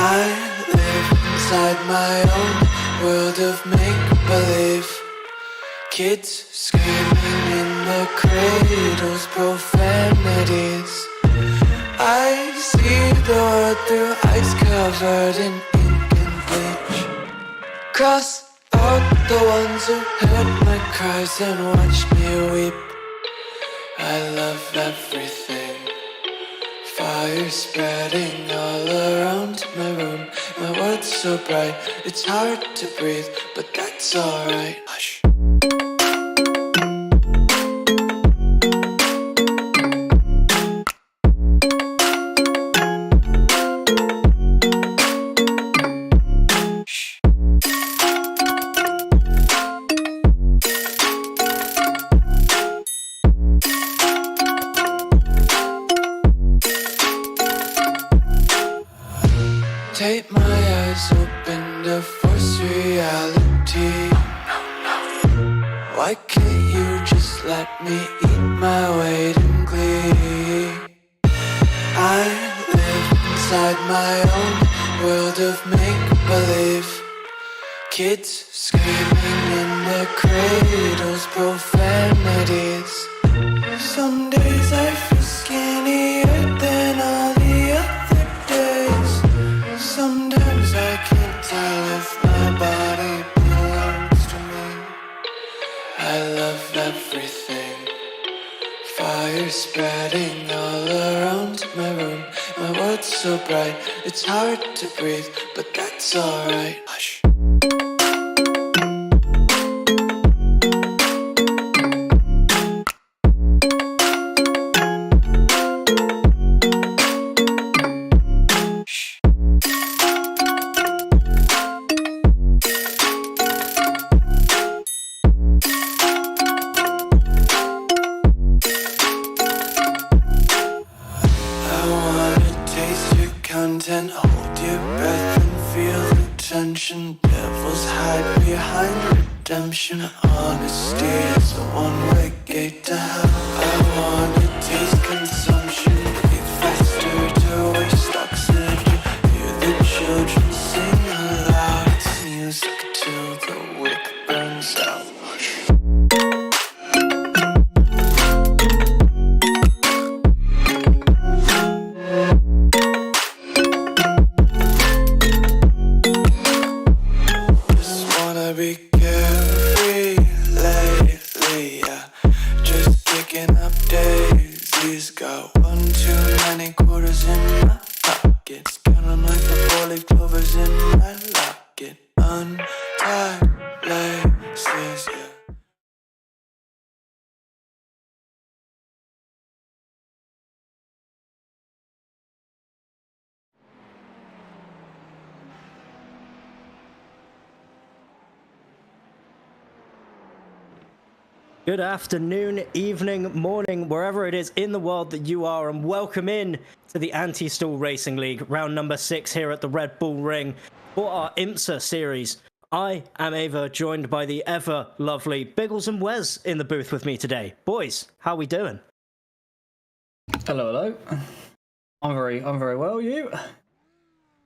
I live inside my own world of make-believe. Kids screaming in the cradles, profanities. I see the world through ice covered in ink and bleach. Cross out the ones who heard my cries and watched me weep. I love everything. Fire spreading all around my room. My world's so bright, it's hard to breathe, but that's alright. Hush. Take my eyes open to force reality. Why can't you just let me eat my weight in glee? I live inside my own world of make-believe. Kids screaming in the cradles, profanities. Some days I feel skinnier than all the other days. Sometimes I can't tell if my body belongs to me. I love everything. Fire spreading all around my room. My world's so bright, it's hard to breathe, but that's alright. Hush. Content, hold your breath and feel the tension. Devils hide behind redemption. Honesty is a one-way gate to hell. I wanna taste consumption. Breathe faster to waste oxygen. Hear the children sing aloud. It's music till the wick burns out. Be carefree lately, yeah. Just picking up daisies. Got one too many quarters in my pockets. Count 'em like the four-leaf clovers in my locket. Untied laces, yeah. Good afternoon, evening, morning, wherever it is in the world that you are, and welcome in to the Anti-Stall Racing League, round number 6 here at the Red Bull Ring for our IMSA series. I am Ava, joined by the ever lovely Biggles and Wes in the booth with me today. Boys, how we doing? Hello, hello. I'm very well. You?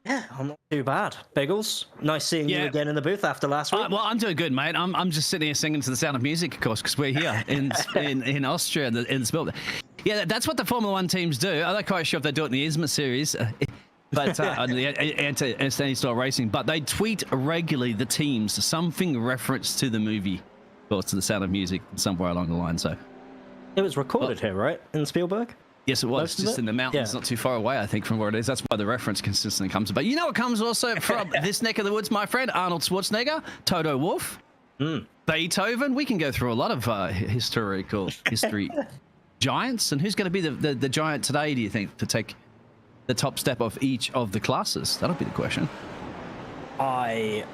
Yeah, I'm not too bad. Biggles, nice seeing you again in the booth after last week. Well, I'm doing good, mate. I'm just sitting here singing to the sound of music, of course, because we're here in Austria, in Spielberg. Yeah, that's what the Formula One teams do. I'm not quite sure if they do it in the IMSA series, but the Anti-Stall Racing. But they tweet regularly the teams something reference to the movie, of course, to the sound of music somewhere along the line. So it was recorded here, right, in Spielberg? Yes, it was. Just in the mountains, not too far away, I think, from where it is. That's why the reference consistently comes. But you know what comes also from this neck of the woods, my friend? Arnold Schwarzenegger, Toto Wolff, Beethoven. We can go through a lot of history giants. And who's going to be the giant today, do you think, to take the top step of each of the classes? That'll be the question. I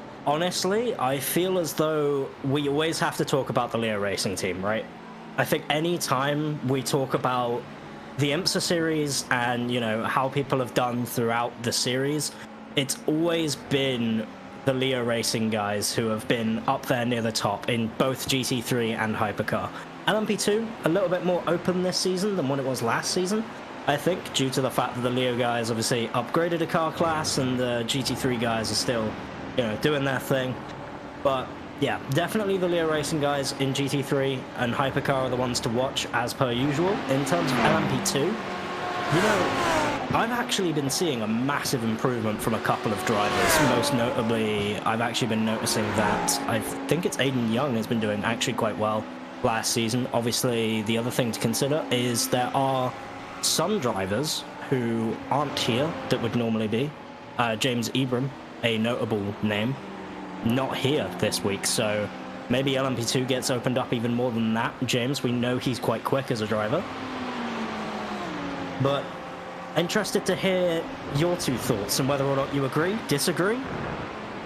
feel as though we always have to talk about the Leo Racing team, right? I think any time we talk about the IMSA series and, you know, how people have done throughout the series, it's always been the Leo Racing guys who have been up there near the top in both GT3 and Hypercar. LMP2, a little bit more open this season than what it was last season, I think due to the fact that the Leo guys obviously upgraded a car class and the GT3 guys are still, doing their thing. But yeah, definitely the Leo Racing guys in GT3 and Hypercar are the ones to watch as per usual. In terms of LMP2, I've actually been seeing a massive improvement from a couple of drivers. Most notably, I've actually been noticing that I think it's Aiden Young has been doing actually quite well last season. Obviously, the other thing to consider is there are some drivers who aren't here that would normally be. James Ebram, a notable name, not here this week, so maybe LMP2 gets opened up even more than that. James, we know he's quite quick as a driver. But interested to hear your two thoughts and whether or not you agree, disagree.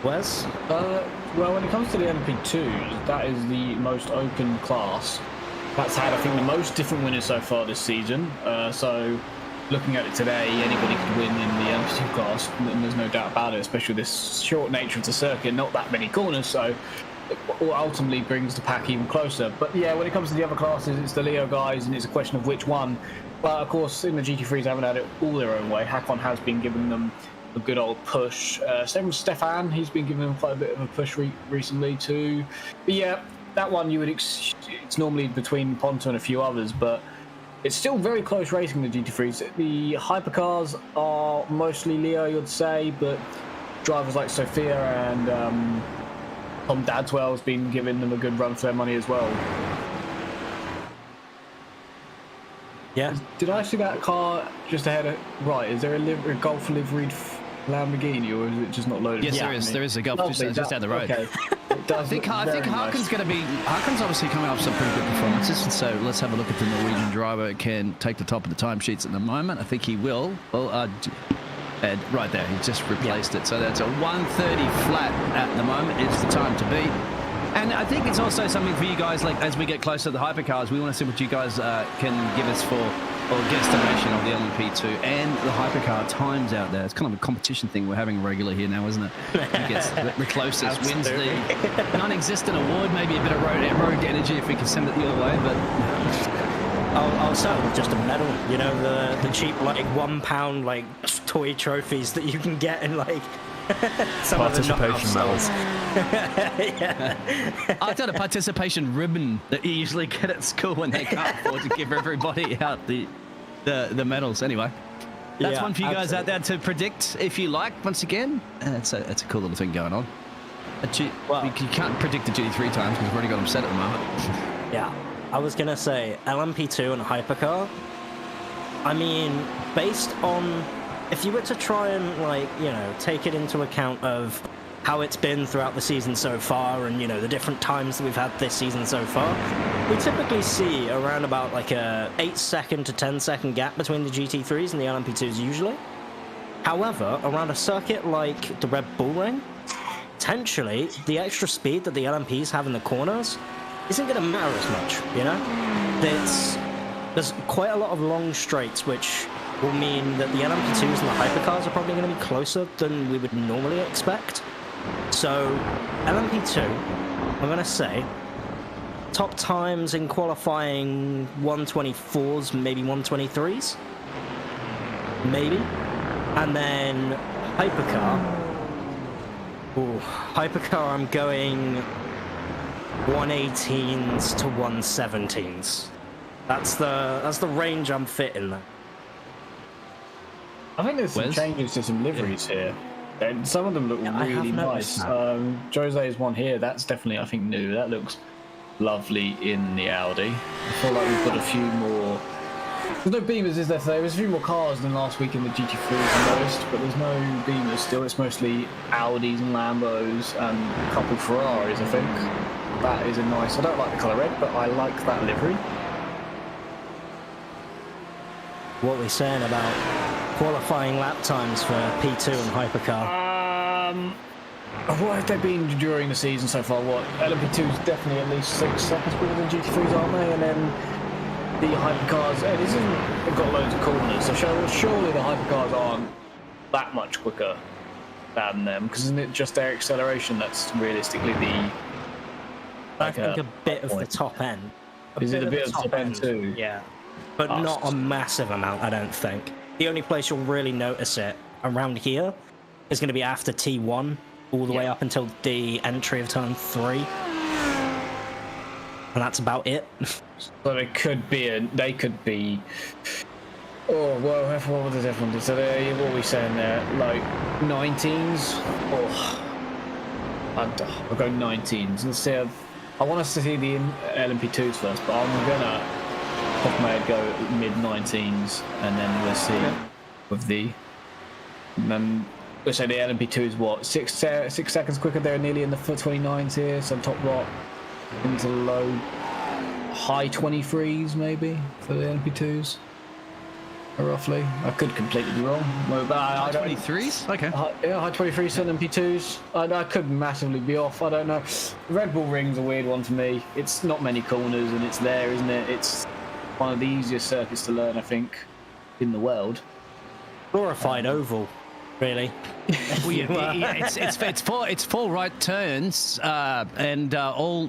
Wes? Well, when it comes to the LMP2, that is the most open class. That's had, I think, the most different winners so far this season. So looking at it today, anybody could win in the LMP2 class, and there's no doubt about it, especially with this short nature of the circuit, not that many corners, so it ultimately brings the pack even closer. But yeah, when it comes to the other classes, it's the Leo guys, and it's a question of which one. But of course, in the GT3s, they haven't had it all their own way. Hakon has been giving them a good old push. Same with Stefan, he's been giving them quite a bit of a push recently too. But yeah, that one it's normally between Ponto and a few others, but it's still very close racing, the GT3s. The hypercars are mostly Leo, you'd say, but drivers like Sophia and Tom Dadswell has been giving them a good run for their money as well. Yeah. Did I see that car just ahead of... Right, is there a Golf liveried Lamborghini, or is it just not loaded? Yes, Yeah. there is a Golf just down the road. Okay. I think Harkin's going to be... Harkin's obviously coming off some pretty good performances, and so let's have a look at the Norwegian driver. Can take the top of the timesheets at the moment. I think he will. Well, right there, he just replaced it. So that's a 130 flat at the moment. It's the time to beat. And I think it's also something for you guys, like as we get closer to the hypercars, we want to see what you guys can give us for, or guesstimation of the LMP2 and the hypercar times out there. It's kind of a competition thing we're having regular here now, isn't it? Who gets the closest wins the non-existent award, maybe a bit of road energy if we can send it the other way, but... I'll settle with just a medal, the cheap like £1 like toy trophies that you can get in like some of the participation medals. Yeah. I've done a participation ribbon that you usually get at school when they can't afford to give everybody out the medals. Anyway, that's one for you guys out there to predict if you like. Once again, it's a cool little thing going on. You can't predict the GT3 times because we've already got them set at the moment. Yeah. I was going to say, LMP2 and Hypercar, I mean, based on, if you were to try and, take it into account of how it's been throughout the season so far and, the different times that we've had this season so far, we typically see around about like a 8-second to 10-second gap between the GT3s and the LMP2s usually. However, around a circuit like the Red Bull Ring, potentially the extra speed that the LMPs have in the corners isn't going to matter as much, There's quite a lot of long straights, which will mean that the LMP2s and the hypercars are probably going to be closer than we would normally expect. So, LMP2, I'm going to say, top times in qualifying 124s, maybe 123s, maybe, and then hypercar, I'm going 118s to 117s. That's the range I'm fitting there. I think there's some changes to some liveries here, and some of them look really nice. Jose's one here, that's definitely, I think, new. That looks lovely in the Audi. I feel like we've got a few more. There's no Beamers, is there today? There's a few more cars than last week in the GT3s and most, but there's no Beamers still. It's mostly Audis and Lambos and a couple Ferraris, I think. That is a nice... I don't like the colour red, but I like that livery. What are we saying about qualifying lap times for P2 and Hypercar? What have they been during the season so far? LMP2 is definitely at least 6 seconds quicker than GT3s, aren't they? And then the Hypercars... they've got loads of corners, so surely the Hypercars aren't that much quicker than them, because isn't it just their acceleration that's realistically the... I think a bit of the top end. Is it a bit of the top end too? Yeah. but not a massive amount, I don't think. The only place you'll really notice it around here is going to be after T1, all the way up until the entry of turn 3. And that's about it. So they could be. Oh well, what does everyone do? So what are we saying there? Like 19s? Oh, I'll go 19s. Let's see. I want us to see the LMP2s first, but I'm gonna off my head go mid 19s, and then we'll see with the. And then we'll say the LMP2 is what 6 seconds quicker. They're nearly in the 29s here. So top lot into low, high 23s maybe for the LMP2s. Roughly, I could completely be wrong. High 23s? Okay. High 23s on MP2s. I could massively be off. I don't know. Red Bull Ring's a weird one for me. It's not many corners, and it's there, isn't it? It's one of the easiest circuits to learn, I think, in the world. Glorified oval, really. Well, it's four right turns and all.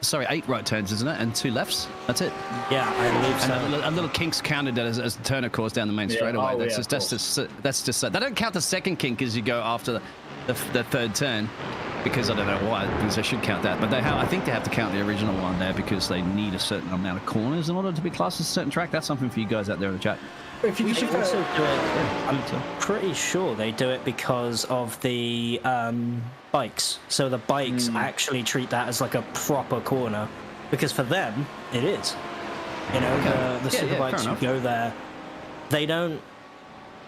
Sorry, 8 right turns, isn't it? And 2 lefts. That's it. Yeah, I believe so. And a little kink's counted as the turner course down the main straightaway. That's just they don't count the second kink as you go after the third turn, because I don't know why, because they should count that. But I think they have to count the original one there because they need a certain amount of corners in order to be classed as a certain track. That's something for you guys out there in the chat. If you They also do it. I'm pretty sure they do it because of the bikes. So the bikes actually treat that as like a proper corner, because for them it is. You know, the super bikes who go there, they don't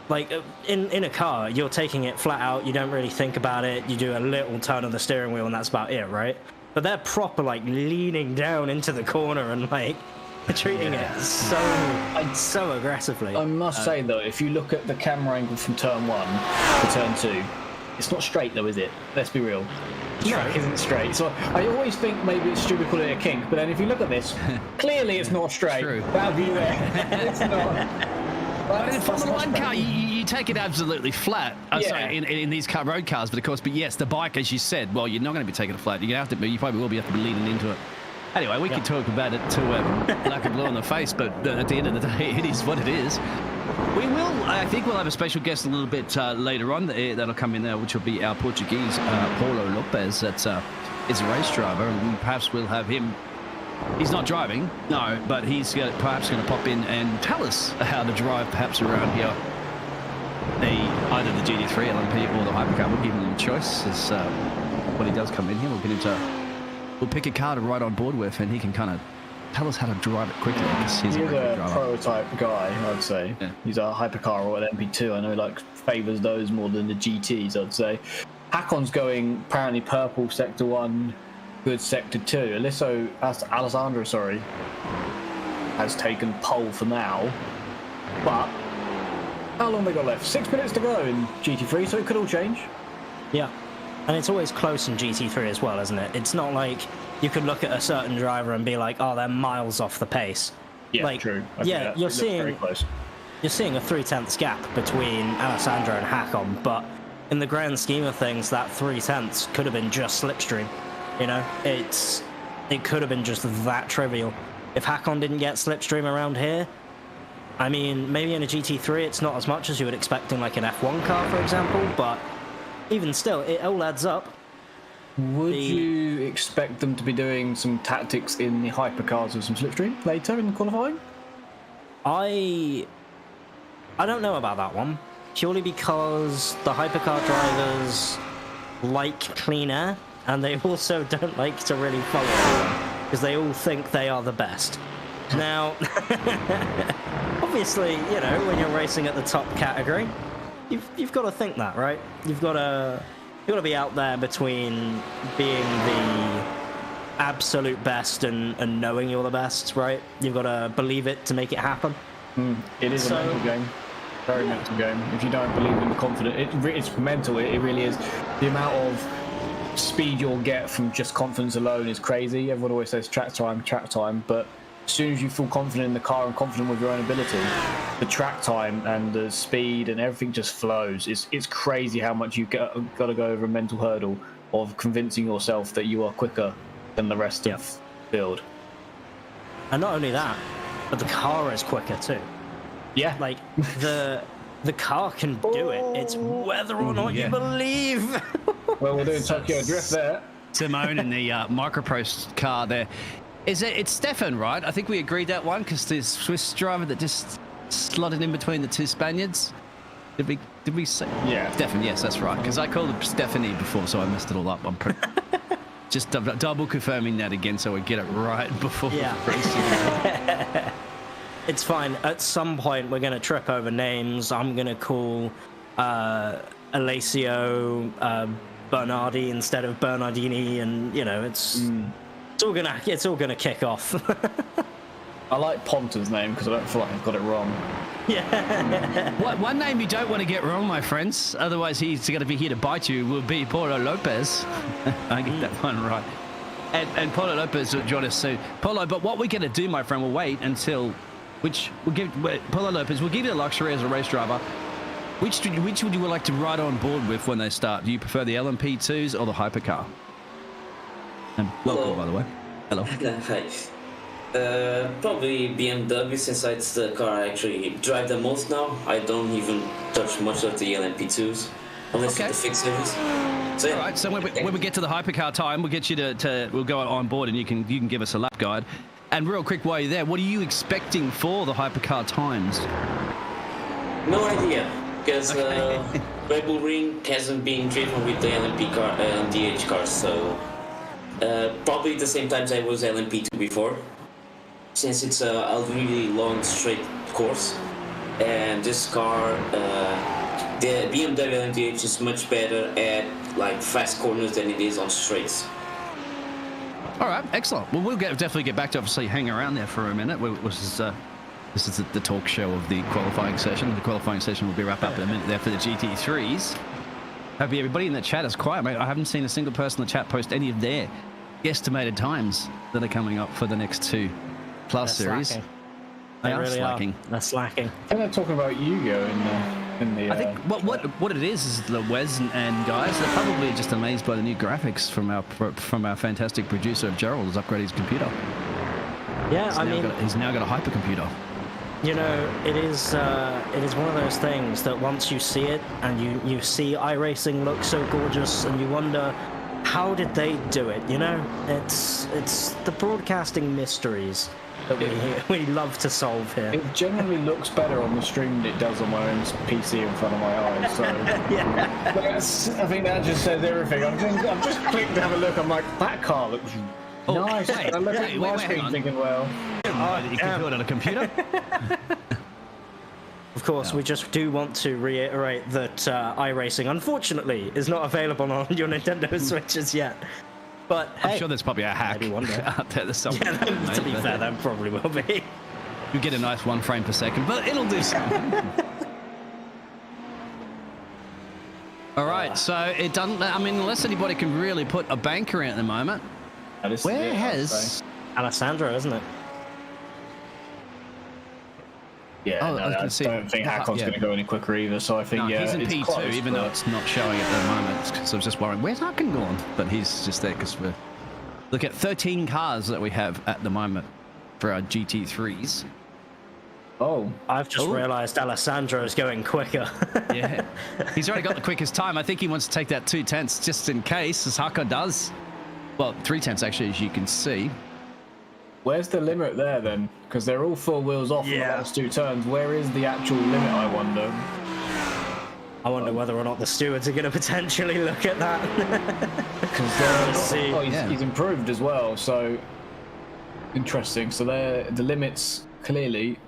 like in a car. You're taking it flat out. You don't really think about it. You do a little turn of the steering wheel, and that's about it, right? But they're proper like leaning down into the corner and like treating it so aggressively. I must say though, if you look at the camera angle from turn 1 to turn 2, it's not straight though, is it? Let's be real. The track isn't straight. So I always think maybe it's stupid calling it a kink, but then if you look at this, clearly it's not straight. True. That view there, it's not. But in a Formula 1 car, you take it absolutely flat. Yeah. Sorry, in these road cars, but of course, yes, the bike, as you said, well, you're not going to be taking it flat. You're going to have to, you probably will have to be leaning into it. Anyway, we could talk about it to black and blue in the face, but at the end of the day, it is what it is. I think we'll have a special guest a little bit later on that'll come in there, which will be our Portuguese Paulo Lopez. That is a race driver, and perhaps we'll have him. He's not driving, no, but he's perhaps going to pop in and tell us how to drive perhaps around here. Either the GT3 LMP or the hypercar. We'll give him a choice as when he does come in here. We'll get him to. We'll pick a car to ride on board with, and he can kind of tell us how to drive it quickly. He's a prototype guy, I'd say. Yeah. He's a hypercar or an MP2. I know he favours those more than the GTs, I'd say. Hakon's going apparently purple sector 1, good sector 2. Alessandro, has taken pole for now. But how long they got left? 6 minutes to go in GT3, so it could all change. Yeah. And it's always close in GT3 as well, isn't it? It's not like you could look at a certain driver and be like, oh, they're miles off the pace. Yeah, true. You're seeing a 3/10 gap between Alessandro and Hakon, but in the grand scheme of things, that 3/10 could have been just slipstream. You know, it could have been just that trivial. If Hakon didn't get slipstream around here, I mean, maybe in a GT3 it's not as much as you would expect in like an F1 car, for example, but even still, it all adds up. Would you expect them to be doing some tactics in the hypercars with some slipstream later in the qualifying? I don't know about that one, purely because the hypercar drivers like clean air, and they also don't like to really follow them, because they all think they are the best. Now, obviously, you know, when you're racing at the top category, you've got to think that, right? You've got to be out there between being the absolute best and knowing you're the best, right? You've got to believe it to make it happen. It is a mental game. Very mental game. If you don't believe in the confidence, it's mental. It really is. The amount of speed you'll get from just confidence alone is crazy. Everyone always says track time, but as soon as you feel confident in the car and confident with your own ability, the track time and the speed and everything just flows. It's crazy how much you've got to go over a mental hurdle of convincing yourself that you are quicker than the rest of the field. And not only that, but the car is quicker too. Yeah. Like the car can do it. It's whether or not you believe. Well, we're doing Tokyo Drift there. Simone in the Microprose car there. It's Stefan, right? I think we agreed that one because the Swiss driver that just slotted in between the two Spaniards. Did we say? Yeah. Stefan, yes, that's right. Because I called him Stephanie before, so I messed it all up. I'm just double confirming that again so we get it right before the race. It's fine. At some point, we're going to trip over names. I'm going to call Alessio Bernardi instead of Bernardini, and you know, it's all gonna kick off. I like Ponta's name because I don't feel like I've got it wrong. Yeah. One name you don't want to get wrong, my friends, otherwise he's going to be here to bite you, will be Paulo Lopez. I get that one right. And Paulo Lopez will join us soon. Paulo, but what we're going to do, my friend, we'll wait until... Paulo Lopez, we'll give you the luxury as a race driver. Which would you like to ride on board with when they start? Do you prefer the LMP2s or the hypercar? And welcome, by the way. Hello. Hi. Probably BMW, since it's the car I actually drive the most now. I don't even touch much of the LMP2s unless it's the fixed series. So, all right. So when we get to the hypercar time, we'll get you we'll go on board and you can give us a lap guide. And real quick, while you're there, what are you expecting for the hypercar times? No idea, because Red Bull Ring hasn't been driven with the LMP car, DH cars, so probably the same times I was LMP2 before. Since it's a really long straight course, and this car, the BMW LMDH is much better at like fast corners than it is on straights. All right, excellent. Well, we'll definitely get back to obviously hang around there for a minute. This is the talk show of the qualifying session. The qualifying session will be wrapped up in a minute there for the GT3s. Hope everybody in the chat is quiet, mate. I haven't seen a single person in the chat post any of their estimated times that are coming up for the next two class series. Slacking. They are really slacking. They're slacking. I think they're talking about Yu-Gi-Oh in the. I think what it is the Wes and guys, they're probably just amazed by the new graphics from our fantastic producer Gerald has upgraded his computer. Yeah, he's now got a hypercomputer. You know, it is one of those things that once you see it and you see iRacing look so gorgeous and you wonder, how did they do it? You know, it's the broadcasting mysteries that we love to solve here. It generally looks better on the stream than it does on my own PC in front of my eyes. So I think that just says everything. I've just clicked to have a look. I'm like, that car looks nice. Hey, I look at my screen thinking, well, you can do it on a computer. Of course, we just do want to reiterate that iRacing, unfortunately, is not available on your Nintendo Switches yet. But I'm sure there's probably a hack out there. There's something. Yeah, to be fair, that probably will be. You get a nice 1 frame per second, but it'll do something. All right, so it doesn't. I mean, unless anybody can really put a banker in at the moment. Where has Alessandro, isn't it? Yeah, I don't think Hakon's going to go any quicker either. So I think he's in P2, close, even though it's not showing at the moment. So I was just worrying, where's Hakon gone? But he's just there because we're look at 13 cars that we have at the moment for our GT3s. Oh, I've just realised Alessandro is going quicker. Yeah, he's already got the quickest time. I think he wants to take that 2 tenths just in case, as Hakon does. Well, 3 tenths actually, as you can see. Where's the limit there then? Because they're all 4 wheels off in the last 2 turns. Where is the actual limit, I wonder? I wonder whether or not the stewards are going to potentially look at that. Because he's improved as well, so interesting. So the limits clearly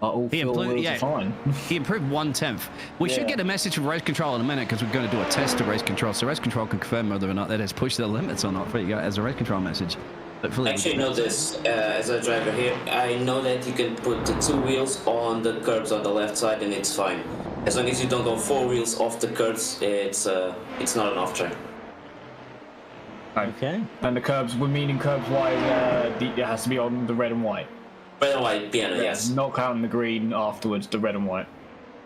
are all 4 wheels are fine. He improved 1/10. We should get a message from race control in a minute because we're going to do a test of race control. So race control can confirm whether or not that has pushed the limits or not. There you go, as a race control message. I actually know this as a driver here. I know that you can put the 2 wheels on the curbs on the left side and it's fine. As long as you don't go 4 wheels off the curbs, it's not an off track. Okay. And the curbs, we're meaning curbs wise, it has to be on the red and white. Red and white piano, yes. Not counting the green afterwards, the red and white.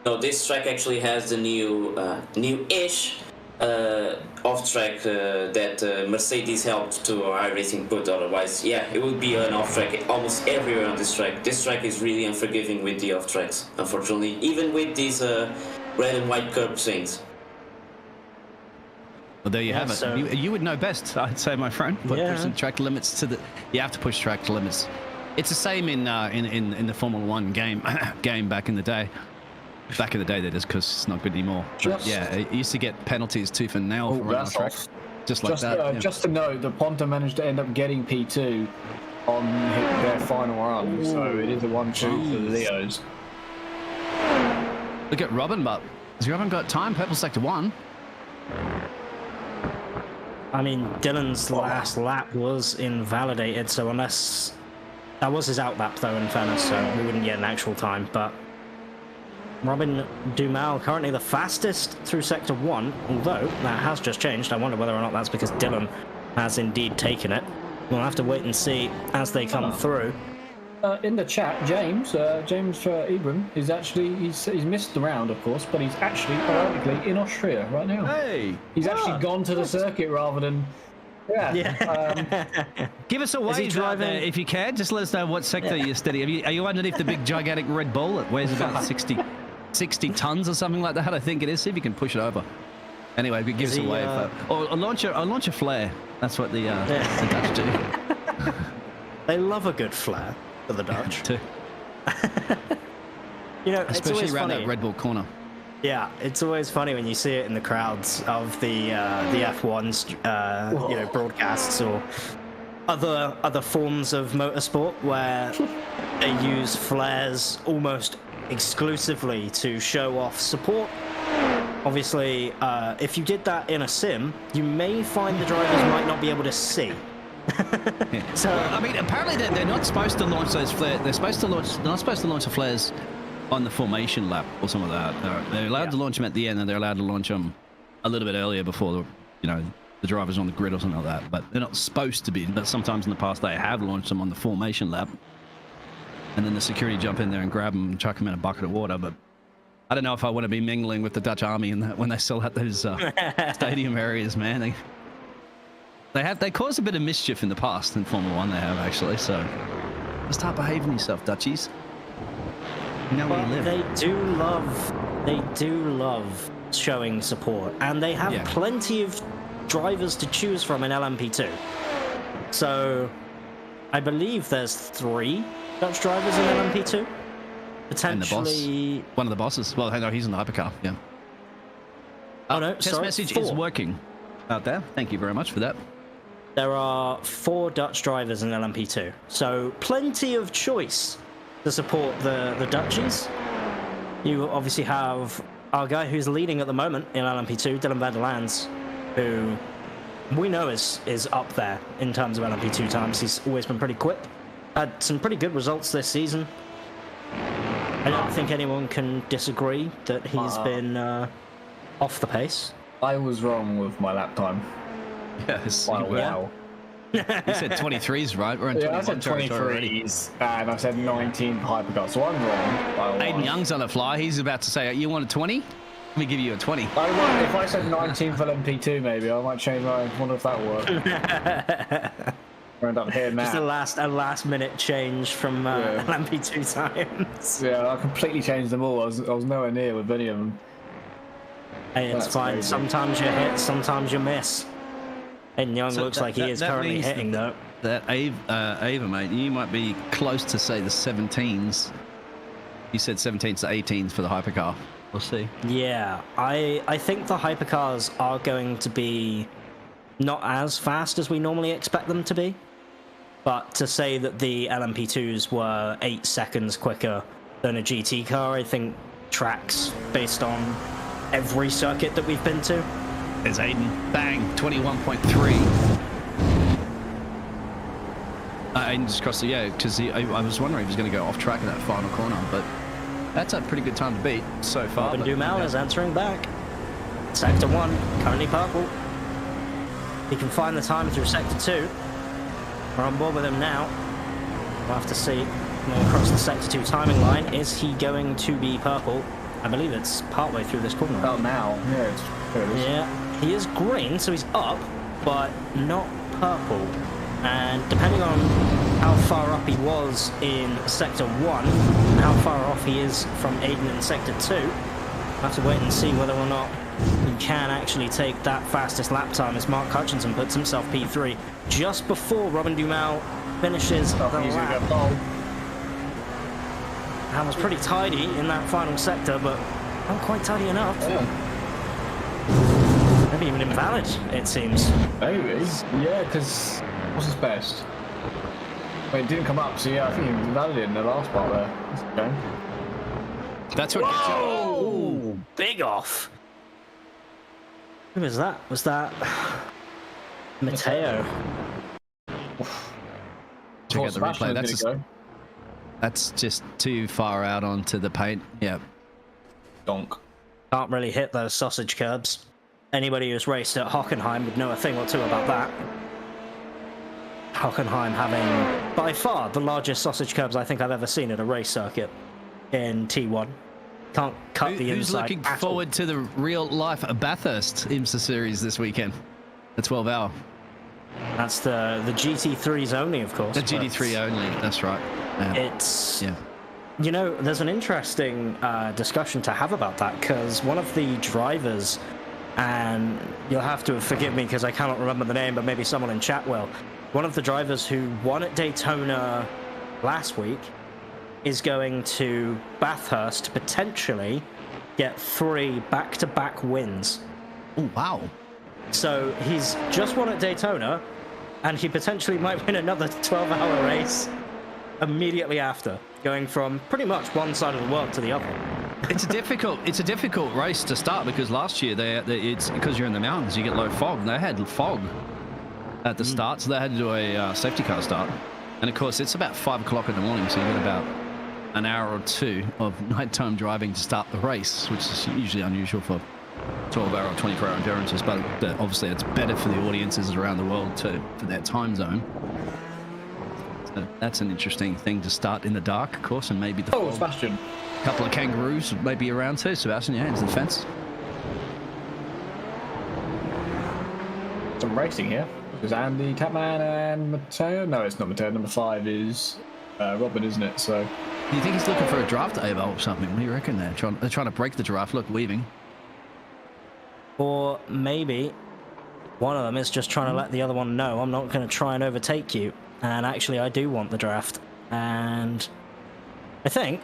No, this track actually has the new-ish off track that Mercedes helped to iRacing put. Otherwise, yeah, it would be an off track almost everywhere on this track. This track is really unforgiving with the off tracks, unfortunately, even with these red and white curb swings. Well, there you have it. so- You would know best, I'd say, my friend. But Yeah. pushing track limits to the, you have to push track limits. It's the same in the Formula One game back in the day. Back in the day, that is, because it's not good anymore. But Just- yeah, it used to get penalties tooth and nail for running on that's track, off. just like that. Yeah. Just to note that Ponta managed to end up getting P2 on their final run, so it is a 1-2 for the Leos. Look at Robin, but has Robin got time? Purple sector 1. I mean, Dylan's last lap was invalidated, so unless that was his out lap, though, in fairness, so we wouldn't get an actual time. But Robin Dumal currently the fastest through sector 1, although that has just changed. I wonder whether or not that's because Dylan has indeed taken it. We'll have to wait and see as they come through. In the chat, James Ibram is actually he's missed the round, of course, but he's actually ironically in Austria right now. Hey, He's actually gone to the circuit rather than. Yeah. give us a Is he wave out there driving- if you can. Just let us know what sector you're steady. Are you underneath the big gigantic Red Bull? It weighs about 60 tons or something like that. I think it is. See if you can push it over. Anyway, give us a he, wave. Or launch a flare. That's what the Dutch do. They love a good flare for the Dutch. too. You know, it's Especially always around funny. that Red Bull corner. Yeah, it's always funny when you see it in the crowds of the F1's you know, broadcasts or other forms of motorsport where they use flares almost exclusively to show off support. Obviously, if you did that in a sim, you may find the drivers might not be able to see. So I mean, apparently they're not supposed to launch those flares. They're not supposed to launch the flares on the formation lap or something like that. They're allowed to launch them at the end, and they're allowed to launch them a little bit earlier before the drivers on the grid or something like that. But they're not supposed to be. But sometimes in the past they have launched them on the formation lap, and then the security jump in there and grab them and chuck them in a bucket of water. But I don't know if I want to be mingling with the Dutch army and that when they still at those stadium areas, man. They caused a bit of mischief in the past in Formula One. They have actually. So start behaving yourself, Dutchies. You know where you live. They do love showing support, and they have plenty of drivers to choose from in LMP2. So I believe there's 3 Dutch drivers in LMP2. Potentially, And one of the bosses. Well, no, he's in the hypercar. Yeah. Oh no, Test sorry, message 4. is working out there. Thank you very much for that. There are 4 Dutch drivers in LMP2, so plenty of choice to support the Dutchies. You obviously have our guy who's leading at the moment in LMP2, Dylan van der Lands, who we know is up there in terms of LMP2 times. He's always been pretty quick. Had some pretty good results this season. I don't think anyone can disagree that he's been off the pace. I was wrong with my lap time. Yes. Wow. Wow. You said 23s, right? We're in Yeah, I 21 said territory already. 23s, and I said 19 hypercar, so I'm wrong. by a Aiden lot. Young's on the fly. He's about to say, "You want a 20? Let me give you a 20." If I said 19 for LMP2, maybe I might change my. I wonder if that will work. We'll end up here Just now. a last minute change from LMP2 times. Yeah, I completely changed them all. I was nowhere near with any of them. Hey, it's That's fine. crazy. Sometimes you hit, sometimes you miss. Aiden Young So looks like he is currently means hitting, though. That Ava, mate, you might be close to say the 17s. You said 17s to 18s for the hypercar. We'll see. Yeah, I think the hypercars are going to be not as fast as we normally expect them to be. But to say that the LMP2s were 8 seconds quicker than a GT car, I think tracks based on every circuit that we've been to. There's Aiden. Bang. 21.3. Aiden just crossed the because I was wondering if he was going to go off track in that final corner, but that's a pretty good time to beat so far. Robin but- Dumal is answering back. Sector 1, currently purple. He can find the time through Sector 2. We're on board with him now. We'll have to see. Going across the Sector 2 timing line, is he going to be purple? I believe it's partway through this corner. Oh, now. Yeah, there it is. Yeah, he is green, so he's up, but not purple. And depending on how far up he was in Sector 1, and how far off he is from Aiden in Sector 2, we'll have to wait and see whether or not he can actually take that fastest lap time as Mark Hutchinson puts himself P3 just before Robin Dumal finishes the lap. That was pretty tidy in that final sector, but not quite tidy enough. Yeah. Maybe even invalid, it seems. Maybe. Yeah, because what's his best? Wait, it didn't come up, so yeah, I think he invalid in the last part there. That's okay. That's what. Oh, big off. Who was that? Was that Matteo? Check out the replay. That's just too far out onto the paint. Yeah. Donk. Can't really hit those sausage curbs. Anybody who's raced at Hockenheim would know a thing or two about that. Hockenheim having by far the largest sausage curbs I think I've ever seen at a race circuit in T1. Can't cut the inside. Who's looking forward to the real life Bathurst IMSA series this weekend? The 12-hour. That's the GT3s only, of course. The GT3 only. That's right. Yeah. It's you know, there's an interesting discussion to have about that because one of the drivers, and you'll have to forgive me because I cannot remember the name, but maybe someone in chat will. One of the drivers who won at Daytona last week is going to Bathurst to potentially get 3 back-to-back wins. Oh, wow. So he's just won at Daytona, and he potentially might win another 12-hour race immediately after, going from pretty much one side of the world to the other. It's a difficult race to start because last year it's because you're in the mountains, you get low fog. And they had fog at the start, so they had to do a safety car start. And of course, it's about 5 o'clock in the morning, so you get about an hour or two of nighttime driving to start the race, which is usually unusual for 12-hour or 24-hour endurances. But obviously, it's better for the audiences around the world too, for their time zone. So that's an interesting thing to start in the dark, of course, and maybe the fog. Sebastian. A couple of kangaroos maybe around too. Sebastian, yeah, into the fence. Some racing here. There's Andy, Catman, and Matteo. No, it's not Matteo. Number 5 is Robin, isn't it? So. Do you think he's looking for a draft Avo or something? What do you reckon there? They're trying to break the draft. Look, weaving. Or maybe one of them is just trying to let the other one know, I'm not going to try and overtake you. And actually, I do want the draft. And I think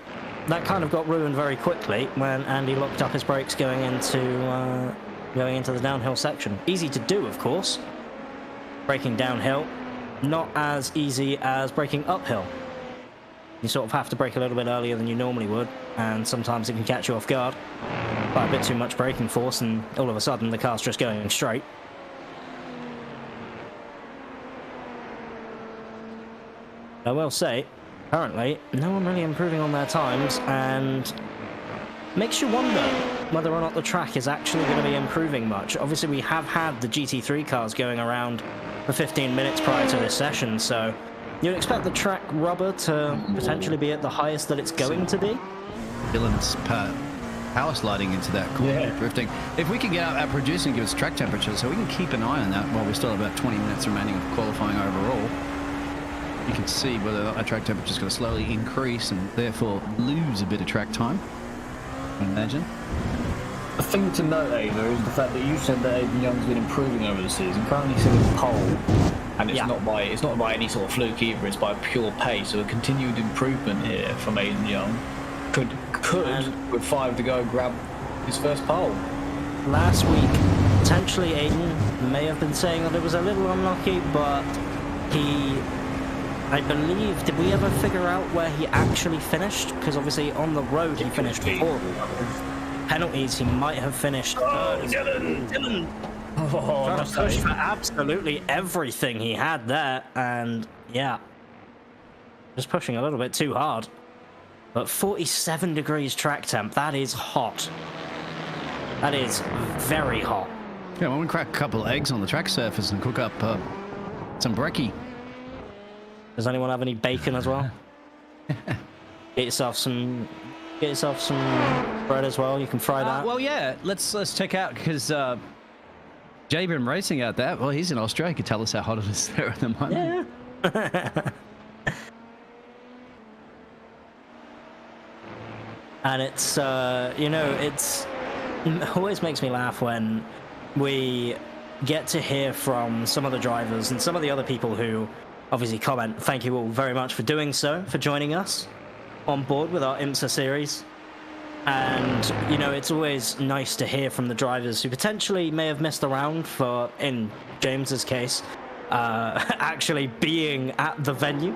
that kind of got ruined very quickly when Andy locked up his brakes going into the downhill section. Easy to do, of course. Braking downhill, not as easy as braking uphill. You sort of have to brake a little bit earlier than you normally would, and sometimes it can catch you off guard by a bit too much braking force, and all of a sudden the car's just going straight. I will say, currently, no one really improving on their times, and makes you wonder whether or not the track is actually going to be improving much. Obviously, we have had the GT3 cars going around for 15 minutes prior to this session, so you'd expect the track rubber to potentially be at the highest that it's going to be. Dylan's power sliding into that corner, drifting. If we can get our producer and give us track temperature, so we can keep an eye on that while we still have about 20 minutes remaining of qualifying overall. You can see whether our track temperature is going to slowly increase and therefore lose a bit of track time. I imagine. The thing to note, Ava, is the fact that you said that Aiden Young's been improving over the season. Currently sitting pole, and it's not by any sort of fluke either. It's by pure pace. So a continued improvement here from Aiden Young could with 5 to go grab his first pole. Last week, potentially Aiden may have been saying that it was a little unlucky, but I believe, did we ever figure out where he actually finished? Because obviously on the road he finished fourth. Penalties, he might have finished third. Dylan! Trying to push for absolutely everything he had there, and yeah, just pushing a little bit too hard. But 47 degrees track temp, that is hot. That is very hot. Yeah, well, we crack a couple of eggs on the track surface and cook up some brekkie. Does anyone have any bacon as well? Get yourself some Get yourself some bread as well. You can fry that. Well, yeah. Let's check out because Jabin Racing out there. Well, he's in Australia. He could tell us how hot it is there at the moment. Yeah. And it's, you know, it always makes me laugh when we get to hear from some of the drivers and some of the other people who obviously comment. Thank you all very much for doing so, for joining us on board with our IMSA series. And, you know, it's always nice to hear from the drivers who potentially may have missed the round for, in James's case, actually being at the venue.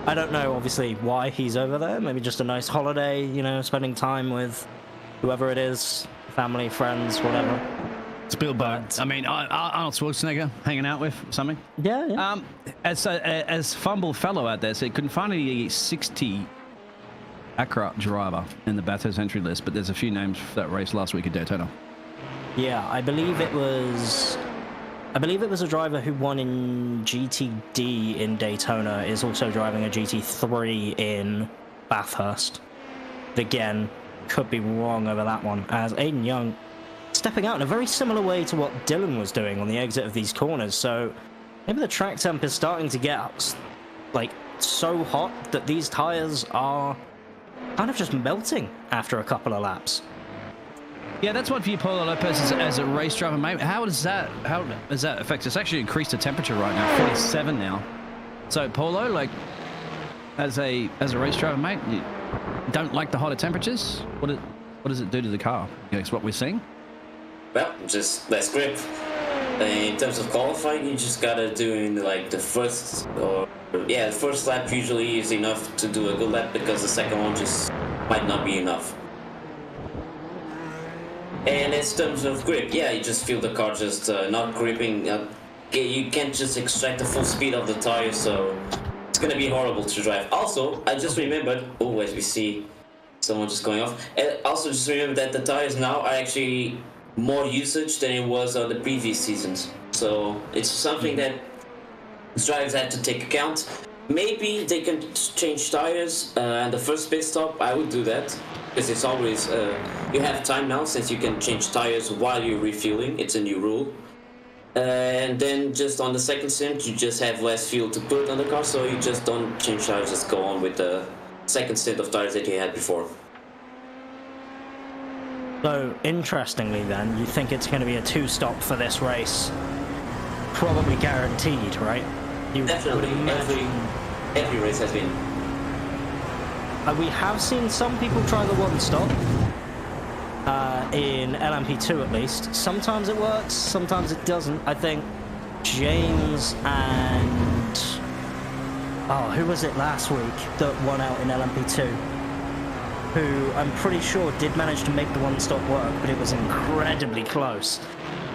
I don't know, obviously, why he's over there. Maybe just a nice holiday, you know, spending time with whoever it is, family, friends, whatever. Spielberg. I mean, Arnold Schwarzenegger hanging out with something. Yeah. As fumble fellow out there, so he couldn't find a 60 Acura driver in the Bathurst entry list, but there's a few names for that race last week at Daytona. Yeah, I believe it was a driver who won in GTD in Daytona is also driving a GT3 in Bathurst. Again, could be wrong over that one, as Aiden Young stepping out in a very similar way to what Dylan was doing on the exit of these corners. So maybe the track temp is starting to get like so hot that these tires are kind of just melting after a couple of laps. Yeah, that's what for you, Paulo Lopez, as a race driver, mate. How does that affect? It's actually increased the temperature right now, 47 now. So, Paulo, like, as a race driver, mate, you don't like the hotter temperatures? What does it do to the car? It's what we're seeing. Well, just less grip. In terms of qualifying, you just gotta do in like the first lap usually is enough to do a good lap because the second one just might not be enough. And in terms of grip, yeah, you just feel the car just not gripping. You can't just extract the full speed of the tire, so it's gonna be horrible to drive. Also, I just remembered, as we see someone just going off, and also just remember that the tires now are actually more usage than it was on the previous seasons. So it's something that drivers have to take account. Maybe they can change tires and the first pit stop. I would do that because it's always you have time now since you can change tires while you're refueling. It's a new rule. And then just on the second stint, you just have less fuel to put on the car, so you just don't change tires. Just go on with the second stint of tires that you had before. So, interestingly then, you think it's going to be a two-stop for this race? Probably guaranteed, right? You Definitely. Every race has been. We have seen some people try the one-stop. In LMP2 at least. Sometimes it works, sometimes it doesn't. I think James and... who was it last week that won out in LMP2? Who I'm pretty sure did manage to make the one-stop work, but it was incredibly close.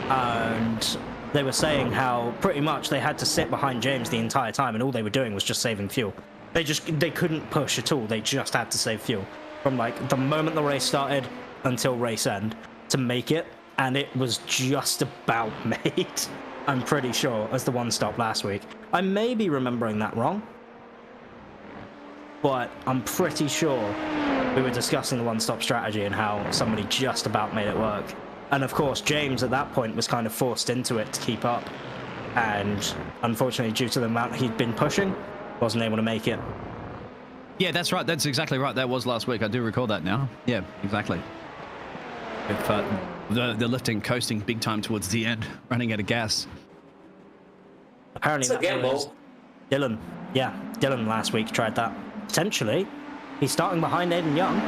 And they were saying how pretty much they had to sit behind James the entire time, and all they were doing was just saving fuel. They couldn't push at all. They just had to save fuel from like the moment the race started until race end to make it, and it was just about made, I'm pretty sure, as the one-stop last week. I may be remembering that wrong, but I'm pretty sure we were discussing the one-stop strategy and how somebody just about made it work. And of course, James at that point was kind of forced into it to keep up, and unfortunately, due to the amount he'd been pushing, wasn't able to make it. Yeah, that's right. That's exactly right. That was last week. I do recall that now. Yeah, exactly. If the lifting coasting big time towards the end, running out of gas. Apparently, It's a gamble. Dylan. Yeah, Dylan last week tried that. Potentially, he's starting behind Aiden Young.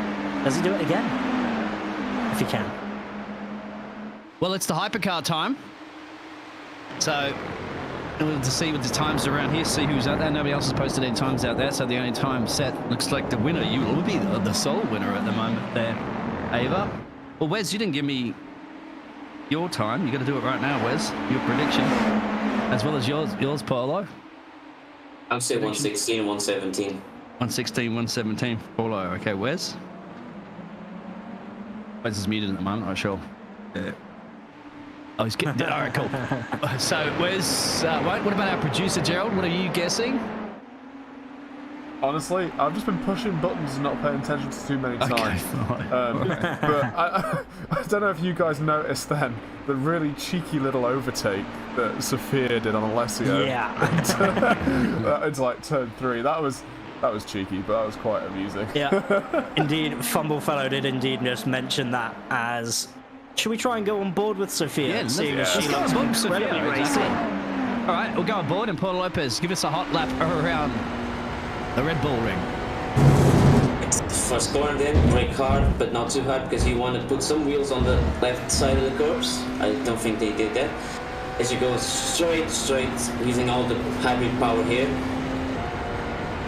Does he do it again? If he can. Well, it's the hypercar time. So, we'll to see what the times around here, see who's out there. Nobody else has posted any times out there, so the only time set looks like the winner. You will be the sole winner at the moment there, Ava. Well, Wes, you didn't give me your time. You got to do it right now, Wes. Your prediction, as well as yours, Paulo. I'm saying 116, 117. 116, 117, Paulo. Okay, Wes. Wes is muted at the moment. I'm sure. Yeah. Oh, he's getting. All right, cool. So, Wes, what about our producer, Gerald? What are you guessing? Honestly, I've just been pushing buttons and not paying attention to too many times. But I don't know if you guys noticed then the really cheeky little overtake that Sophia did on Alessio. Yeah. It's like turn 3. That was cheeky, but that was quite amusing. Yeah. Indeed, Fumble Fellow did indeed just mention that as... Should we try and go on board with Sophia? Yeah, Seeing as let's she go looks on board with incredibly Sophia, racing. exactly. All right, we'll go on board, and Paul Lopez, give us a hot lap around the Red Bull Ring. First corner then, brake hard, but not too hard because you want to put some wheels on the left side of the curbs. I don't think they did that. As you go straight, using all the hybrid power here,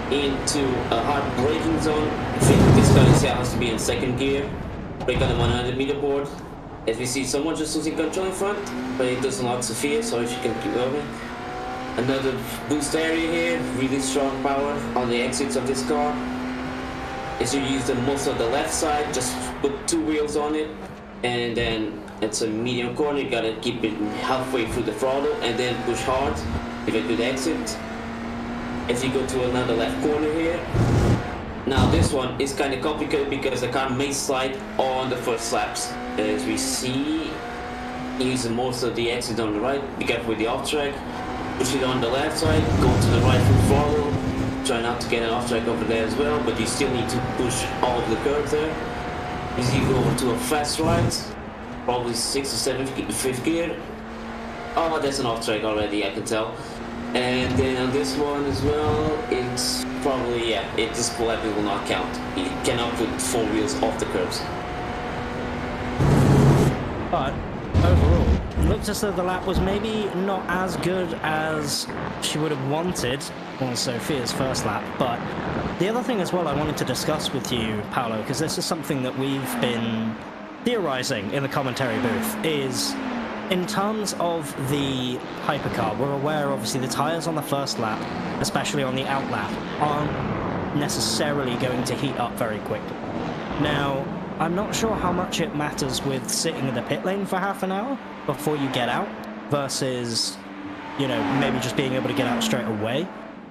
into a hard braking zone. I think this car has to be in second gear. Brake on the 100 meter board. As we see someone just losing control in front, but it doesn't lock Sophia, so she can keep going. Another boost area here, really strong power on the exits of this car. As you use the most of the left side, just put 2 wheels on it, and then it's a medium corner, you gotta keep it halfway through the throttle, and then push hard, give a good exit. As you go to another left corner here, now this one is kind of complicated because the car may slide on the first laps. As we see, using most of the exit on the right, be careful with the off track. Push it on the left side, go to the right full throttle. Try not to get an off track over there as well, but you still need to push all of the curves there. As you go over to a fast right, probably 6th or 5th gear. Oh, that's an off track already, I can tell. And then on this one as well, it's probably, this lap will not count. You cannot put 4 wheels off the curves. But overall, it looked as though the lap was maybe not as good as she would have wanted on Sophia's first lap. But the other thing as well I wanted to discuss with you, Paolo, because this is something that we've been theorizing in the commentary booth, is in terms of the hypercar, we're aware obviously the tyres on the first lap, especially on the out lap, aren't necessarily going to heat up very quickly. Now, I'm not sure how much it matters with sitting in the pit lane for half an hour before you get out versus, maybe just being able to get out straight away.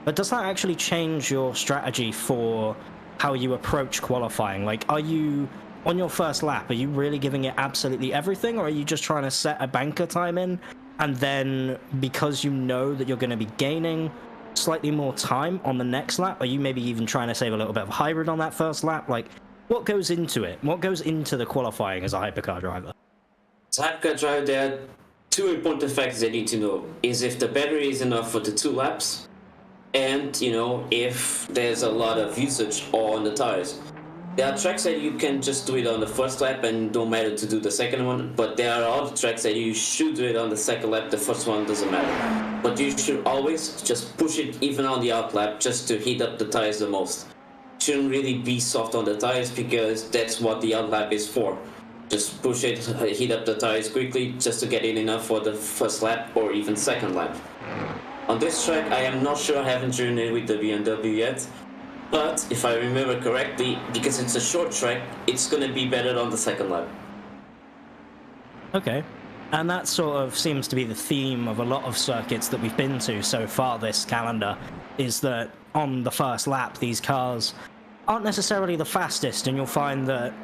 But does that actually change your strategy for how you approach qualifying? Like, are you, on your first lap, are you really giving it absolutely everything, or are you just trying to set a banker time in, and then because you know that you're going to be gaining slightly more time on the next lap, are you maybe even trying to save a little bit of hybrid on that first lap? Like, what goes into it? What goes into the qualifying as a hypercar driver? As a hypercar driver, there are 2 important factors that you need to know. Is if the battery is enough for the 2 laps, and, if there's a lot of usage on the tires. There are tracks that you can just do it on the first lap and don't matter to do the second one, but there are other tracks that you should do it on the second lap, the first one doesn't matter. But you should always just push it even on the out lap just to heat up the tires the most. Shouldn't really be soft on the tires because that's what the out lap is for. Just push it, heat up the tires quickly just to get in enough for the first lap or even second lap. On this track, I am not sure, I haven't driven it with the BMW yet, but if I remember correctly, because it's a short track, it's going to be better on the second lap. Okay. And that sort of seems to be the theme of a lot of circuits that we've been to so far this calendar, is that on the first lap, these cars aren't necessarily the fastest, and you'll find that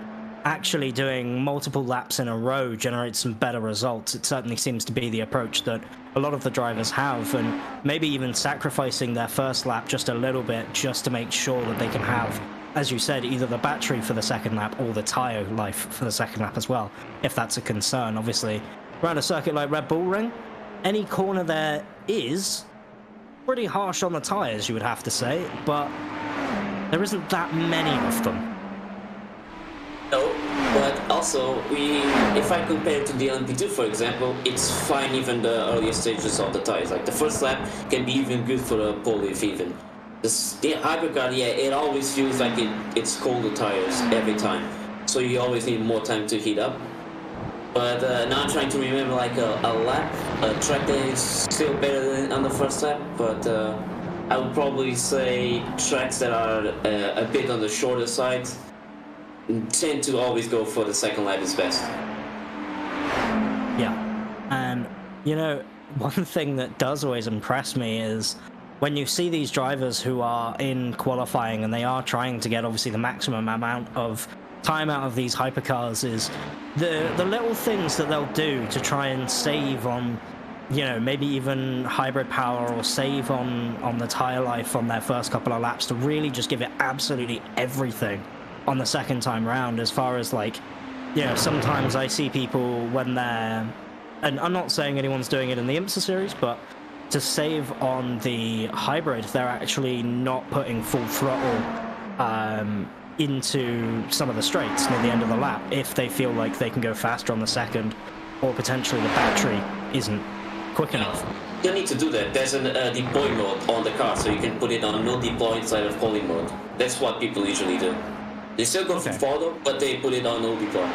actually doing multiple laps in a row generates some better results. It certainly seems to be the approach that a lot of the drivers have, and maybe even sacrificing their first lap just a little bit just to make sure that they can have, as you said, either the battery for the second lap or the tyre life for the second lap as well, if that's a concern. Obviously, around a circuit like Red Bull Ring, any corner there is pretty harsh on the tyres, you would have to say, but there isn't that many of them. No, but also, if I compare it to the LMP2, for example, it's fine even the earlier stages of the tires. Like the first lap can be even good for a pole if even. The hypercar, it always feels like it's colder tires every time. So you always need more time to heat up. But now I'm trying to remember like a track that is still better than on the first lap, but I would probably say tracks that are a bit on the shorter side tend to always go for the second lap is best. Yeah, and one thing that does always impress me is when you see these drivers who are in qualifying and they are trying to get obviously the maximum amount of time out of these hypercars, is the little things that they'll do to try and save on, you know, maybe even hybrid power or save on the tire life on their first couple of laps, to really just give it absolutely everything on the second time round. As far as, like, you know, sometimes I see people when they're, and I'm not saying anyone's doing it in the IMSA series, but to save on the hybrid, they're actually not putting full throttle into some of the straights near the end of the lap if they feel like they can go faster on the second, or potentially the battery isn't quick enough. You don't need to do that. There's a deploy mode on the car, so you can put it on no deploy inside of calling mode. That's what people usually do. They still go for throttle, but they put it on no deploy.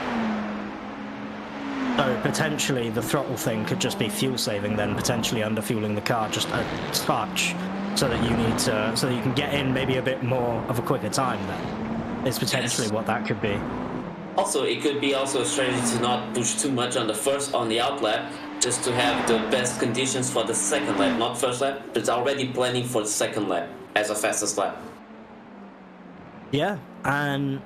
So potentially the throttle thing could just be fuel saving, then potentially underfueling the car just a touch, so that you need to, so that you can get in maybe a bit more of a quicker time. Then is potentially what that could be. Also, it could be also a strategy to not push too much on the out lap, just to have the best conditions for the second lap, not first lap, but already planning for the second lap as a fastest lap. Yeah, and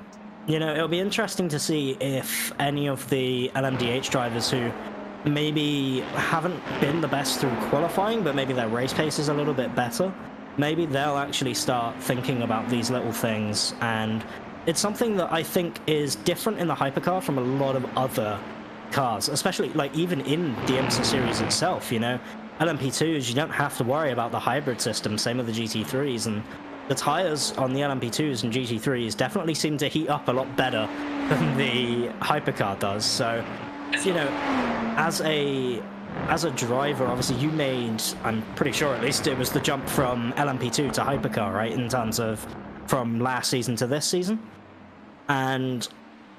you know, it'll be interesting to see if any of the LMDH drivers who maybe haven't been the best through qualifying, but maybe their race pace is a little bit better, maybe they'll actually start thinking about these little things. And it's something that I think is different in the hypercar from a lot of other cars, especially like even in the IMSA series itself. You know, LMP2s, you don't have to worry about the hybrid system, same with the GT3s, and the tires on the LMP2s and GT3s definitely seem to heat up a lot better than the hypercar does. So, you know, as a driver, obviously you made, I'm pretty sure at least, it was the jump from LMP2 to hypercar, right, in terms of from last season to this season. And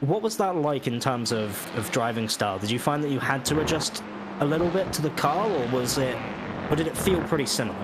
what was that like in terms of driving style? Did you find that you had to adjust a little bit to the car, or did it feel pretty similar?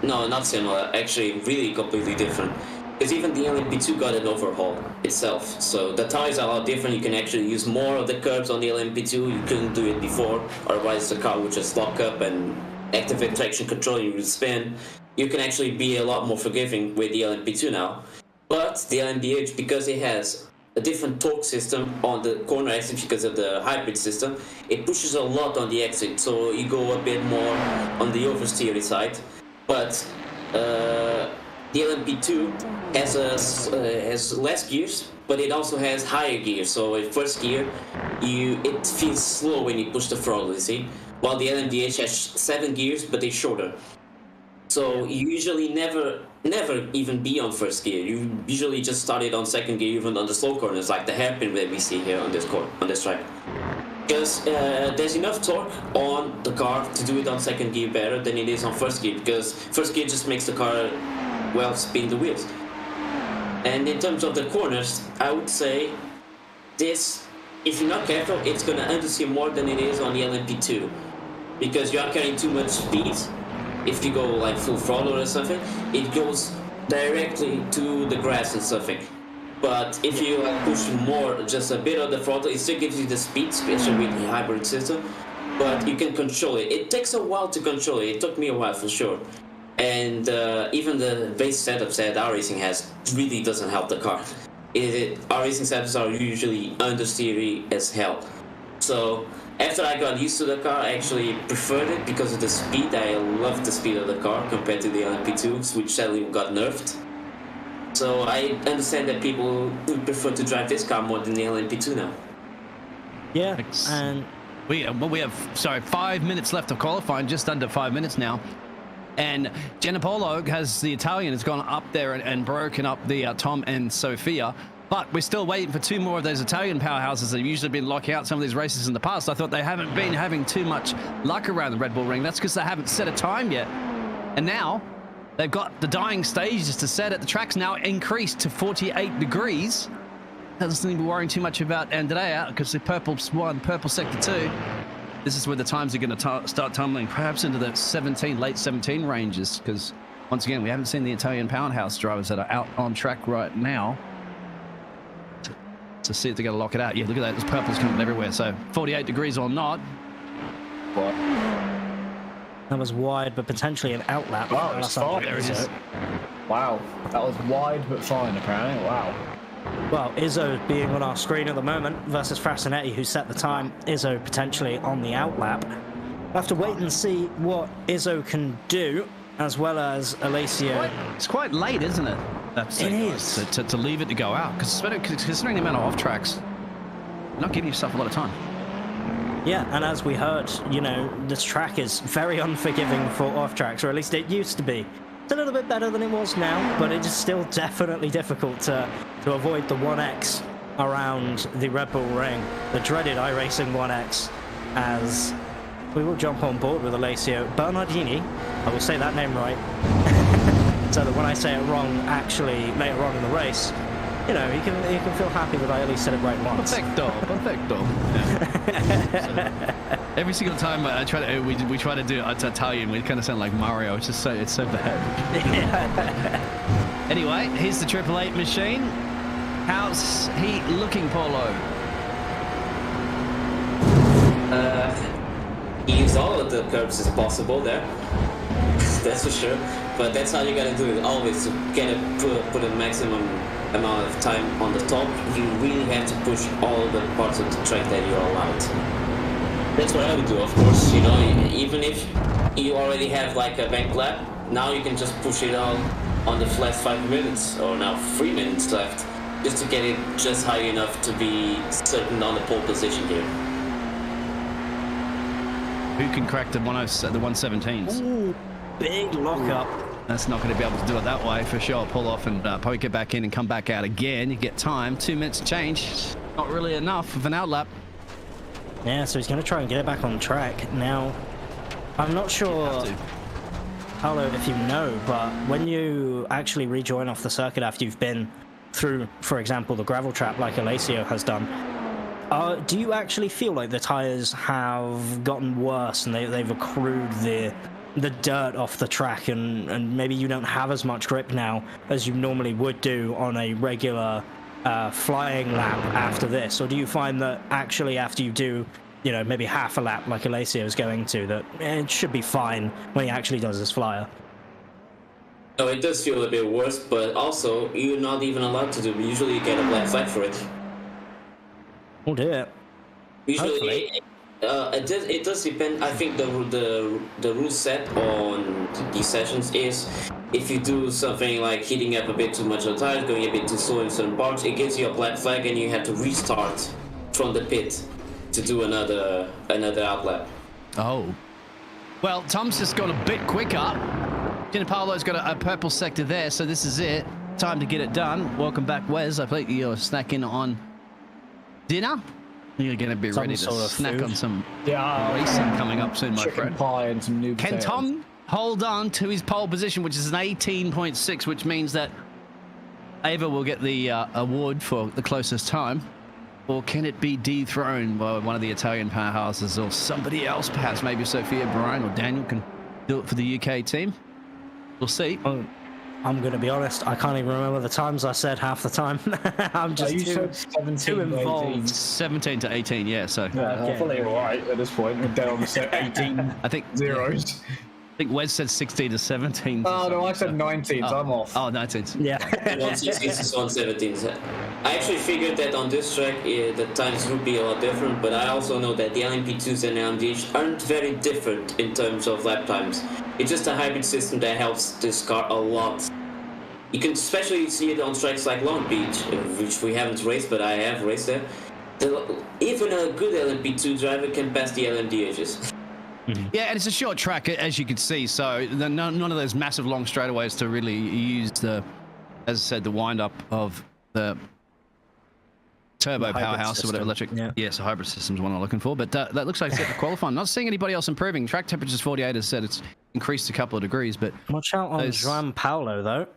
No, not similar. Actually, really completely different. Because even the LMP2 got an overhaul itself. So the tires are a lot different. You can actually use more of the curbs on the LMP2. You couldn't do it before. Otherwise, the car would just lock up and activate traction control. You would spin. You can actually be a lot more forgiving with the LMP2 now. But the LMDH, because it has a different torque system on the corner exit because of the hybrid system, it pushes a lot on the exit. So you go a bit more on the oversteery side. But the LMP2 has less gears, but it also has higher gears. So in first gear, it feels slow when you push the throttle, you see? While the LMDH has 7 gears, but they're shorter. So you usually never even be on first gear. You usually just started on second gear, even on the slow corners, like the hairpin that we see here on this track. Because there's enough torque on the car to do it on second gear better than it is on first gear, because first gear just makes the car, well, spin the wheels. And in terms of the corners, I would say this, if you're not careful, it's going to understeer more than it is on the LMP2, because you are carrying too much speed. If you go like full throttle or something, it goes directly to the grass and something. But if you push more, just a bit of the throttle, it still gives you the speed, especially with the hybrid system, but you can control it. It takes a while to control it. It took me a while for sure. And even the base setups that our racing has really doesn't help the car. Our racing setups are usually understeery as hell. So after I got used to the car, I actually preferred it because of the speed. I love the speed of the car compared to the LMP2s, which sadly got nerfed. So I understand that people would prefer to drive this car more than the LMP2 now. Yeah, and we have 5 minutes left of qualifying, just under 5 minutes now. And Giannappolo has the Italian has gone up there and broken up the Tom and Sofia. But we're still waiting for 2 more of those Italian powerhouses that have usually been locking out some of these races in the past. I thought they haven't been having too much luck around the Red Bull Ring. That's because they haven't set a time yet. And now they've got the dying stages to set it. The track's now increased to 48 degrees. Doesn't seem to be worrying too much about Andrea because the purple sector 2. This is where the times are going to start tumbling, perhaps into the late 17 ranges. Because once again, we haven't seen the Italian powerhouse drivers that are out on track right now to see if they're going to lock it out. Yeah, look at that. There's purples coming everywhere. So 48 degrees or not. That was wide, but potentially an outlap. Oh, it's fine. There it is. Wow, that was wide but fine, apparently. Wow. Well, Izzo being on our screen at the moment versus Frasinetti, who set the time. Izzo potentially on the outlap. We'll have to wait and see what Izzo can do, as well as Alessio. It's quite late, isn't it? It is. To leave it to go out, because considering the amount of off tracks, you're not giving yourself a lot of time. Yeah, and as we heard, you know, this track is very unforgiving for off tracks, or at least it used to be. It's a little bit better than it was now, but it is still definitely difficult to avoid the 1X around the Red Bull Ring, the dreaded iRacing 1X, as we will jump on board with Alessio Bernardini. I will say that name right, so that when I say it wrong, actually later on in the race, you know, he can feel happy that I at least said it right once. Perfecto. So, every single time I try to we try to do Italian, we kind of sound like Mario. It's just it's so bad. Anyway, here's the 888 machine. How's he looking, Paulo? He used all of the curves as possible there. That's for sure. But that's how you gotta do it. Always to put a maximum amount of time on the top. You really have to push all the parts of the track that you're allowed. That's what I would do, of course. You know, even if you already have like a bank lap, now you can just push it all on the last 5 minutes, or now 3 minutes left, just to get it just high enough to be certain on the pole position here. Who can crack the 117s? Ooh, big lockup. That's not going to be able to do it that way for sure. Pull off and poke it back in and come back out again. You get time. 2 minutes to change. Not really enough of an outlap. Yeah, so he's going to try and get it back on track. Now, I'm not sure, Paolo, if you know, but when you actually rejoin off the circuit after you've been through, for example, the gravel trap like Alessio has done, do you actually feel like the tyres have gotten worse and they've accrued the dirt off the track, and maybe you don't have as much grip now as you normally would do on a regular flying lap after this? Or do you find that actually after you do, you know, maybe half a lap like Alessio is going to, that it should be fine when he actually does his flyer? No, it does feel a bit worse, but also you're not even allowed to do it. Usually you get a black flag for it. Oh dear. Usually it does depend. I think the rule set on these sessions is if you do something like heating up a bit too much of the tires, going a bit too slow in certain parts, it gives you a black flag and you have to restart from the pit to do another outlap. Oh. Well, Tom's just gone a bit quicker. Gianpaolo's got a purple sector there, so this is it. Time to get it done. Welcome back, Wes. I think you're snacking on dinner. You're going to be ready to snack on some racing coming up soon, my friend. Pie and some new Can Tom hold on to his pole position, which is an 18.6, which means that Ava will get the award for the closest time? Or can it be dethroned by one of the Italian powerhouses or somebody else, perhaps maybe Sophia Bryan or Daniel can do it for the UK team? We'll see. I'm going to be honest, I can't even remember the times I said half the time. I'm just too involved. 17 to 18, yeah, so. Yeah, okay. I thought they were right at this point. We're down on the 18 I think zeros. I think Wes said 16 to 17. Oh, no, I said 19, so I'm off. Oh, 19. Yeah. 116 to 117. I actually figured that on this track, the times would be a lot different, but I also know that the LMP2s and LMDH aren't very different in terms of lap times. It's just a hybrid system that helps this car a lot. You can especially see it on tracks like Long Beach, which we haven't raced, but I have raced there. Even a good LMP2 driver can pass the LMDHs. Yeah, and it's a short track, as you can see, so none of those massive long straightaways to really use the, as I said, the wind-up of the turbo powerhouse or whatever, electric. Yeah, it's a hybrid system is what I'm looking for, but that looks like it's set for qualifying. Not seeing anybody else improving. Track temperature's 48, as said, it's increased a couple of degrees, but... Watch out on Gianpaolo, though.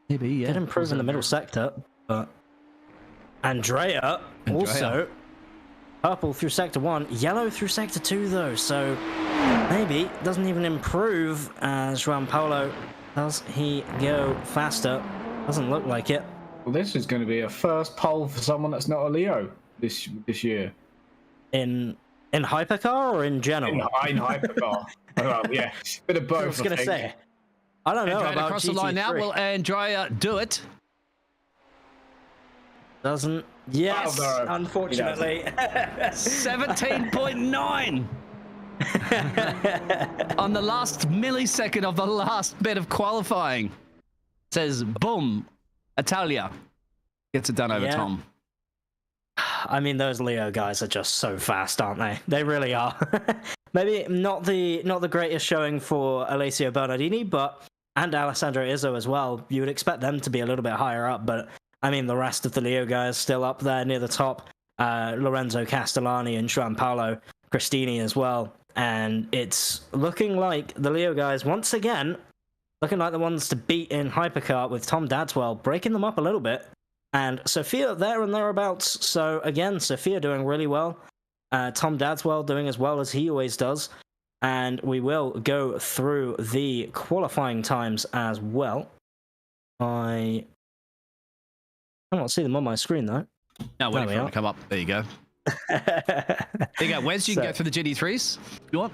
Maybe, yeah. Did improve in the middle sector, but... Andrea also... Purple through sector 1, yellow through sector 2 though, so maybe doesn't even improve as Gianpaolo. Does he go faster? Doesn't look like it. Well, this is going to be a first pole for someone that's not a Leo this year. In In hypercar or in general? In hypercar. Well, yeah, bit of both. I was going to say. I don't know Andrea about across GT3. the line now. Will Andrea do it? Doesn't. Yes, Oh, no. unfortunately. 17.9 on the last millisecond of the last bit of qualifying. Says, boom, Italia gets it done over Tom. I mean, those Leo guys are just so fast, aren't they? They really are. Maybe not the greatest showing for Alessio Bernardini, and Alessandro Izzo as well. You would expect them to be a little bit higher up, but I mean, the rest of the Leo guys still up there near the top. Lorenzo Castellani and Gianpaolo Cristini as well. And it's looking like the Leo guys, once again, looking like the ones to beat in hypercar, with Tom Dadswell breaking them up a little bit. And Sophia there and thereabouts. So again, Sophia doing really well. Tom Dadswell doing as well as he always does. And we will go through the qualifying times as well. I don't see them on my screen though. No, wait for them to come up. There you go. There you go. Wes, you can go through the GT3s if you want.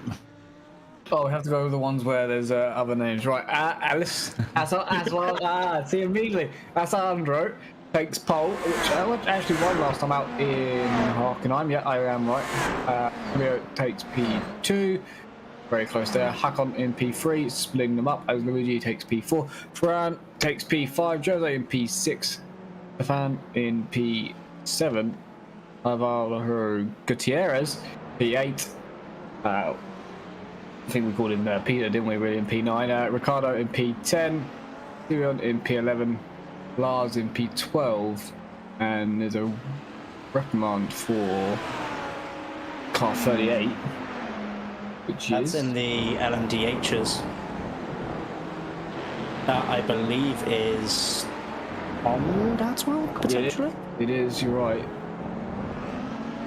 Oh, we have to go over the ones where there's other names. Right, Alice, as well. See immediately. Alessandro takes pole, which actually won last time out in Hockenheim. Yeah, I am right. Rio takes P2. Very close there. Hakon in P3, splitting them up as Luigi takes P4. Ferran takes P5. Jose in P6. Stefan in P7. Alvaro Gutierrez, P8. I think we called him Peter, didn't we, really, in P9. Ricardo in P10. Leon in P11. Lars in P12. And there's a reprimand for car 38. That's in the LMDHs. That, I believe, is Tom Dadswell, potentially? It is, you're right.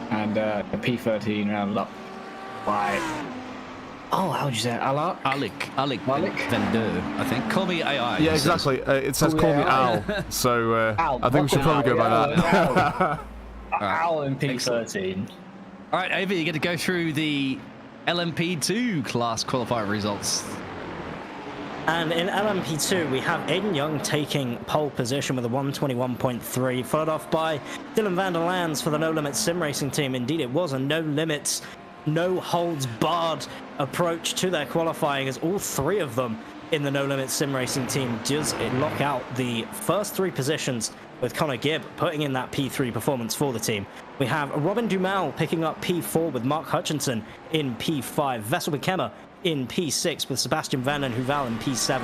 And the P13 rounded up by... Oh, how would you say it? Alec Vendeur, I think. Call me AI. Yeah, exactly. It says call me Al. So I think we should probably go by that. Al in P13. All right, Ava, you get to go through the LMP2 class qualifier results. And in LMP2, we have Aiden Young taking pole position with a 121.3, followed off by Dylan van der Lands for the No Limits Sim Racing team. Indeed, it was a no limits, no holds barred approach to their qualifying, as all three of them in the No Limits Sim Racing team does lock out the first three positions, with Connor Gibb putting in that P3 performance for the team. We have Robin Dumal picking up P4 with Mark Hutchinson in P5, Vessel Bekema in P6 with Sebastian Van den Heuvel in P7,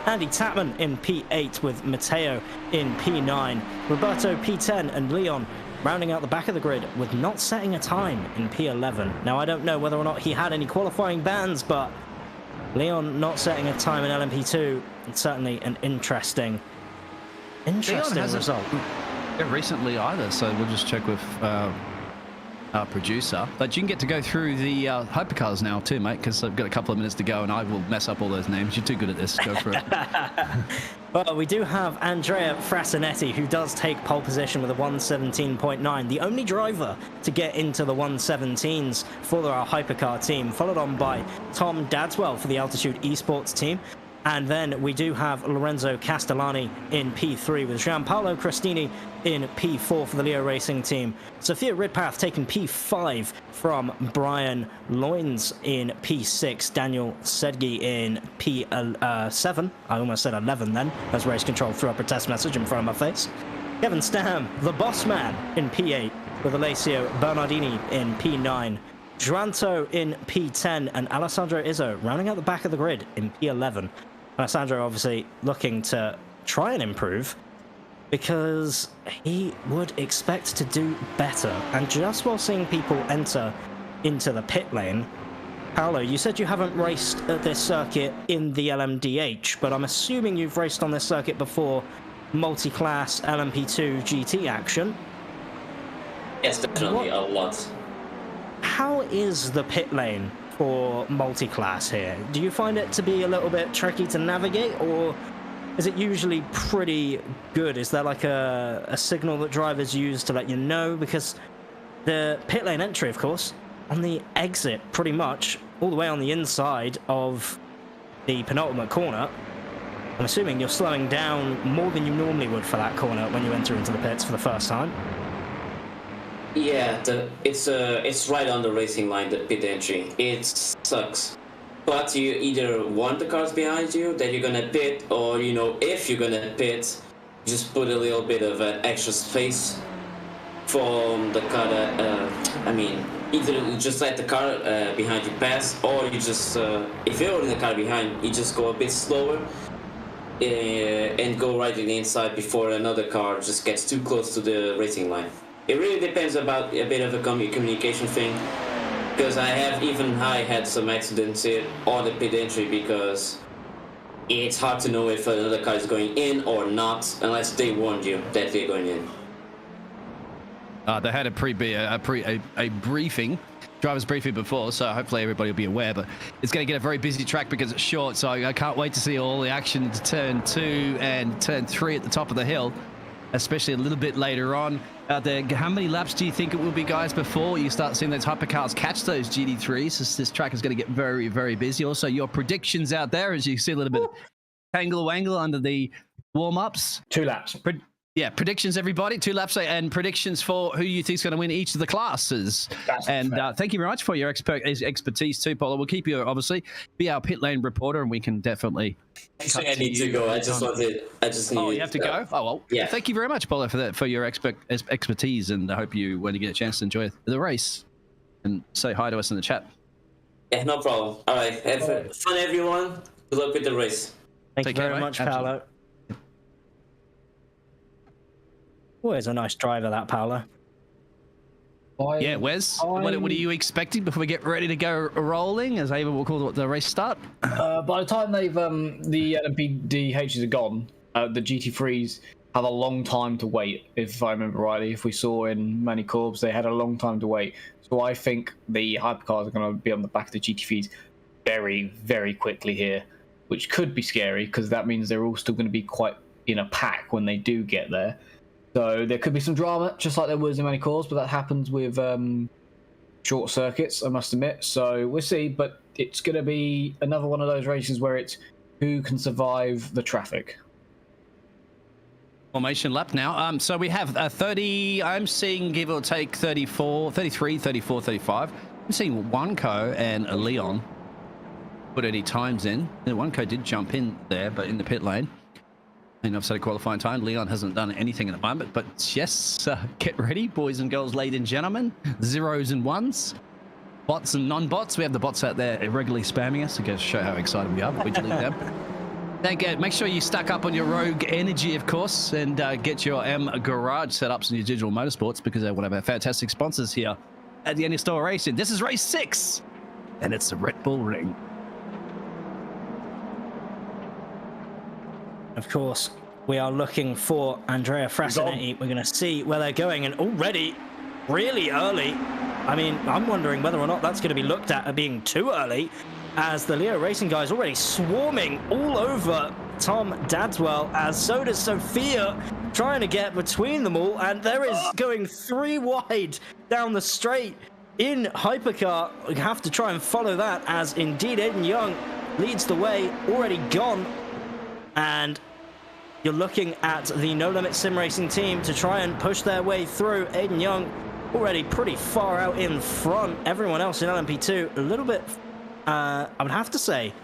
Andy Tapman in P8 with Matteo in P9, Roberto P10, and Leon rounding out the back of the grid with not setting a time in P11. Now, I don't know whether or not he had any qualifying bans, but Leon not setting a time in LMP2, it's certainly an interesting result. Recently either, so we'll just check with our producer. But you can get to go through the hypercars now too, mate, because I've got a couple of minutes to go and I will mess up all those names. You're too good at this. Go for it. Well, we do have Andrea Frasinetti, who does take pole position with a 117.9, the only driver to get into the 117s for our hypercar team, followed on by Tom Dadswell for the Altitude Esports team. And then we do have Lorenzo Castellani in P3 with Gianpaolo Cristini in P4 for the Leo Racing team. Sophia Ridpath taking P5 from Brian Loins in P6. Daniel Sedgi in P7. I almost said 11 then, as race control threw up a test message in front of my face. Kevin Stam, the boss man, in P8 with Alessio Bernardini in P9. Duranto in P10 and Alessandro Izzo rounding out the back of the grid in P11. Alessandro obviously looking to try and improve because he would expect to do better. And just while seeing people enter into the pit lane, Paolo, you said you haven't raced at this circuit in the LMDH, but I'm assuming you've raced on this circuit before multi-class LMP2 GT action. Yes, definitely, a lot. How is the pit lane for multi-class here? Do you find it to be a little bit tricky to navigate, or is it usually pretty good? Is there like a signal that drivers use to let you know? Because the pit lane entry, of course, on the exit, pretty much, all the way on the inside of the penultimate corner. I'm assuming you're slowing down more than you normally would for that corner when you enter into the pits for the first time. Yeah, it's right on the racing line, the pit entry. It sucks. But you either want the cars behind you that you're gonna pit, or if you're gonna pit, just put a little bit of an extra space from the car that, either you just let the car behind you pass, or you just, if you're in the car behind, you just go a bit slower and go right in the inside before another car just gets too close to the racing line. It really depends about a bit of a communication thing, because I had some accidents here on the pit entry because it's hard to know if another car is going in or not unless they warned you that they're going in. They had a briefing, driver's briefing before, so hopefully everybody will be aware, but it's going to get a very busy track because it's short, so I can't wait to see all the action to turn 2 and turn 3 at the top of the hill, especially a little bit later on. How many laps do you think it will be, guys, before you start seeing those hypercars catch those GT3s? This track is going to get very, very busy. Also, your predictions out there, as you see a little bit of tangle-wangle under the warm-ups. 2 laps. Predictions, everybody. 2 laps, and predictions for who you think is going to win each of the classes. Thank you very much for your expertise too, Paula. We'll keep you, obviously, be our pit lane reporter, and we can definitely. Actually, I need to go. I just need. Oh, you have to go. Oh well. Yeah. Thank you very much, Paula, for your expertise, and I hope you, when you get a chance, to enjoy the race, and say hi to us in the chat. Yeah, no problem. All right, have fun, everyone. Good luck with the race. Thank you very much, Paolo. Always a nice driver, that Paolo. Yeah, Wes, what are you expecting before we get ready to go rolling, as Ava will call the race start? By the time the LMPDHs are gone, the GT3s have a long time to wait, if I remember rightly. If we saw in many corps, they had a long time to wait. So I think the hypercars are going to be on the back of the GT3s very, very quickly here, which could be scary, because that means they're all still going to be quite in a pack when they do get there. So there could be some drama, just like there was in many cores, but that happens with short circuits, I must admit. So we'll see, but it's going to be another one of those races where it's who can survive the traffic. Formation lap now. So we have 30, I'm seeing give or take 34, 33, 34, 35. I'm seeing Wanko and Leon put any times in. Wanko did jump in there, but in the pit lane. And I've said a qualifying time. Leon hasn't done anything at the moment, but yes, get ready, boys and girls, ladies and gentlemen. 0s and 1s, bots and non-bots. We have the bots out there regularly spamming us to show how excited we are, but we delete them. Make sure you stack up on your Rogue Energy, of course, and get your M Garage setups and your digital motorsports, because they're one of our fantastic sponsors here at the Store Racing. This is race 6, and it's the Red Bull Ring. Of course, we are looking for Andrea Frasinetti. We're going to see where they're going, and already really early. I mean, I'm wondering whether or not that's going to be looked at being too early, as the Leo Racing guys already swarming all over Tom Dadswell, as so does Sophia, trying to get between them all, and there is going 3 wide down the straight in Hypercar. We have to try and follow that, as indeed Aiden Young leads the way, already gone. And you're looking at the No Limit Sim Racing team to try and push their way through. Aiden Young already pretty far out in front. Everyone else in LMP2 a little bit, I would have to say,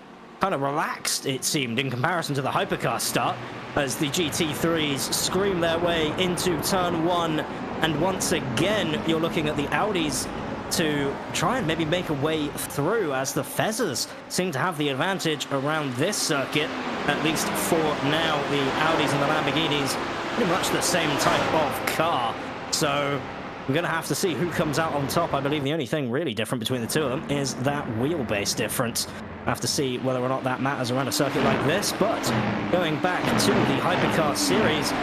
kind of relaxed, it seemed, in comparison to the Hypercar start, as the GT3s scream their way into turn 1. And once again, you're looking at the Audis to try and maybe make a way through, as the Fezzers seem to have the advantage around this circuit, at least for now. The Audis and the Lamborghinis, pretty much the same type of car. So we're going to have to see who comes out on top. I believe the only thing really different between the two of them is that wheelbase difference. I have to see whether or not that matters around a circuit like this. But going back to the Hypercar series, the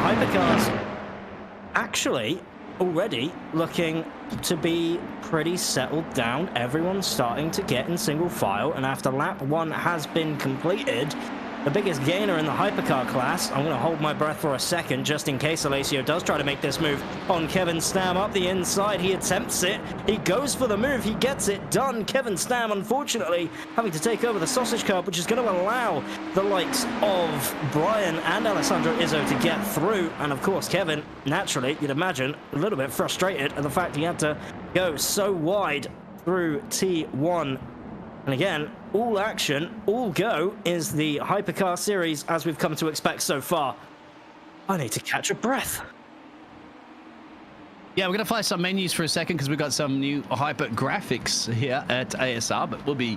Hypercars actually already looking to be pretty settled down. Everyone's starting to get in single file, and after lap 1 has been completed, the biggest gainer in the hypercar class. I'm going to hold my breath for a second just in case Alessio does try to make this move on Kevin Stam up the inside. He attempts it. He goes for the move. He gets it done. Kevin Stam, unfortunately, having to take over the sausage car, which is going to allow the likes of Brian and Alessandro Izzo to get through. And of course, Kevin, naturally, you'd imagine, a little bit frustrated at the fact he had to go so wide through T1. And again, all action, all go is the hypercar series as we've come to expect so far. I need to catch a breath. Yeah, we're going to fly some menus for a second because we've got some new hyper graphics here at ASR, but you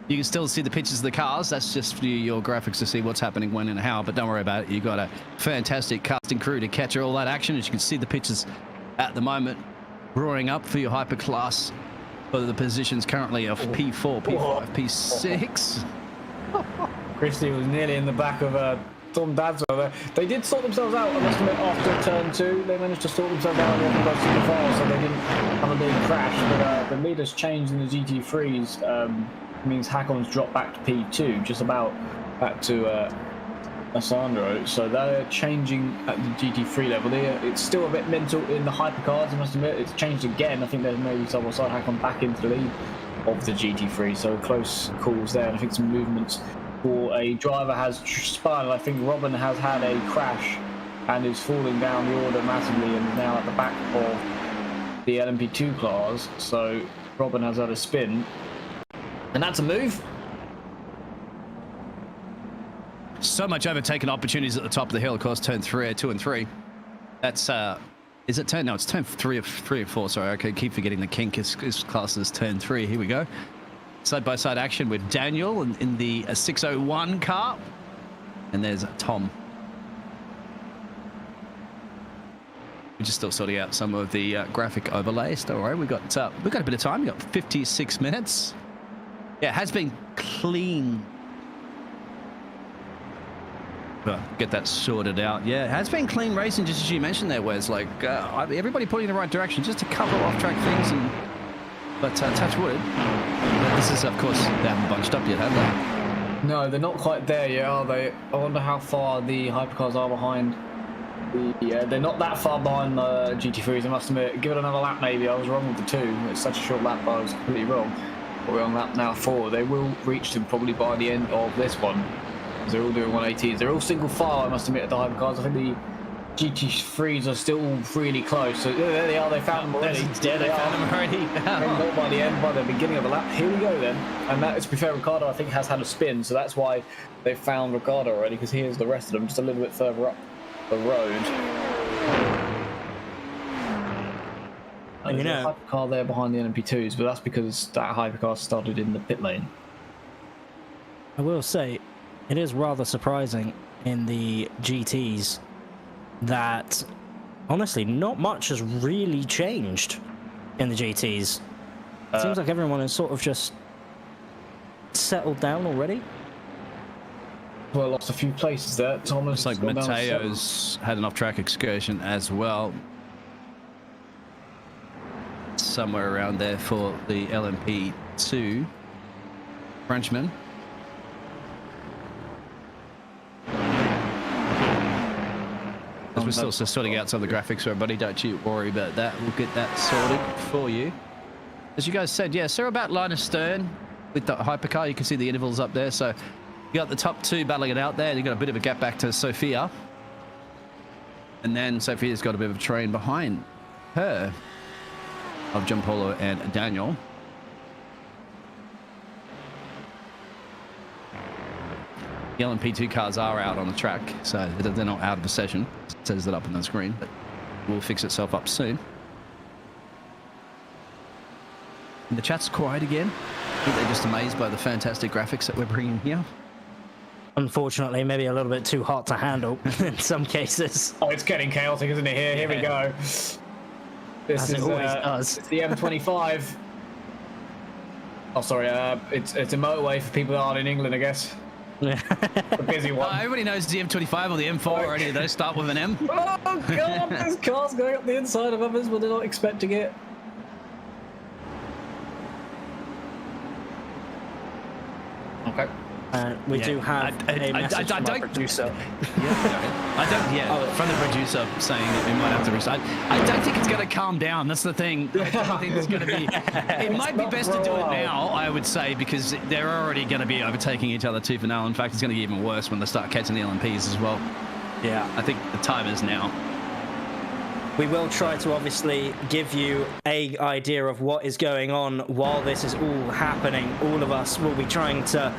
can still see the pictures of the cars. That's just for your graphics to see what's happening when and how, but don't worry about it. You've got a fantastic casting crew to capture all that action. As you can see, the pictures at the moment drawing up for your hyper class. The positions currently of P4, P5, P6. Christie was nearly in the back of Tom Dadswell there. They did sort themselves out, I must admit, after turn 2. They managed to sort themselves out and got super fast, so they didn't have a big crash. But the leaders changed in the GT3s means Hakon's dropped back to P2, just about back to Alessandro. So they're changing at the GT3 level. It's still a bit mental in the hypercars, I must admit. It's changed again. I think there's maybe side by side Hakon back into the lead of the GT3. So close calls there. And I think some movements for a driver has spun. I think Robin has had a crash and is falling down the order massively and is now at the back of the LMP2 class. So Robin has had a spin. And that's a move. So much overtaken opportunities at the top of the hill. Of course, turn 2 and 3. That's is it turn? No, it's turn 3 or 4. Sorry, okay, keep forgetting the kink is classed as turn 3. Here we go. Side by side action with Daniel in the 601 car, and there's Tom. We're just still sorting out some of the graphic overlays. Don't worry, we got a bit of time. We got 56 minutes. Yeah, it has been clean. Get that sorted out. Yeah, it has been clean racing, just as you mentioned there, Wes. Like, everybody pulling in the right direction, just a couple of off-track things, but touch wood. But this is, of course, they haven't bunched up yet, have they? No, they're not quite there yet, are they? I wonder how far the hypercars are behind. They're not that far behind the GT3s, I must admit. Give it another lap, maybe. I was wrong with the 2. It's such a short lap, but I was completely wrong. But we're on lap now 4. They will reach them probably by the end of this one. They're all doing 118s. They're all single file, I must admit, at the hypercars. I think the GT3s are still really close. So there they are. They found them already. There they found them already. By the end, by the beginning of the lap. Here we go then. And that, to be fair, Ricardo, I think, has had a spin. So that's why they found Ricardo already, because here's the rest of them just a little bit further up the road. And you know, a hypercar there behind the LMP2s, but that's because that hypercar started in the pit lane. I will say, it is rather surprising in the GTs that, honestly, not much has really changed in the GTs. It seems like everyone has sort of just settled down already. Well, lost a few places there. Thomas, looks like Mateo's had an off-track excursion as well. Somewhere around there for the LMP2 Frenchman. As we're still sorting out some of the graphics for everybody, don't you worry about that. We'll get that sorted for you. As you guys said, yeah, so about line astern with the hypercar, you can see the intervals up there. So you got the top 2 battling it out there. You got a bit of a gap back to Sophia, and then Sophia's got a bit of a train behind her of Giampolo and Daniel. The LMP2 cars are out on the track, so they're not out of the session. It says that up on the screen, but will fix itself up soon. And the chat's quiet again. I think they're just amazed by the fantastic graphics that we're bringing here. Unfortunately, maybe a little bit too hot to handle in some cases. Oh, it's getting chaotic, isn't it? Here we go. This is it's the M25. Oh, sorry. It's a motorway for people that aren't in England, I guess. A busy one. Everybody knows the M25 or the M4 or any of those start with an M. Oh god, this car's going up the inside of others, but they're not expecting it. Okay. We do have a message from our producer. From the producer saying that we might have to restart. I don't think it's going to calm down. That's the thing. I don't think it's going to be. It might be best to do it now, I would say, because they're already going to be overtaking each other tooth and nail. In fact, it's going to get even worse when they start catching the LMPs as well. Yeah. I think the time is now. We will try to obviously give you an idea of what is going on while this is all happening. All of us will be trying to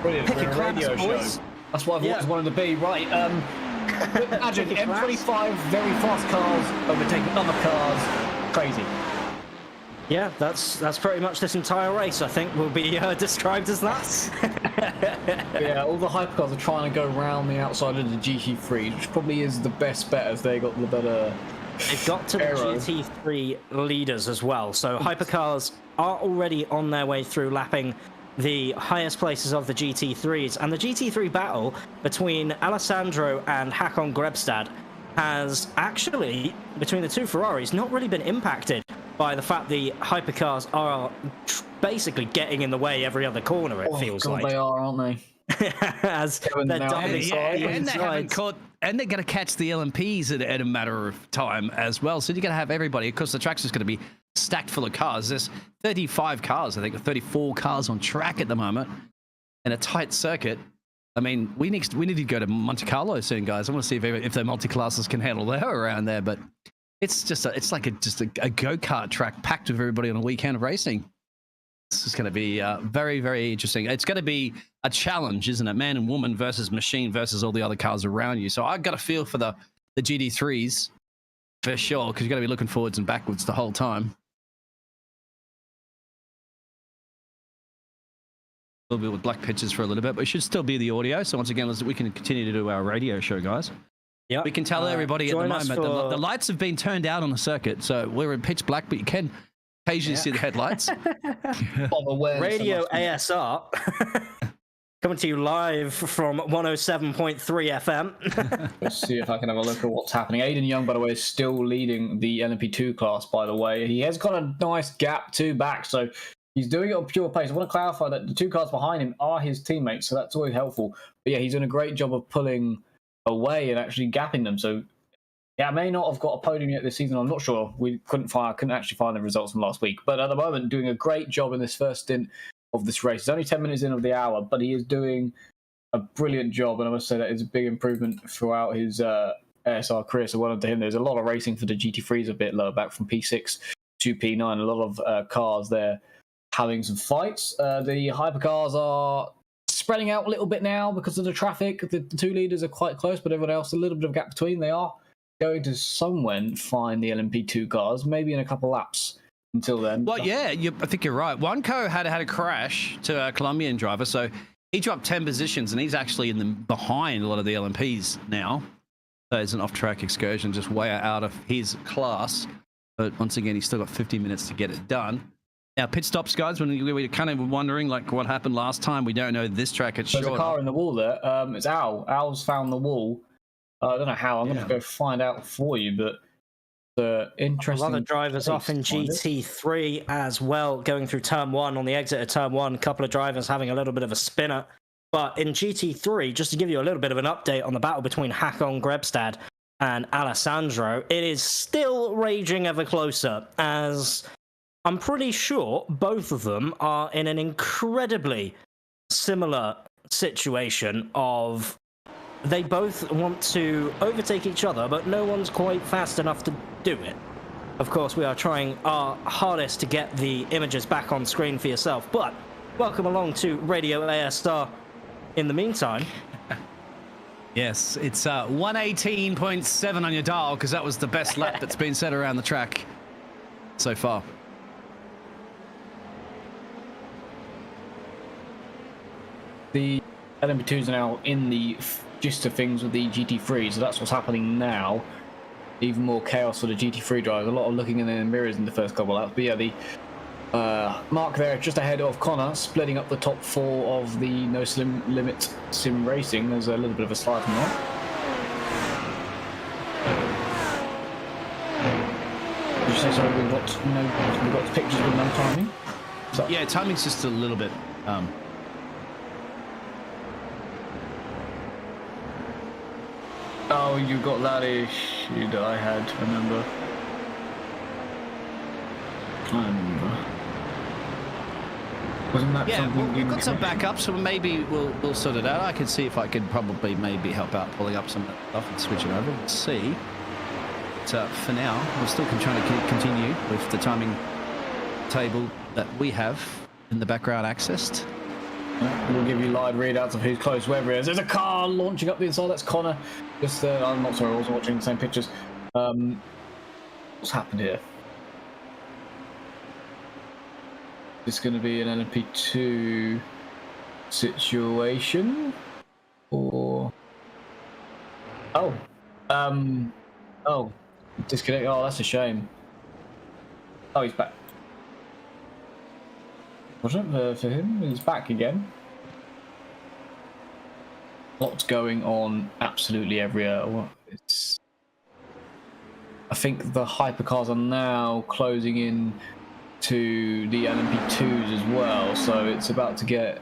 pick a radio boys. show. That's what I've always wanted to be. Right. Imagine M25, very fast cars overtaking other cars. Crazy. Yeah, that's pretty much this entire race, I think, will be described as that. Yeah, all the hypercars are trying to go around the outside of the GT3, which probably is the best bet as they got the better. They've got to the GT3 leaders as well, so hypercars are already on their way through lapping the highest places of the GT3s, and the GT3 battle between Alessandro and Hakon Grebstad has actually, between the two Ferraris, not really been impacted by the fact the hypercars are basically getting in the way every other corner, it feels like. They are, aren't they? As they're diving and they haven't caught, and they're going to catch the LMPs in a matter of time as well. So you're going to have everybody. Of course, the track's just going to be stacked full of cars. There's 35 cars, I think, or 34 cars on track at the moment in a tight circuit. I mean, we need to go to Monte Carlo soon, guys. I want to see if the multi-classes can handle that around there. But it's just it's like a go-kart track packed with everybody on a weekend of racing. This is going to be very, very interesting. It's going to be a challenge, isn't it? Man and woman versus machine versus all the other cars around you. So I've got a feel for the GT3s for sure, because you've got to be looking forwards and backwards the whole time. A little bit with black pictures for a little bit, but it should still be the audio. So once again, we can continue to do our radio show, guys. Yeah. We can tell everybody at the moment the lights have been turned out on the circuit, so we're in pitch black, but you can occasionally see the headlights. Radio ASR coming to you live from 107.3 FM. Let's see if I can have a look at what's happening. Aiden Young, by the way, is still leading the LMP2 class, by the way. He has got a nice gap back, so he's doing it on pure pace. I want to clarify that the two cars behind him are his teammates, so that's always helpful. But yeah, he's doing a great job of pulling away and actually gapping them. So yeah, I may not have got a podium yet this season. I'm not sure. I couldn't actually find the results from last week. But at the moment, doing a great job in this first stint of this race. It's only 10 minutes in of the hour, but he is doing a brilliant job. And I must say that is a big improvement throughout his ASR career. So well done to him. There's a lot of racing for the GT3s a bit lower back from P6 to P9. A lot of cars there having some fights. The hypercars are spreading out a little bit now because of the traffic. The two leaders are quite close, but everyone else, a little bit of gap between. They are going to somewhen find the LMP2 cars, maybe in a couple laps until then. Well, yeah, I think you're right. Wanko had a crash to a Colombian driver, so he dropped 10 positions, and he's actually behind a lot of the LMPs now. So it's an off-track excursion, just way out of his class. But once again, he's still got 50 minutes to get it done. Now, pit stops, guys, when we were kind of wondering like what happened last time, we don't know this track. It's There's a car in the wall there. It's Al. Al's found the wall. I don't know how. I'm going to go find out for you, but interesting. A lot of drivers off in GT3 as well, going through turn one. On the exit of turn one, a couple of drivers having a little bit of a spinner. But in GT3, just to give you a little bit of an update on the battle between Hakon Grebstad and Alessandro, it is still raging ever closer, as I'm pretty sure both of them are in an incredibly similar situation of they both want to overtake each other, but no one's quite fast enough to do it. Of course, we are trying our hardest to get the images back on screen for yourself, but welcome along to Radio ASR in the meantime. Yes, it's 118.7 on your dial, because that was the best lap that's been set around the track so far. The LMP2s are now in the gist of things with the GT3, so that's what's happening now. Even more chaos for the GT3 drivers. A lot of looking in the mirrors in the first couple of laps. But yeah, the mark there just ahead of Connor, splitting up the top four of the No Limit Sim Racing. There's a little bit of a slide from there. Did you say sorry? We've got pictures with no timing. Yeah, timing's just a little bit. Oh, you got that issue that I had, I remember. Wasn't that Yeah, something we've got some backups, so maybe we'll sort it out. I can see if I could probably maybe help out pulling up some of that stuff and switch it over. Let's see. But for now, we're still trying to continue with the timing table that we have in the background accessed. We'll give you live readouts of who's close, wherever it is. There's a car launching up the inside. That's Connor. Just, I'm not sorry, I wasn't watching the same pictures. What's happened here? It's going to be an LMP2 situation, or oh, disconnect. Oh, that's a shame. Oh, he's back. Wasn't for him? He's back again. Lots going on absolutely everywhere. I think the hypercars are now closing in to the LMP2s as well, so it's about to get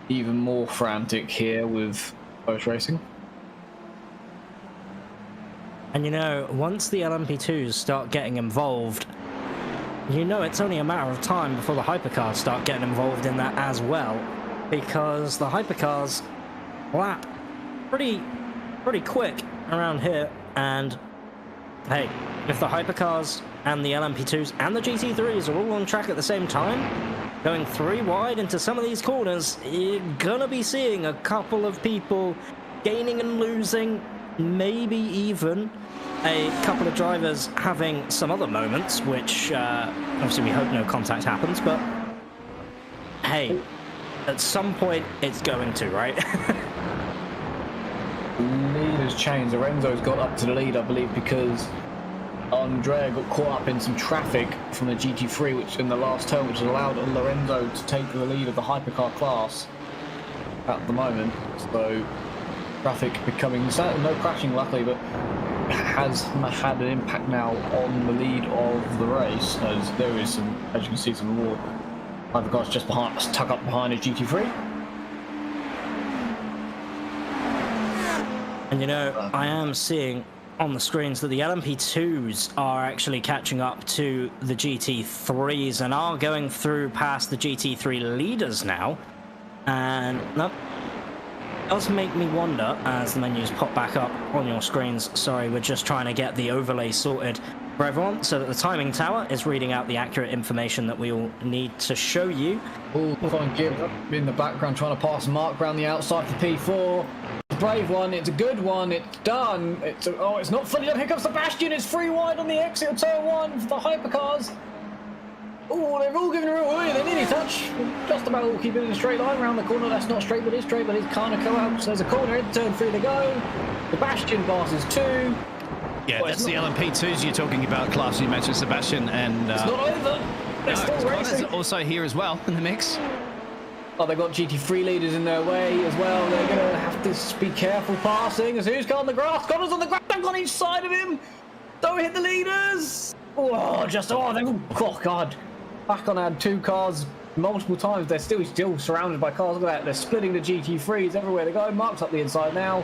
even more frantic here with post racing. And you know, once the LMP2s start getting involved, you know it's only a matter of time before the hypercars start getting involved in that as well, because the hypercars lap pretty quick around here, and hey, if the hypercars and the LMP2s and the GT3s are all on track at the same time, going 3 wide into some of these corners, you're gonna be seeing a couple of people gaining and losing, maybe even a couple of drivers having some other moments, which obviously we hope no contact happens, but hey, at some point it's going to, right? Lead has changed. Lorenzo's got up to the lead, I believe, because Andrea got caught up in some traffic from the GT3, which in the last turn, which allowed Lorenzo to take the lead of the hypercar class at the moment. So traffic becoming no crashing, luckily, but has had an impact now on the lead of the race, as there is some, as you can see, some more hypercars just behind, tuck up behind his GT3. And you know, I am seeing on the screens that the LMP2s are actually catching up to the GT3s and are going through past the GT3 leaders now. And that does make me wonder, as the menus pop back up on your screens. Sorry, we're just trying to get the overlay sorted for everyone so that the timing tower is reading out the accurate information that we all need to show you. Oh, fine, give in the background trying to pass Mark around the outside for P4. Brave one, it's a good one, it's done. It's not fully done. Here comes Sebastian, it's 3 wide on the exit of turn 1 for the hypercars. Oh, they've all given a real way. They nearly touch. Just about all keep it in a straight line around the corner. That's not straight, but it's straight, but it's kind of go out. So there's a corner in turn 3 to go. Sebastian passes 2. Yeah, well, that's the LMP2s you're talking about, Klaus. You mentioned Sebastian, and it's not over. They're still racing. Also here as well in the mix. Oh, they've got GT3 leaders in their way as well. They're going to have to be careful passing. As who's got on the grass? Connor's on the grass. They've got each side of him. Don't hit the leaders. Oh, oh, God. Back on had 2 cars multiple times. They're still surrounded by cars. Look at that. They're splitting the GT3s everywhere they go. Mark's up the inside now.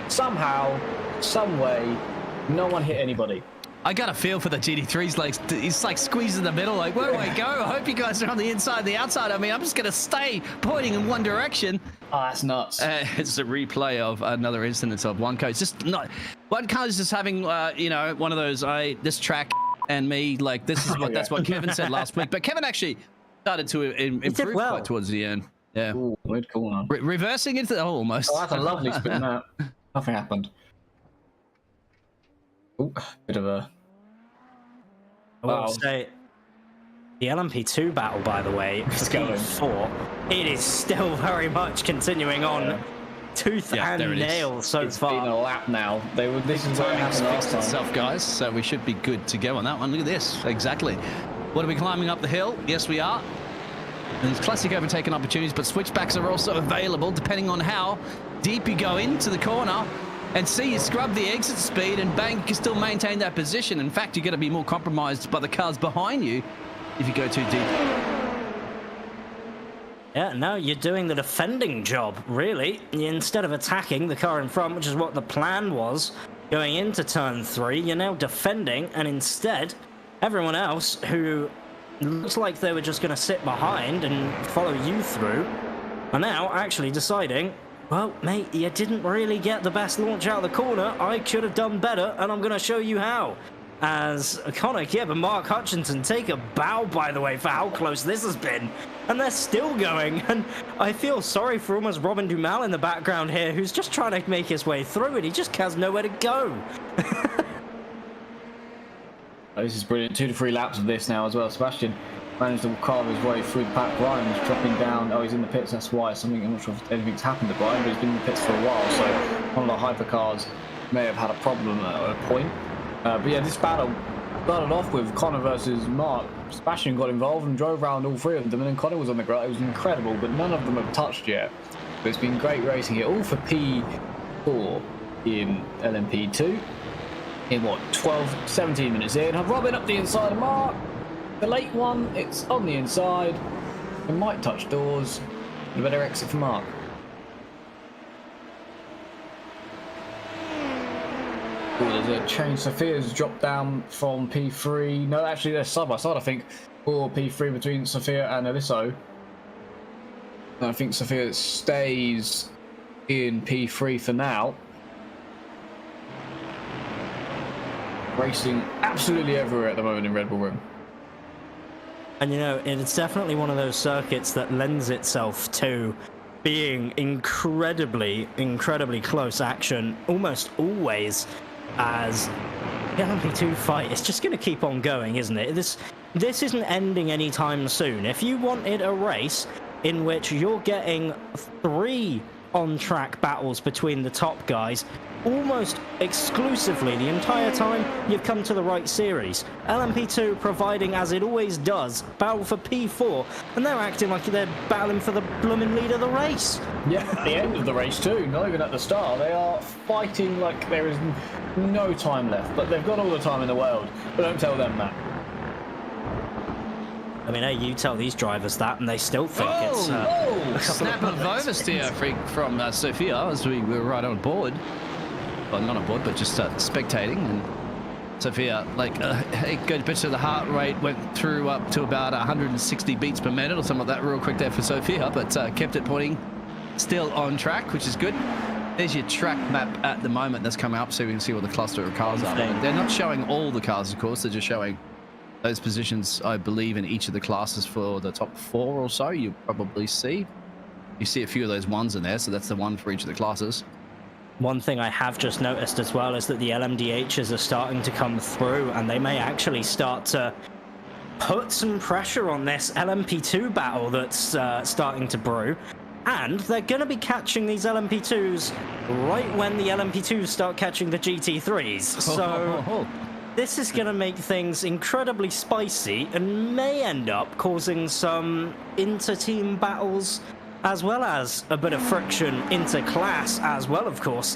Somehow, some way, no one hit anybody. I got a feel for the GT3s, like he's like squeezed in the middle, like where do I go? I hope you guys are on the inside, the outside. I mean, I'm just gonna stay pointing in one direction. Oh, that's nuts. It's a replay of another incident of one car. It's just not one car is just having you know, one of those this track and me, like this is what that's what Kevin said last week. But Kevin actually started to improve quite towards the end. Yeah. Ooh, weird call on. Reversing into almost. Oh, that's a lovely spin that. Nothing happened. Ooh, bit of a. I will say, the LMP2 battle, by the way, P4, it is still very much continuing on tooth and nail so far. It's been a lap now. This is what happened last time. Itself, guys, so we should be good to go on that one. Look at this, exactly. What are we climbing up the hill? Yes, we are. And there's classic overtaking opportunities, but switchbacks are also available depending on how deep you go into the corner. And see, you scrub the exit speed and bang, you can still maintain that position. In fact, you're going to be more compromised by the cars behind you if you go too deep. Yeah, no, you're doing the defending job, really. Instead of attacking the car in front, which is what the plan was, going into turn 3, you're now defending, and instead, everyone else who looks like they were just going to sit behind and follow you through are now actually deciding, well, mate, you didn't really get the best launch out of the corner. I should have done better, and I'm going to show you how. As Connor Gibb and Mark Hutchinson take a bow, by the way, for how close this has been. And they're still going. And I feel sorry for almost Robin Dumal in the background here, who's just trying to make his way through it. He just has nowhere to go. This is brilliant. 2 to 3 laps of this now as well. Sebastian managed to carve his way through the pack. Brian's dropping down. Oh, he's in the pits. That's why. I'm not sure if anything's happened to Brian, but he's been in the pits for a while. So one of the hypercars may have had a problem at a point. But yeah, this battle started off with Connor versus Mark. Sebastian got involved and drove around all 3 of them, and then Connor was on the ground. It was incredible, but none of them have touched yet. But it's been great racing here, all for P4 in LMP2. In what, 17 minutes in. Robin up the inside of Mark. The late one, it's on the inside. It might touch doors. A better exit for Mark. Ooh, there's a change. Sophia's dropped down from P3. No, actually, they're side by side, I think, for P3 between Sophia and Alysso. And I think Sophia stays in P3 for now. Racing absolutely everywhere at the moment in Red Bull Ring. And you know, it's definitely one of those circuits that lends itself to being incredibly close action, almost always, as the LMP2 fight is just going to keep on going, isn't it? This isn't ending anytime soon. If you wanted a race in which you're getting 3 on-track battles between the top guys, almost exclusively the entire time, you've come to the right series. LMP2 providing, as it always does, battle for P4, and they're acting like they're battling for the blooming lead of the race. Yeah, at the end of the race too, not even at the start. They are fighting like there is no time left, but they've got all the time in the world. But don't tell them that. I mean, hey, you tell these drivers that, and they still think it's... Snap of oversteer from Sophia as we were right on board. Well, not on board, but just spectating. And Sophia, like, a good bit of the heart rate went through up to about 160 beats per minute or something like that real quick there for Sophia, but kept it pointing still on track, which is good. There's your track map at the moment that's coming up, so we can see what the cluster of cars are. They're not showing all the cars, of course. They're just showing those positions, I believe, in each of the classes for the top 4 or so. You probably see. You see a few of those ones in there, so that's the one for each of the classes. One thing I have just noticed as well is that the LMDHs are starting to come through, and they may actually start to put some pressure on this LMP2 battle that's starting to brew. And they're going to be catching these LMP2s right when the LMP2s start catching the GT3s. So this is going to make things incredibly spicy and may end up causing some inter-team battles, as well as a bit of friction inter-class as well, of course,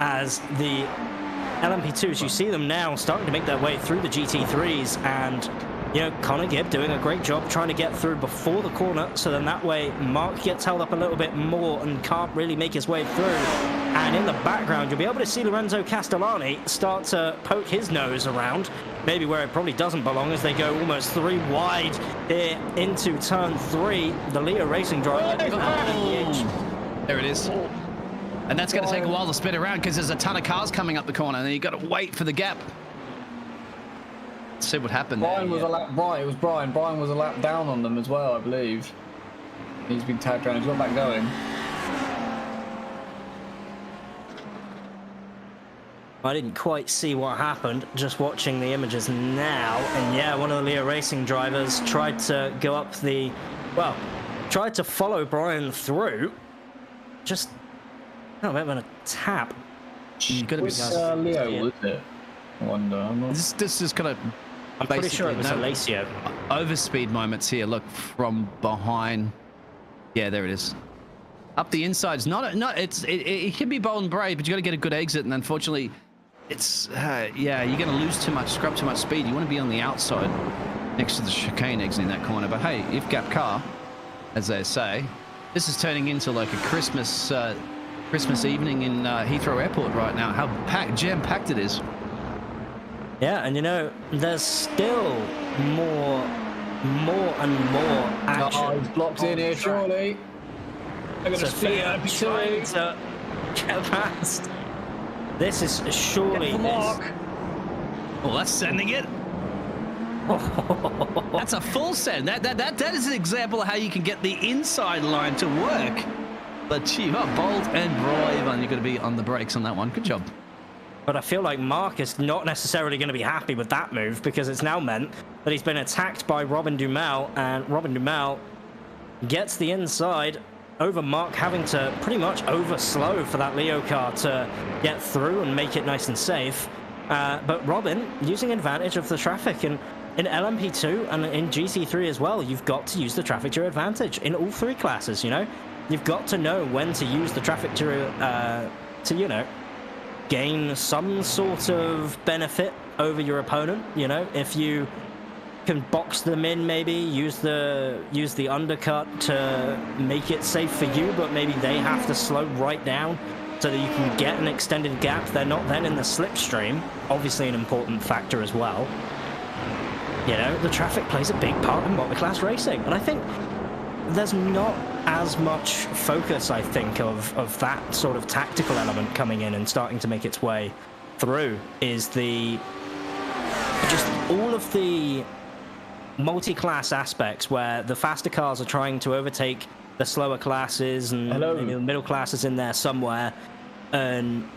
as the LMP2s, you see them now starting to make their way through the GT3s, and, you know, Connor Gibb doing a great job trying to get through before the corner, so then that way Mark gets held up a little bit more and can't really make his way through. And in the background, you'll be able to see Lorenzo Castellani start to poke his nose around, maybe where it probably doesn't belong, as they go almost 3 wide here into turn 3. The Leo Racing driver. There it is. And that's going to take a while to spin around because there's a ton of cars coming up the corner, and then you've got to wait for the gap. Let's see what happened Brian was a lap. It was Brian. Brian was a lap down on them as well, I believe. He's been tagged around. He's got back going. I didn't quite see what happened, just watching the images now. And yeah, one of the Leo Racing drivers tried to go up the... Well, tried to follow Brian through. Just... Oh, a bit of a tap. Leo, was it? I wonder. This is kind of... I'm pretty sure it was Alacio. Overspeed moments here. Look, from behind. Yeah, there it is. Up the inside. It can be bold and brave, but you got to get a good exit. And unfortunately, it's yeah, you're going to lose too much, scrub too much speed. You want to be on the outside next to the chicane exit in that corner. But hey, if gap car, as they say. This is turning into like a Christmas evening in Heathrow Airport right now. How jam-packed it is. Yeah, and you know, there's still more and more action. Oh, he's blocked in here, surely. I'm gonna see trying to get past. This is surely this. Oh, that's sending it. That's a full send. That is an example of how you can get the inside line to work. But you are bold and brave, and you're going to be on the brakes on that one. Good job. But I feel like Mark is not necessarily going to be happy with that move, because it's now meant that he's been attacked by Robin Duhamel, and Robin Duhamel gets the inside over Mark, having to pretty much over-slow for that Leo car to get through and make it nice and safe. But Robin using advantage of the traffic, and in LMP2 and in GT3 as well, you've got to use the traffic to your advantage in all three classes, you know? You've got to know when to use the traffic to you know, gain some sort of benefit over your opponent, you know? If you can box them in, maybe use the undercut to make it safe for you, but maybe they have to slow right down so that you can get an extended gap. They're not then in the slipstream, obviously an important factor as well. You know, the traffic plays a big part in multi-class racing, and I think there's not as much focus, I think, of that sort of tactical element coming in and starting to make its way through, is just all of the multi-class aspects where the faster cars are trying to overtake the slower classes, and maybe the middle classes in there somewhere, and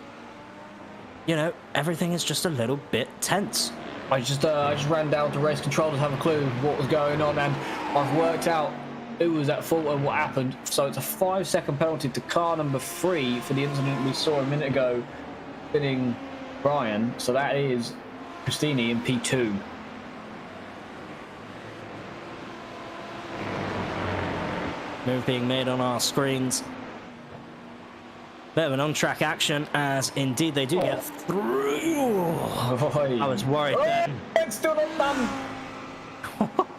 you know, everything is just a little bit tense. I just ran down to race control to have a clue what was going on, and I've worked out who was at fault and what happened. So it's a 5-second penalty to car number 3 for the incident we saw a minute ago, hitting Brian. So that is Christini in P2. Move being made on our screens. Bit of an on-track action, as indeed they do get through. I was worried then. It's still not done.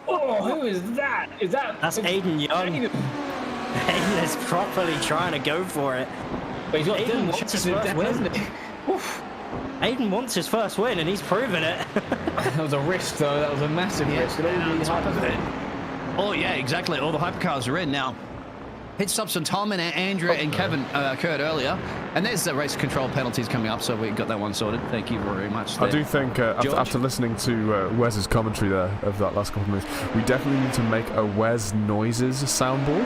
Oh, who is that? That's Aiden Young. Aiden is properly trying to go for it. But he's got Aiden wants his first win. Aiden wants his first win, and he's proven it. That was a risk, though. That was a massive risk. Oh, yeah, exactly. All the hypercars are in now. Pit stops from Tom and Andrea and Kevin occurred earlier. And there's the race control penalties coming up, so we got that one sorted. Thank you very much. I do think, after listening to Wes's commentary there of that last couple of minutes, we definitely need to make a Wes Noises soundboard.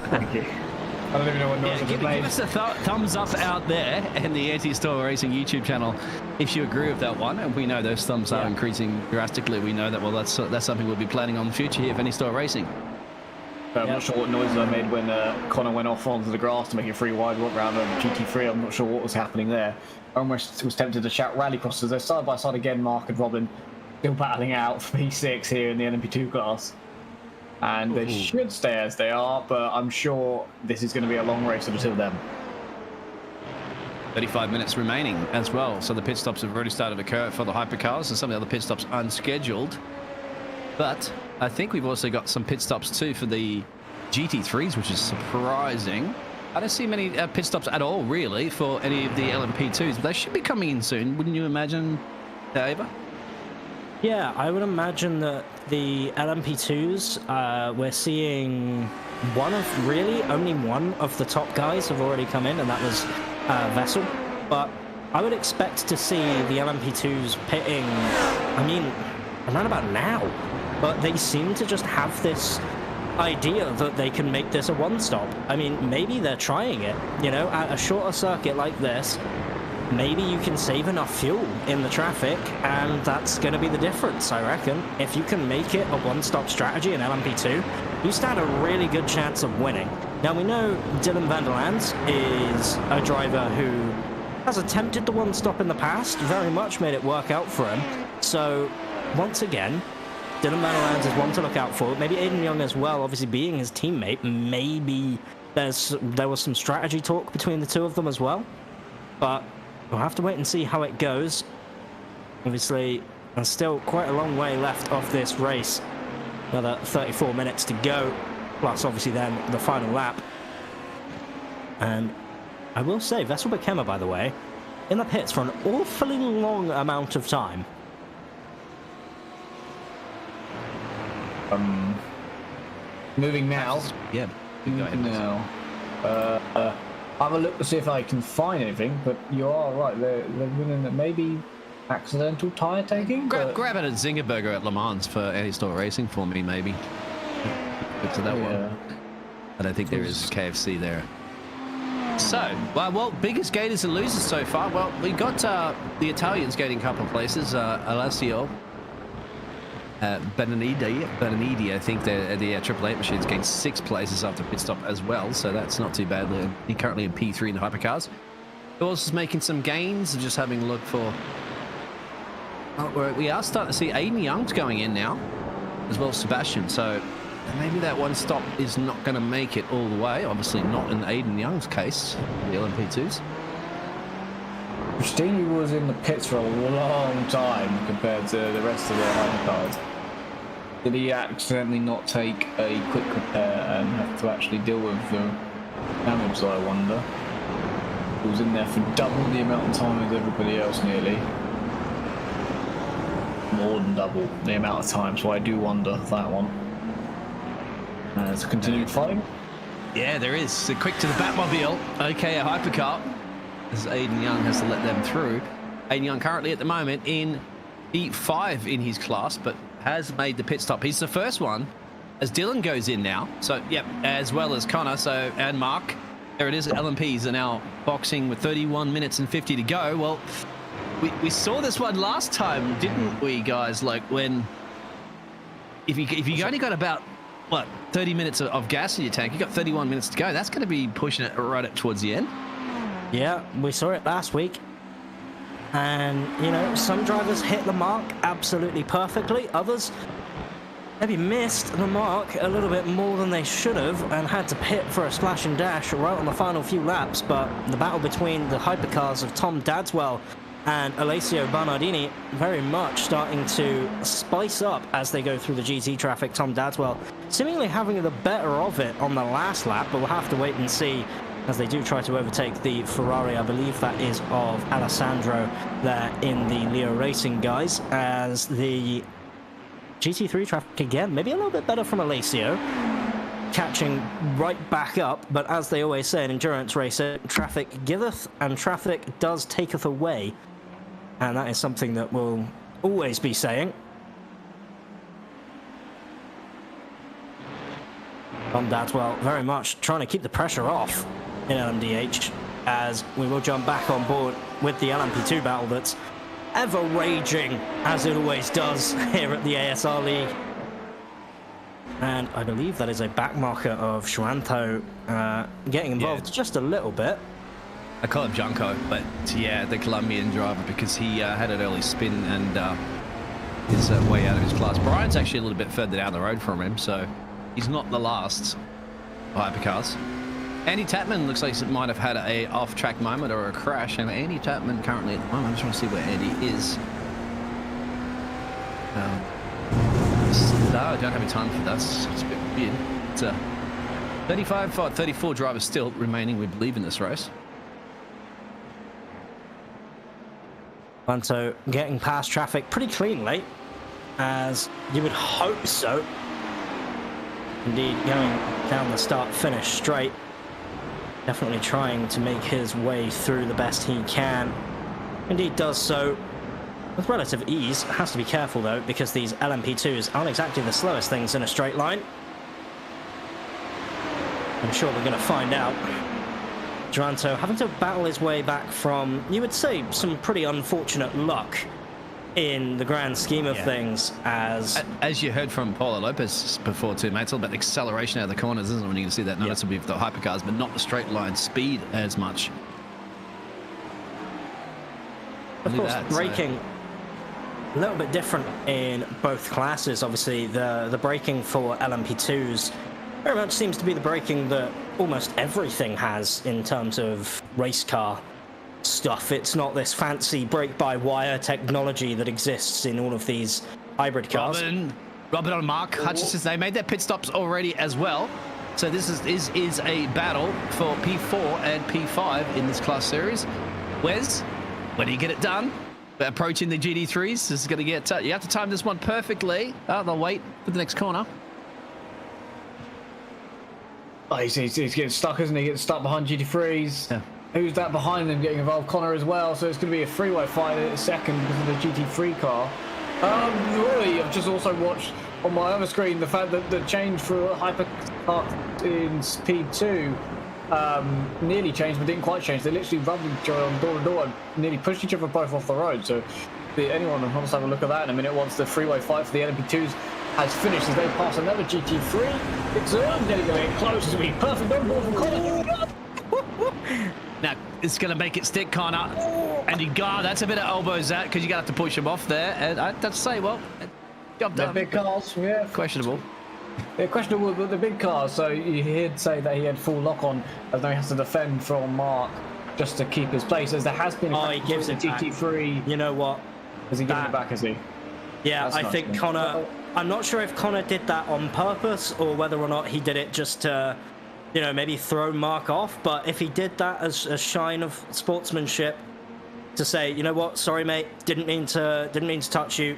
Thank you. I don't even know what noises give us a thumbs up out there in the Anti-Stall Racing YouTube channel if you agree with that one. And we know those thumbs are increasing drastically. We know that, well, that's something we'll be planning on in the future here for Anti-Stall Racing. I'm not sure what noises I made when Connor went off onto the grass to make it free wide round on GT3. I'm not sure what was happening there. I almost was tempted to shout rallycross as they're side by side again, Mark and Robin, still battling out for P6 here in the LMP2 class. And they should stay as they are, but I'm sure this is going to be a long race until then. 35 minutes remaining as well, so the pit stops have already started to occur for the hypercars, and some of the other pit stops unscheduled. But I think we've also got some pit stops too for the GT3s, which is surprising. I don't see many pit stops at all, really, for any of the LMP2s, but they should be coming in soon, wouldn't you imagine, Ava? Yeah, I would imagine that the LMP2s, we're seeing only one of the top guys have already come in, and that was Vessel. But I would expect to see the LMP2s pitting, I mean, around about now. But they seem to just have this idea that they can make this a one-stop. I mean, maybe they're trying it, you know, at a shorter circuit like this. Maybe you can save enough fuel in the traffic, and that's going to be the difference, I reckon. If you can make it a one-stop strategy in LMP2, you stand a really good chance of winning. Now, we know Dylan van der Lands is a driver who has attempted the one-stop in the past, very much made it work out for him. So, once again, Dylan van der Lands is one to look out for. Maybe Aiden Young as well, obviously being his teammate. Maybe there was some strategy talk between the two of them as well. But we'll have to wait and see how it goes. Obviously, there's still quite a long way left of this race. Another 34 minutes to go, plus obviously then the final lap. And I will say, Vessel Bekema, by the way, in the pits for an awfully long amount of time. Moving now. Yeah. Go ahead. Now. Have a look to see if I can find anything, but you are right. They're winning maybe accidental tyre taking. Grab it at Zingerberger at Le Mans for Anti-Store Racing for me, maybe. Good to that one. I don't think there is KFC there. So, well, biggest gainers and losers so far. Well, we got the Italians gaining a couple of places. Alessio Benanidi, I think the Triple Eight machines gained 6 places after pit stop as well, so that's not too bad. They're currently in P3 in the hypercars. Who else is making some gains? Just having a look for... we are starting to see Aiden Young's going in now, as well as Sebastian, so maybe that one stop is not going to make it all the way. Obviously not in Aiden Young's case, the LMP2s. Christine was in the pits for a long time compared to the rest of their hypercars. Did he accidentally not take a quick repair and have to actually deal with the damage, I wonder? He was in there for double the amount of time as everybody else, nearly. More than double the amount of time, so I do wonder that one. It's a continued fighting. Yeah, there is. So quick to the Batmobile. Okay, a hypercar. As Aiden Young has to let them through. Aiden Young currently at the moment in P5 in his class, but has made the pit stop. He's the first one as Dylan goes in now. So, yep, as well as Connor, and Mark. There it is. LMPs are now boxing with 31 minutes and 50 to go. Well, we saw this one last time, didn't we, guys? Like when, if you only got about, 30 minutes of gas in your tank, you got 31 minutes to go. That's going to be pushing it right up towards the end. Yeah, we saw it last week. And, some drivers hit the mark absolutely perfectly. Others maybe missed the mark a little bit more than they should have and had to pit for a splash and dash right on the final few laps. But the battle between the hypercars of Tom Dadswell and Alessio Bernardini very much starting to spice up as they go through the GT traffic. Tom Dadswell seemingly having the better of it on the last lap, but we'll have to wait and see as they do try to overtake the Ferrari. I believe that is of Alessandro there in the Leo Racing guys, as the GT3 traffic again, maybe a little bit better from Alessio, catching right back up, but as they always say in endurance racing, traffic giveth and traffic does taketh away, and that is something that we'll always be saying. Tom Dadswell very much trying to keep the pressure off in LMDH, as we will jump back on board with the LMP2 battle that's ever raging, as it always does here at the ASR League. And I believe that is a back marker of Schwanto getting involved just a little bit. I call him Junko, but yeah, the Colombian driver, because he had an early spin and is way out of his class. Brian's actually a little bit further down the road from him, so he's not the last hypercars. Andy Tapman looks like he might have had a off-track moment or a crash. And Andy Tapman currently at the moment, I just want to see where Andy is. No, I don't have any time for that. It's a bit weird. It's 34 drivers still remaining, we believe, in this race. Panto getting past traffic pretty cleanly, as you would hope so. Indeed, going down the start-finish straight. Definitely trying to make his way through the best he can. Indeed does so with relative ease. Has to be careful though, because these LMP2s aren't exactly the slowest things in a straight line. I'm sure we're going to find out. Duranto having to battle his way back from, you would say, some pretty unfortunate luck in the grand scheme of things, as you heard from Paulo Lopez before too, mate. It's all about the acceleration out of the corners, isn't it, when you can see that noticeably with the hypercars, but not the straight line speed as much. Of course, braking a little bit different in both classes. Obviously, the braking for LMP2s very much seems to be the braking that almost everything has in terms of race car stuff. It's not this fancy brake-by-wire technology that exists in all of these hybrid cars. Robin and Mark Hutchinson, they made their pit stops already as well. So this is a battle for P4 and P5 in this class series. Wes, when do you get it done? Approaching the GT3s, this is going to get... you have to time this one perfectly. They'll wait for the next corner. Oh, he's getting stuck, isn't he? Getting stuck behind GT3s. Yeah. Who's that behind them getting involved? Connor as well. So it's going to be a freeway fight in a second because of the GT3 car. Really, I've just also watched on my other screen the fact that the change for hypercar in Speed 2 nearly changed but didn't quite change. They literally rubbed each other on door to door and nearly pushed each other both off the road. So anyone wants to have a look at that in a minute once the freeway fight for the LMP2s has finished as they pass another GT3. It's getting a bit close as we perfect on board from Connor. Now, it's going to make it stick, Connor. And you got, that's a bit of elbows that because you're going to have to push him off there. And I have to say, well, job done. The big cars, yeah. Questionable. Yeah, questionable with the big cars. So you heard say that he had full lock on, as though he has to defend from Mark just to keep his place. As there has been he gives it GT3. Back. You know what? Has he given it back, has he? Yeah, That's I think good. Connor... I'm not sure if Connor did that on purpose or whether or not he did it just to... maybe throw Mark off, but if he did that as a shine of sportsmanship to say, you know what, sorry mate, didn't mean to touch you,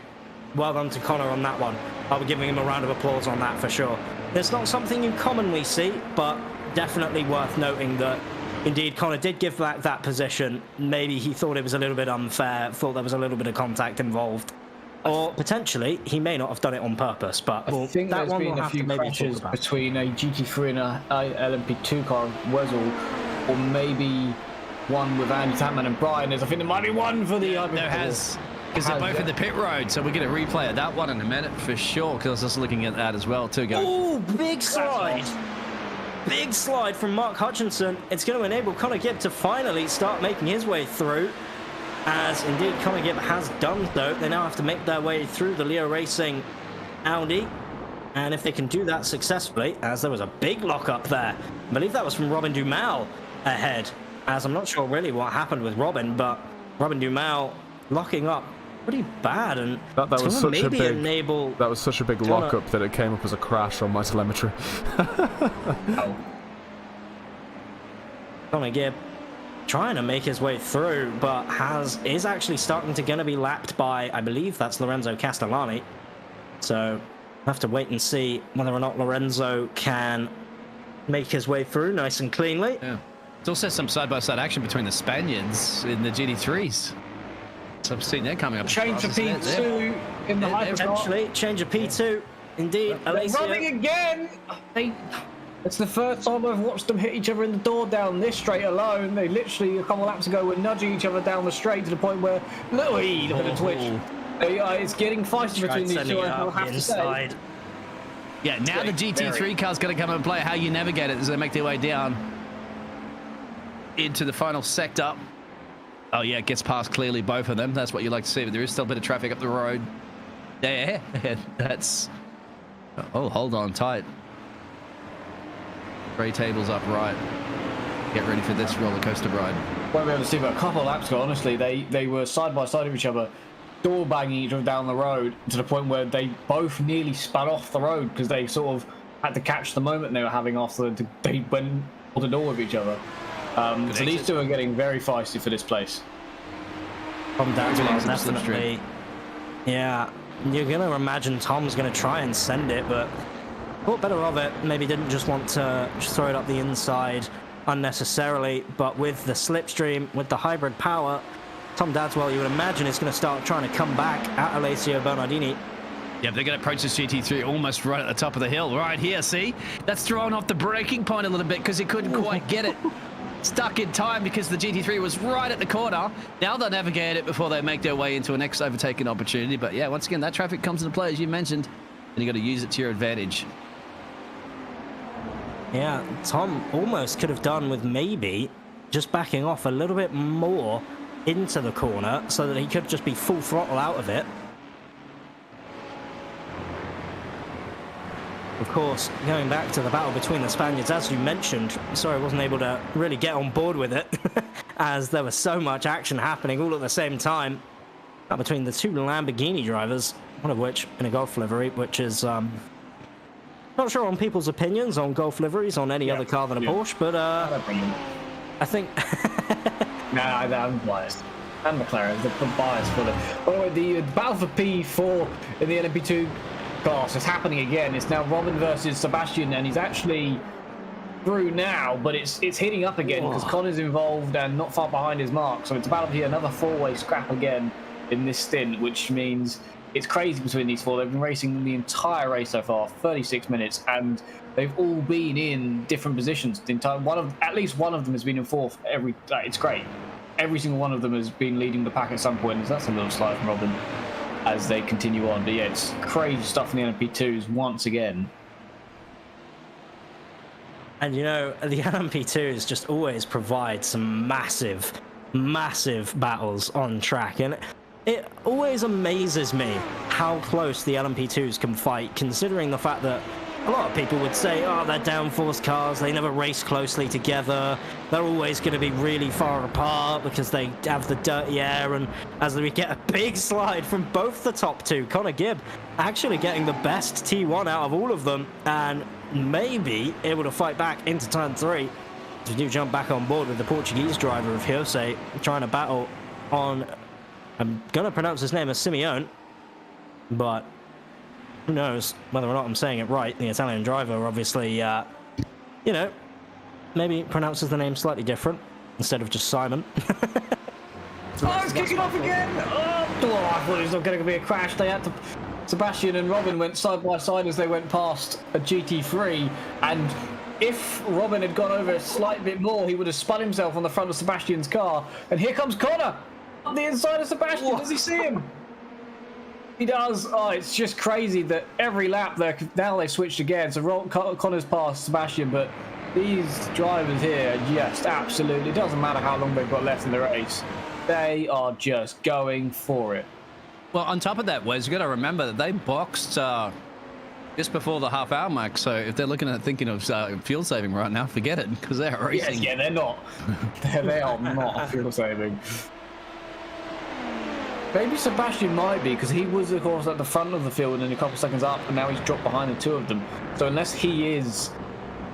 well done to Connor on that one. I'll be giving him a round of applause on that for sure. It's not something you commonly see, but definitely worth noting that indeed Connor did give back that position. Maybe he thought it was a little bit unfair, thought there was a little bit of contact involved. Or potentially, he may not have done it on purpose, but I think that there's one been we'll a few crashes between a GT3 and a LMP2 car, Wessel, or maybe one with Andy Tapman and Brian. I think there might be one for the... There has, because they're both in the pit road, so we're going to replay of that one in a minute for sure, because I was just looking at that as well, too. Oh, big slide! Big slide from Mark Hutchinson. It's going to enable Connor Gibb to finally start making his way through. As indeed Connor Gibb has done so. They now have to make their way through the Leo Racing Audi. And if they can do that successfully, as there was a big lock up there. I believe that was from Robin Dumal ahead. As I'm not sure really what happened with Robin, but Robin Dumal locking up pretty bad. And that was such a big enable... That was such a big lockup that it came up as a crash on my telemetry. Oh. Connor Gibb trying to make his way through, but is actually starting to gonna be lapped by, I believe that's Lorenzo Castellani. So we'll have to wait and see whether or not Lorenzo can make his way through nice and cleanly. Yeah. There's also some side-by-side action between the Spaniards in the GT3s. So I've seen that coming up. Change to P2 in the hypercar. Potentially, change of P2. Indeed, Alessio. Running again! It's the first time I've watched them hit each other in the door down this straight alone. They literally, a couple of laps ago, were nudging each other down the straight to the point where, look at the twitch. It's getting feisty between these two, I'll have to say. Yeah, now the GT3 car's going to come and play how you navigate it as they make their way down into the final sector. Oh, yeah, it gets past clearly both of them. That's what you like to see, but there is still a bit of traffic up the road. There, that's... Oh, hold on tight. 3 tables up right. Get ready for this roller coaster ride. Won't be able to see, but a couple of laps ago, honestly, they were side by side of each other, door banging each other down the road to the point where they both nearly spun off the road because they sort of had to catch the moment they were having after they went door to door with each other. So these two are getting very feisty for this place. From that definitely. Yeah, you're going to imagine Tom's going to try and send it, but thought better of it. Maybe didn't just want to just throw it up the inside unnecessarily, but with the slipstream, with the hybrid power, Tom Dadswell, you would imagine, is going to start trying to come back at Alessio Bernardini. Yeah, they're going to approach this GT3 almost right at the top of the hill. Right here, see? That's thrown off the braking point a little bit because he couldn't quite get it stuck in time because the GT3 was right at the corner. Now they'll navigate it before they make their way into a next overtaking opportunity. But yeah, once again, that traffic comes into play, as you mentioned, and you got to use it to your advantage. Yeah, Tom almost could have done with maybe just backing off a little bit more into the corner so that he could just be full throttle out of it. Of course, going back to the battle between the Spaniards, as you mentioned, sorry I wasn't able to really get on board with it, as there was so much action happening all at the same time between the two Lamborghini drivers. one of which in a Golf livery, which is not sure on people's opinions on Golf liveries on any other car than a Porsche, but I think no, I'm biased. And McLaren, the bias for it. By the way, the battle for P4 in the LMP2 class is happening again. It's now Robin versus Sebastian, and he's actually through now, but it's heating up again because Connor's involved and not far behind his mark. So it's about to be another four-way scrap again in this stint, which means it's crazy between these four. They've been racing the entire race so far, 36 minutes, and they've all been in different positions. The entire at least one of them has been in fourth. It's great. Every single one of them has been leading the pack at some point. That's a little slide from Robin as they continue on. But yeah, it's crazy stuff in the LMP2s once again. And you know, the LMP2s just always provide some massive battles on track, and it always amazes me how close the LMP2s can fight, considering the fact that a lot of people would say, oh, they're downforce cars, they never race closely together, they're always going to be really far apart because they have the dirty air. And as we get a big slide from both the top two, Connor Gibb actually getting the best T1 out of all of them, and maybe able to fight back into turn 3. We do jump back on board with the Portuguese driver of Hyosei, trying to battle on, I'm going to pronounce his name as Simeone, but who knows whether or not I'm saying it right. The Italian driver obviously, you know, maybe pronounces the name slightly different instead of just Simon. Oh, it's kicking off again! Oh, I thought it was going to be a crash. They had to... Sebastian and Robin went side by side as they went past a GT3, and if Robin had gone over a slight bit more, he would have spun himself on the front of Sebastian's car. And here comes Connor up the inside of Sebastian. Does he see him? He does. Oh, it's just crazy that every lap there. Now they switched again, so Connor's passed Sebastian, but these drivers here just absolutely, it doesn't matter how long they've got left in the race, they are just going for it. Well, on top of that, Wes, you got to remember that they boxed just before the half-hour mark. So if they're looking at thinking of fuel saving right now, forget it, because they're racing. Yeah, they're not. They are not fuel saving. Maybe Sebastian might be, because he was, of course, at the front of the field and a couple seconds up, and now he's dropped behind the two of them. So unless he is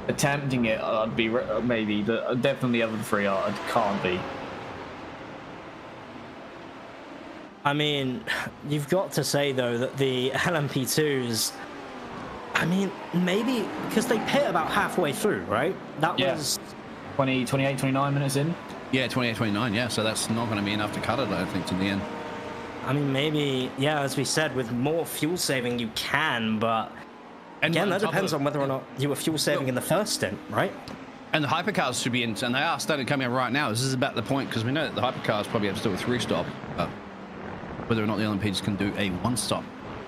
attempting it, I'd be maybe. Definitely the other three are. It can't be. I mean, you've got to say, though, that the LMP2s, I mean, maybe because they pit about halfway through, right? That was 28, 29 minutes in. Yeah, 28, 29, yeah. So that's not going to be enough to cut it, I think, to the end. I mean, maybe, yeah, as we said, with more fuel saving you can, but again, that depends on whether or not you were fuel saving in the first stint, right? And the hypercars should be in, and they are starting to come in right now. This is about the point, because we know that the hypercars probably have to do a 3-stop. Whether or not the Olympics can do a 1-stop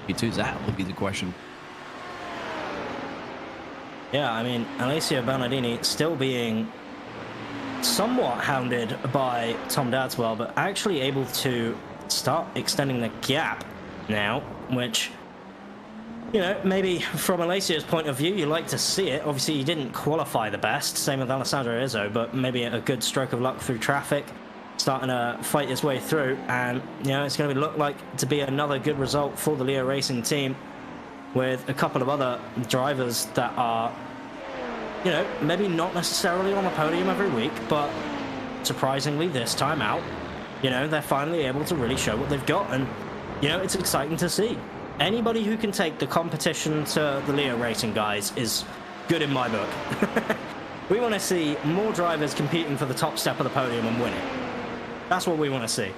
P2s, that will be the question. Yeah, I mean, Alessio Bernardini still being somewhat hounded by Tom Dadswell, but actually able to start extending the gap now, which, you know, maybe from Alessio's point of view, you like to see it. Obviously, he didn't qualify the best, same with Alessandro Izzo, but maybe a good stroke of luck through traffic, starting to fight his way through, and, you know, it's going to look like to be another good result for the Leo Racing team, with a couple of other drivers that are, you know, maybe not necessarily on the podium every week, but surprisingly this time out, you know, they're finally able to really show what they've got, and, you know, it's exciting to see. Anybody who can take the competition to the Leo Racing guys is good in my book. We want to see more drivers competing for the top step of the podium and winning. That's what we want to see.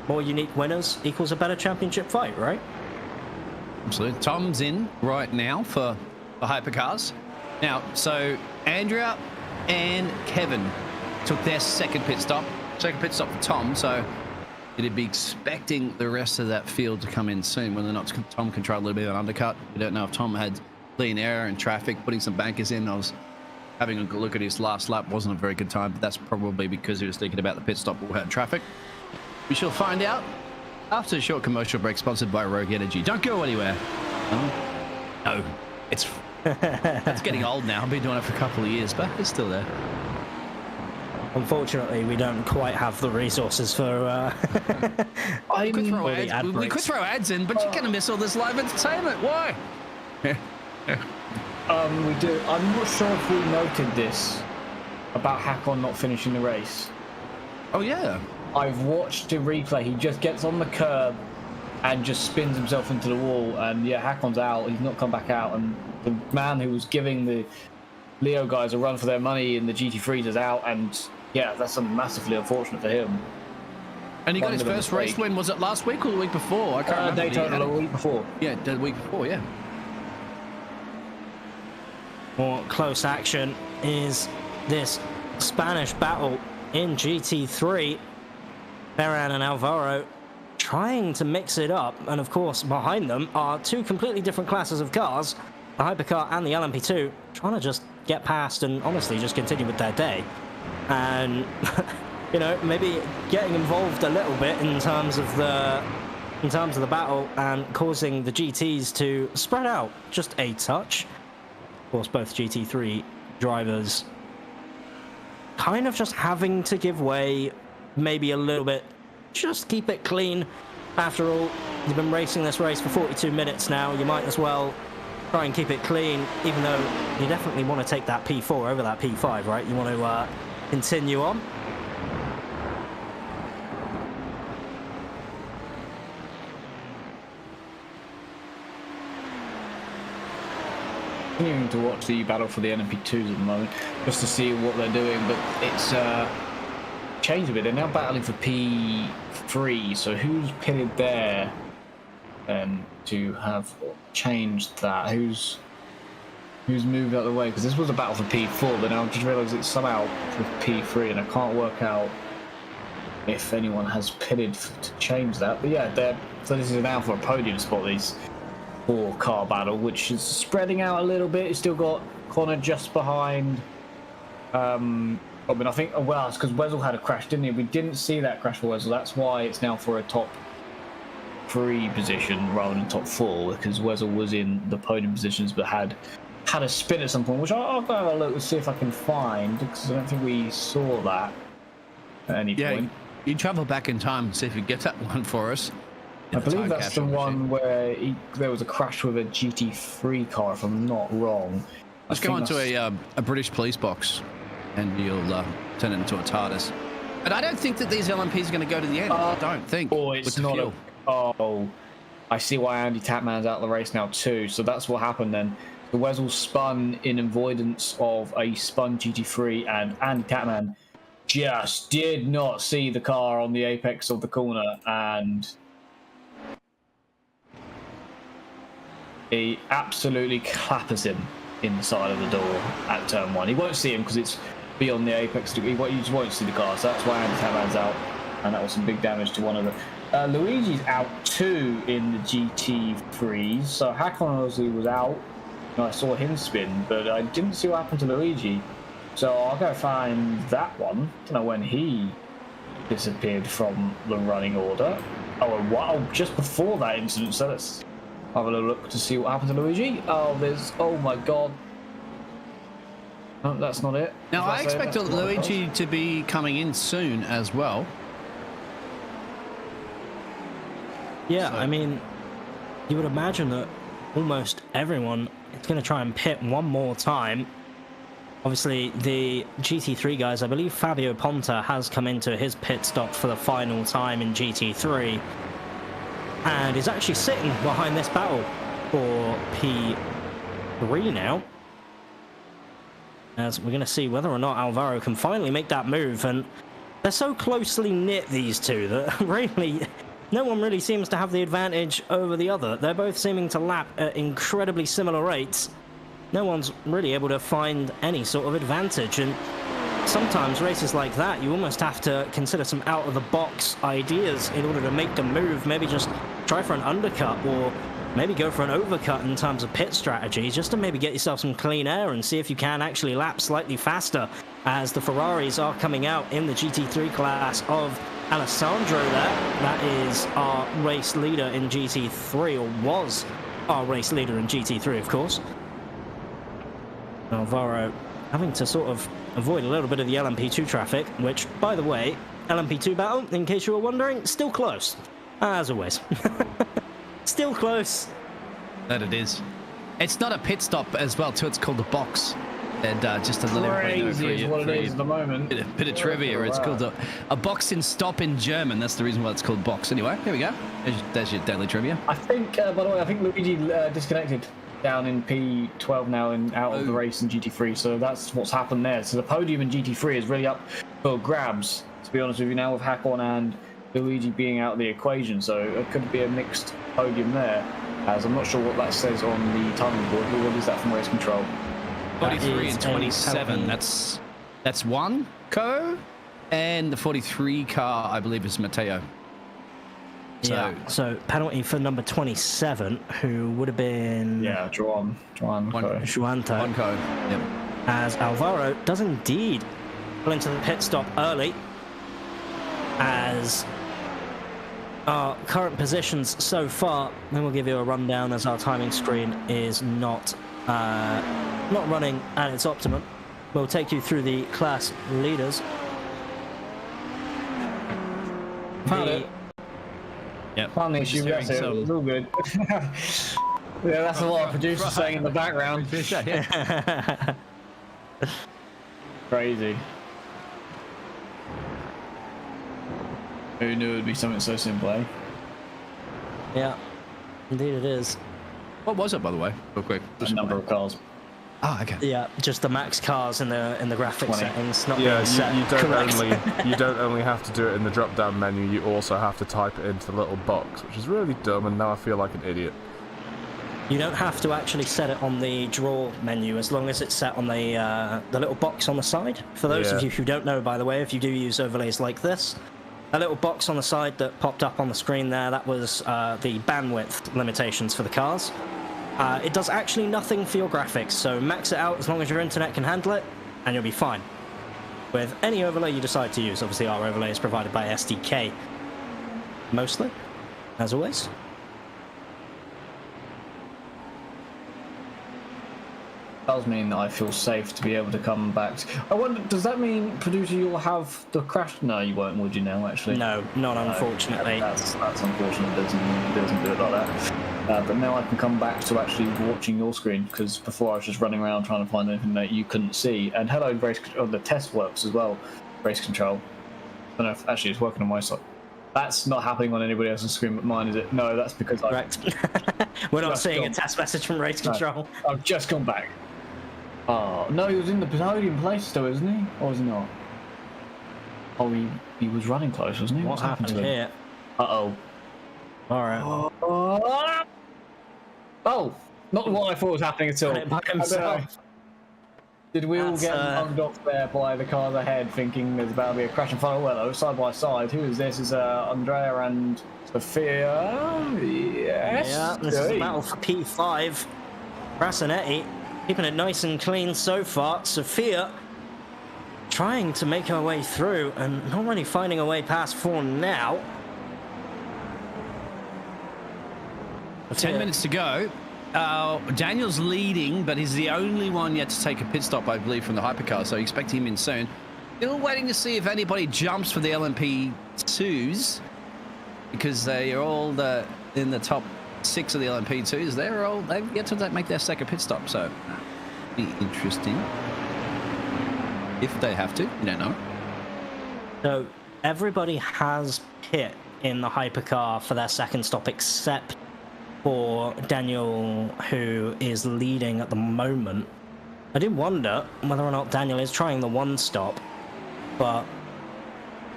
More unique winners equals a better championship fight, right? Absolutely. Tom's in right now for the hypercars. Now, so Andrea and Kevin took their second pit stop for Tom, so you'd be expecting the rest of that field to come in soon. Whether or not Tom can try a little bit of an undercut. We don't know if Tom had clean air and traffic, putting some bankers in. I was having a look at his last lap. Wasn't a very good time, but that's probably because he was thinking about the pit stop or had traffic. We shall find out after a short commercial break sponsored by Rogue Energy. Don't go anywhere. No, it's getting old now. I've been doing it for a couple of years, but it's still there. Unfortunately, we don't quite have the resources for. We could throw for the ad ads, we could breaks. throw ads in, but you're going to miss all this live entertainment. Why? We do. I'm not sure if we noted this about Hakon not finishing the race. Oh, yeah. I've watched a replay. He just gets on the curb and just spins himself into the wall. And yeah, Hakon's out. He's not come back out. And the man who was giving the Leo guys a run for their money in the GT3s is out. And yeah, that's massively unfortunate for him. And he got his first race win. Was it last week or the week before? I can't remember. Daytona the week before. Yeah, the week before, yeah. More close action is this Spanish battle in GT3. Ferran and Alvaro trying to mix it up, and of course behind them are two completely different classes of cars, the hypercar and the LMP2, trying to just get past and honestly just continue with their day. And you know, maybe getting involved a little bit in terms of the battle and causing the GTs to spread out just a touch. Of course, both GT3 drivers kind of just having to give way maybe a little bit, just keep it clean. After all, you've been racing this race for 42 minutes now, you might as well try and keep it clean, even though you definitely want to take that P4 over that P5, right? You want to continue on. Continuing to watch the battle for the LMP2s at the moment, just to see what they're doing, but it's changed a bit. They're now battling for P3, so who's pitted there to have changed that? Who's moved out of the way? Because this was a battle for P4, but now I've just realised it's somehow with P3, and I can't work out if anyone has pitted to change that. But yeah, so this is now for a podium spot, these 4-car battle, which is spreading out a little bit. It's still got Connor just behind Robin. I think, oh, well, it's because Wessel had a crash, didn't he? We didn't see that crash for Wessel. That's why it's now for a top 3 position rather than top 4, because Wessel was in the podium positions but had a spin at some point, which I'll go have a look and see if I can find, because I don't think we saw that at any point. You travel back in time and see if you get that one for us. I believe that's the one where there was a crash with a GT3 car, if I'm not wrong. Let's go into a British police box and you'll turn it into a TARDIS. But I don't think that these LMPs are going to go to the end. I don't think. Oh, it's not I see why Andy Tapman's out of the race now too. So that's what happened then. The Wessel spun in avoidance of a spun GT3, and Andy Tapman just did not see the car on the apex of the corner, and he absolutely clappers him inside of the door at turn 1. He won't see him because it's beyond the apex. You just won't see the car, so that's why Andy Tapman's out, and that was some big damage to one of the... Luigi's out too in the GT3s, so Hakon obviously was out, and I saw him spin, but I didn't see what happened to Luigi. So I'll go find that one. Don't know when he disappeared from the running order. Oh, wow, just before that incident, so let's have a little look to see what happened to Luigi. Oh my god. No, that's not it. Now, I expect Luigi to be coming in soon as well. Yeah, I mean, you would imagine that almost everyone is going to try and pit one more time. Obviously, the GT3 guys, I believe Fabio Ponta has come into his pit stop for the final time in GT3 and is actually sitting behind this battle for P3 now. As we're going to see whether or not Alvaro can finally make that move, and they're so closely knit, these two, that really no one really seems to have the advantage over the other. They're both seeming to lap at incredibly similar rates. No one's really able to find any sort of advantage, and sometimes races like that you almost have to consider some out-of-the-box ideas in order to make the move. Maybe just try for an undercut, or maybe go for an overcut in terms of pit strategies, just to maybe get yourself some clean air and see if you can actually lap slightly faster, as the Ferraris are coming out in the GT3 class of Alessandro there. That is our race leader in GT3, or was our race leader in GT3, of course. Alvaro having to sort of avoid a little bit of the LMP2 traffic, which, by the way, LMP2 battle, in case you were wondering, still close, as always. Still close. That it is. It's not a pit stop as well, too. It's called the box. And just to let everybody know Crazy is what it is at the moment. Bit of trivia. It's called a boxing stop in German. That's the reason why it's called box. Anyway, here we go. There's your daily trivia. I think, by the way, I think Luigi disconnected down in P12 now and out of the race in GT3. So that's what's happened there. So the podium in GT3 is really up for grabs, to be honest with you, now with Hakon and Luigi being out of the equation. So it could be a mixed podium there, as I'm not sure what that says on the timing board. But what is that from race control? 43 and 27. That's one co, and the 43 car, I believe, is Matteo. So penalty for number 27, who would have been Juan Juanto. One co. Yep. As Alvaro does indeed pull into the pit stop early, as our current positions so far. Then we'll give you a rundown, as our timing screen is not running at its optimum. We'll take you through the class leaders. Found it. Yep. Found the issue. That's it. It's all good. Yeah, that's a lot of producers saying in the background. Crazy. Who knew it would be something so simple, eh? Yeah, indeed it is. What was it, by the way? Real quick. The number of cars. Oh, okay. Yeah, just the max cars in the graphic 20. settings. Not Yeah, being set you don't only have to do it in the drop-down menu. You also have to type it into the little box, which is really dumb. And now I feel like an idiot. You don't have to actually set it on the draw menu, as long as it's set on the little box on the side. For those of you who don't know, by the way, if you do use overlays like this, a little box on the side that popped up on the screen there, that was the bandwidth limitations for the cars. It does actually nothing for your graphics, so max it out as long as your internet can handle it, and you'll be fine. With any overlay you decide to use, obviously our overlay is provided by SDK, mostly, as always. Does mean that I feel safe to be able to come back. I wonder, does that mean, producer, you'll have the crash? No, you won't, would you now, actually? No, not unfortunately. That's unfortunate. It doesn't do it like that. But now I can come back to actually watching your screen, because before I was just running around trying to find anything that you couldn't see. And hello, race control. The test works as well, race control. I don't know if actually it's working on my side. That's not happening on anybody else's screen but mine, is it? No, that's because Correct. We're not seeing a test message from race control. No, I've just gone back. Oh, no, he was in the podium place still, isn't he? Or is he not? Oh, he was running close, wasn't he? What happened to him? here? Uh-oh. Alright. Oh, not what I thought was happening at all. Done it by himself. Did we all get mugged off there by the cars ahead, thinking there's about to be a crash and fire? Well, side by side. Who is this? Is Andrea and Sophia? Yes. Yeah, this is a battle for P5. Brassonetti keeping it nice and clean so far. Sophia trying to make her way through and not really finding a way past for now. 10 minutes to go. Daniel's leading, but he's the only one yet to take a pit stop, I believe, from the hypercar, so expect him in soon. Still waiting to see if anybody jumps for the LMP2s, because they are all in the top 6 of the LMP2s. They've yet to make their second pit stop, so be interesting. If they have to, you don't know. So everybody has pit in the hypercar for their second stop, except for Daniel, who is leading at the moment. I do wonder whether or not Daniel is trying the one stop, but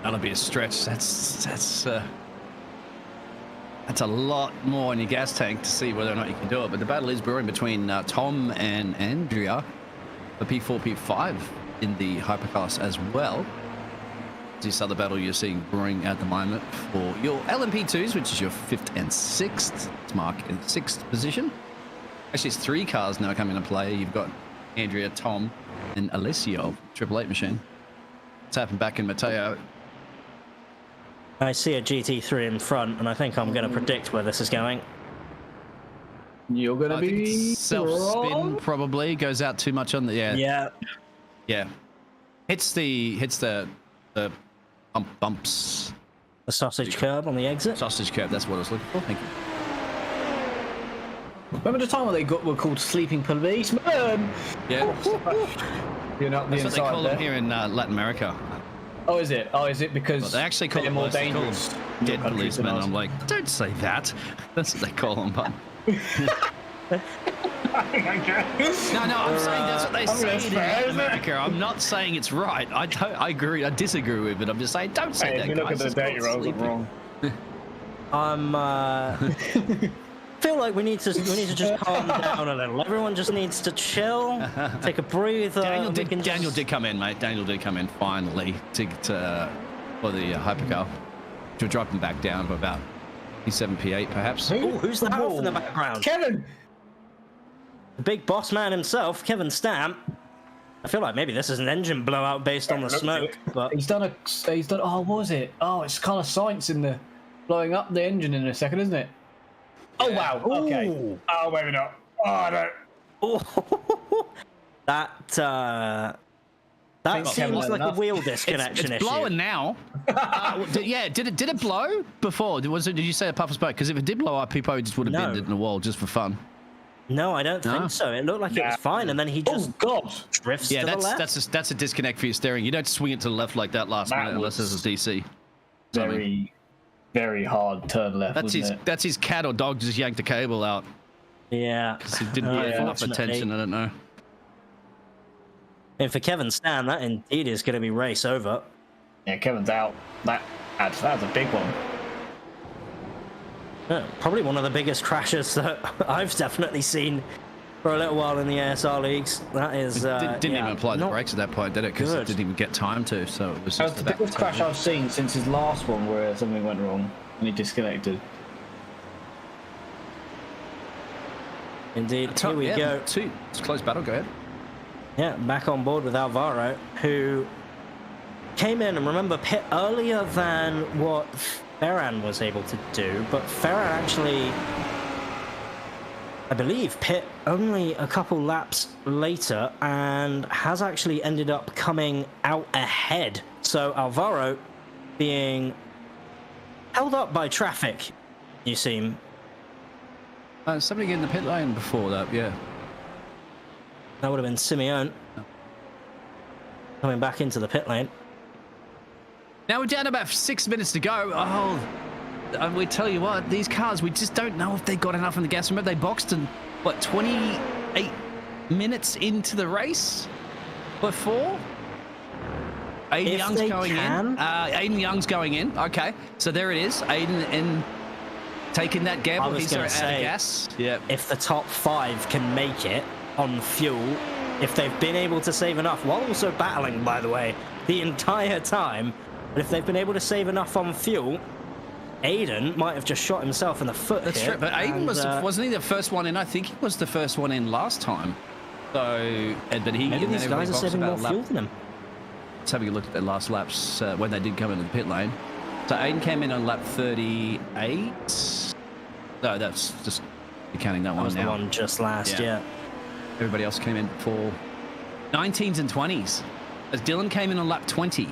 that'll be a stretch. That's a lot more in your gas tank to see whether or not you can do it. But the battle is brewing between Tom and Andrea for P4, P5 in the hyperclass as well. This other battle you're seeing brewing at the moment for your LMP2s, which is your 5th and 6th. It's Mark in 6th position. Actually, it's 3 cars now coming into play. You've got Andrea, Tom, and Alessio, 888 machine. What's happened back in Matteo? I see a GT3 in front, and I think I'm going to predict where this is going. You're going to be self-spin wrong? probably goes out too much on the Yeah. Yeah. Hits the bumps. The sausage curb on the exit. Sausage curb, that's what I was looking for. Thank you. Remember the time when were called sleeping policemen? Yeah. You're not the That's what they inside call there. them here in Latin America. Oh, is it? Oh, is it because Well, they actually call they're them more worse. They call dangerous? them in dead your country than policemen. And ours? I'm like, don't say that. That's what they call them, but... No, I'm saying that's what they say in Latin America. I'm not saying it's right. I agree. I disagree with it. I'm just saying, don't say Hey, that. if you look at guys. the It's data called rolls, I'm sleeping. wrong. Feel like we need to just calm down a little. Everyone just needs to chill, take a breather. Daniel we can did just- come in, mate. Daniel did come in finally for the hypercar. To drop him back down to about P7, P8, perhaps. Ooh, who's that off in the background? Kevin! The big boss man himself, Kevin Stamp. I feel like maybe this is an engine blowout based on the smoke, but He's done, oh, what was it? Oh, it's kind of science in the blowing up the engine in a second, isn't it? Oh, wow. Okay. Ooh. Oh, maybe not. Oh, I don't. that Kevin seems had like enough. a wheel disconnection It's issue. blowing now. Did it blow before? Did you say a puff of smoke? Because if it did blow up, he probably just would have No. binned it in the wall just for fun. No, I don't No? think so. It looked like it was fine, and then he just Oh, God. drifts Yeah, to the left. that's a disconnect for your steering. You don't swing it to the left like that last That minute unless was there's a DC. Very, very hard turn left, wasn't it? That's his cat or dog just yanked the cable out Yeah. because he didn't get enough attention. I don't know. And for Kevin Stan, that indeed is going to be race over. Yeah, Kevin's out. That's a big one. Yeah, probably one of the biggest crashes that I've definitely seen for a little while in the ASR leagues. That is Didn't even apply the not brakes at that point, did it? Because good. it didn't even get time to. So it was That just was the about biggest crash I've seen since his last one where something went wrong and he disconnected. Indeed. Here we go. It's a close battle. Go ahead. Yeah, back on board with Alvaro, who came in and remember pit earlier than what Ferran was able to do, but Ferran actually, I believe, pit only a couple laps later and has actually ended up coming out ahead. So Alvaro being held up by traffic, you seem. Somebody in the pit lane before that, yeah. That would have been Simeone coming back into the pit lane. Now we're down about 6 minutes to go. Oh, we tell you what, these cars, we just don't know if they got enough in the gas. Remember, they boxed in, 28 minutes into the race before? Aiden If Young's they going can. in. Aiden Young's going in. Okay, so there it is. Aiden in taking that gamble. I was He's gonna out of say, gas. Yeah. If the top 5 can make it on fuel, if they've been able to save enough, while also battling, by the way, the entire time, but if they've been able to save enough on fuel, Aiden might have just shot himself in the foot. That's here, true, but Aiden and, wasn't he the first one in? I think he was the first one in last time. So, but he maybe and then these guys are everybody boxed saving about more a lap. fuel than him. Let's have a look at their last laps when they did come into the pit lane. So Aiden came in on lap 38. No, that's just counting that That one was the now. one just last, Yeah. yeah. Everybody else came in for 19s and 20s. As Dylan came in on lap 20.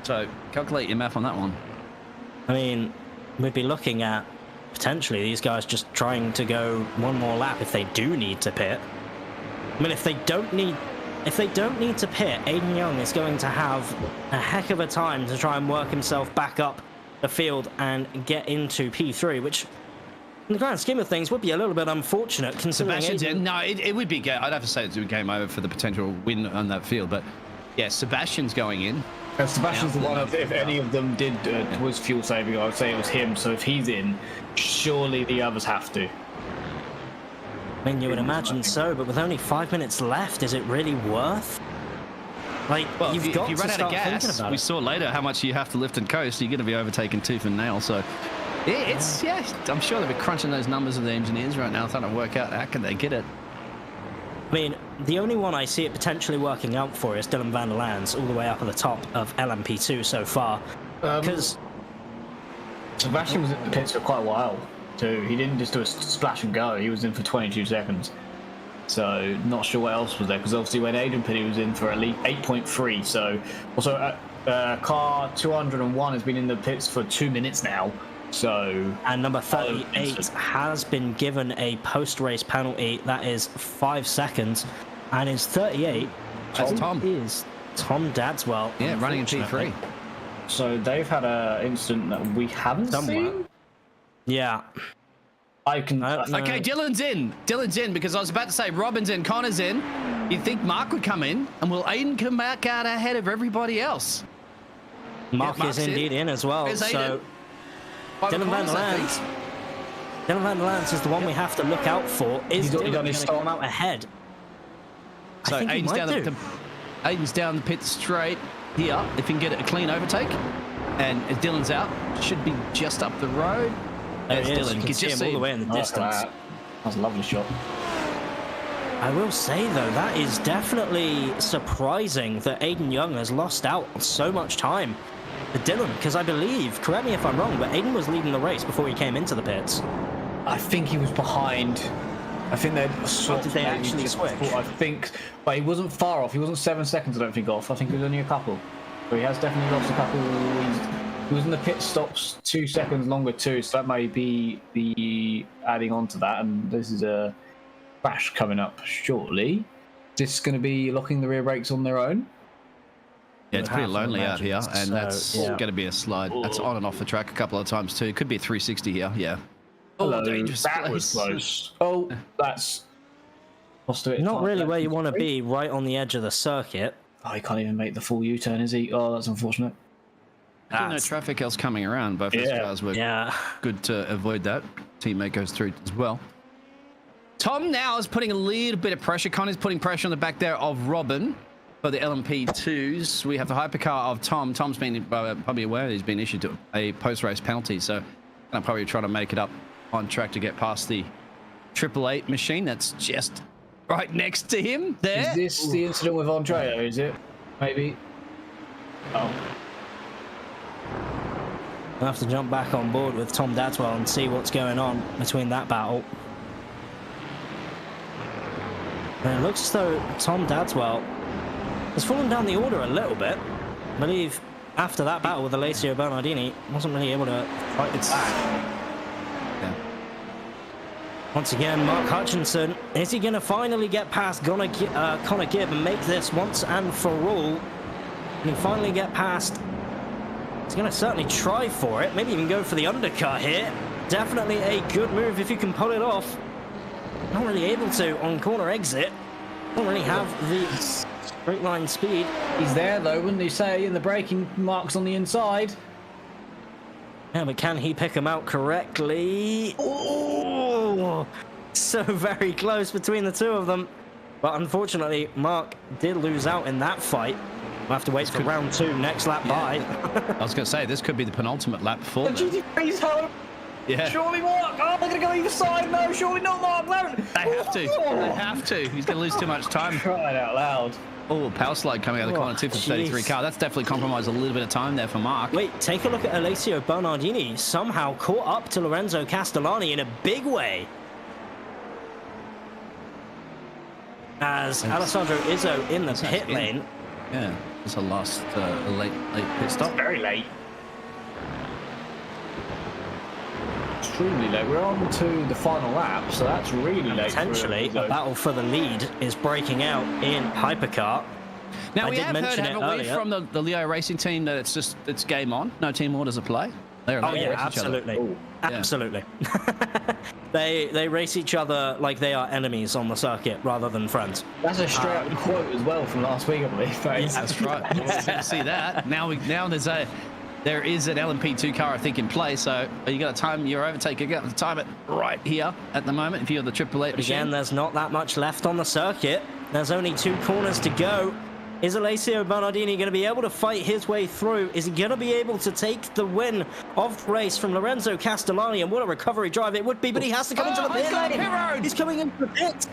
So calculate your math on that one. I mean, we'd be looking at potentially these guys just trying to go one more lap if they do need to pit. I mean, if they don't need to pit, Aiden Young is going to have a heck of a time to try and work himself back up the field and get into P3, which in the grand scheme of things would be a little bit unfortunate considering Sebastian's Aiden... in. No, it would be. I'd have to say it's a game over for the potential win on that field. But yeah, Sebastian's going in. And Sebastian's the one, if any of them was fuel saving, I would say it was him. So if he's in, surely the others have to. I mean, you would imagine so, but with only 5 minutes left, is it really worth? Like, Well, you've if got you to run out of start thinking gas, about we it. saw later how much you have to lift and coast. You're going to be overtaken tooth and nail. So yeah, I'm sure they'll be crunching those numbers of the engineers right now, trying to work out how can they get it. I mean, the only one I see it potentially working out for is Dylan van der Lands, all the way up at the top of LMP2 so far. Because Sebastian was in the pits for quite a while too. He didn't just do a splash and go. He was in for 22 seconds. So not sure what else was there, because obviously when Adrian Pitty was in for elite 8.3, so also car 201 has been in the pits for 2 minutes now. So and number 38 has been given a post-race penalty. That is 5 seconds, and is 38. That's Tom. Is Tom Dadswell. Yeah, running in P3. So they've had an incident that we haven't seen. Yeah. I can. Okay, Dylan's in. Dylan's in because I was about to say Robin's in, Connor's in. You'd think Mark would come in, and will Aiden come back out ahead of everybody else? Mark is indeed in as well. So Dylan Van Lans. Dylan Van Lans is the one we have to look out for. Is Dylan going to come out ahead? So Aiden's down the pit straight here. If he can get a clean overtake, and if Dylan's out, should be just up the road. There's Dylan. You can see him all the way in the distance. That was a lovely shot. I will say though, that is definitely surprising that Aiden Young has lost out on so much time for Dylan, because I believe, correct me if I'm wrong, but Aiden was leading the race before he came into the pits. I think he was behind. I think they'd swapped. Did they actually switch? I think, but he wasn't far off. He wasn't 7 seconds, I don't think, off. I think it was only a couple. So he has definitely lost a couple. He was in the pit stops 2 seconds longer too, so that may be the adding on to that. And this is a crash coming up shortly. This is going to be locking the rear brakes on their own. Yeah, it's pretty lonely out here, and that's going to be a slide. That's on and off the track a couple of times too. Could be a 360 here. Yeah. Hello, dangerous that place. was close. Oh, that's Not really where you want to be, right on the edge of the circuit. Oh, he can't even make the full U-turn, is he? Oh, that's unfortunate. No traffic else coming around. Both those cars were good to avoid that. Teammate goes through as well. Tom now is putting a little bit of pressure. Connor's putting pressure on the back there of Robin for the LMP2s. We have the hypercar of Tom. Tom's been probably aware he's been issued a post-race penalty, so I'm probably trying to make it up on track to get past the 888 machine that's just right next to him there. Is this the incident with Andrea, is it? Maybe. Oh. I'll have to jump back on board with Tom Dadswell and see what's going on between that battle. And it looks as though Tom Dadswell has fallen down the order a little bit. I believe after that battle with Alessio Bernardini, wasn't really able to fight it back. Yeah. Once again, Mark Hutchinson, is he going to finally get past Connor Gibb and make this once and for all? Can he finally get past? He's going to certainly try for it, maybe even go for the undercut here. Definitely a good move if you can pull it off. Not really able to on corner exit. Don't really have the straight line speed. He's there though, wouldn't you say, in the braking marks on the inside? Yeah, but can he pick him out correctly? Oh, so very close between the two of them. But unfortunately, Mark did lose out in that fight. We'll have to wait for round 2, next lap by. I was going to say, this could be the penultimate lap for them. GT3's home. Yeah. Surely Mark. Oh, they're going to go either side. No, surely not Mark. No. They have to. They have to. He's going to lose too much time. Crying out loud. Oh, power slide coming out of the corner too for the 33 car. That's definitely compromised a little bit of time there for Mark. Wait, take a look at Alessio Bernardini. Somehow caught up to Lorenzo Castellani in a big way. As Alessandro Izzo in the pit lane. Yeah, it's a last late pit stop. Very late. Extremely late. We're on to the final lap, so that's really late. Potentially, a battle for the lead is breaking out in Hypercar. Now, we have heard, haven't we, from the Leo Racing team that it's game on. No team orders of play. They're absolutely. Absolutely. They race each other like they are enemies on the circuit rather than friends. That's a straight up quote as well from last week, I believe. That's right. We're going to see that. Now there is an LMP2 car, I think, in play. So you got to time your overtake. You got to time it right here at the moment. If you're the 888 machine. Again, there's not that much left on the circuit. There's only 2 corners to go. Is Alessio Bernardini going to be able to fight his way through? Is he going to be able to take the win of the race from Lorenzo Castellani? And what a recovery drive it would be, but he has to come into the pit lane. He's coming into the pit.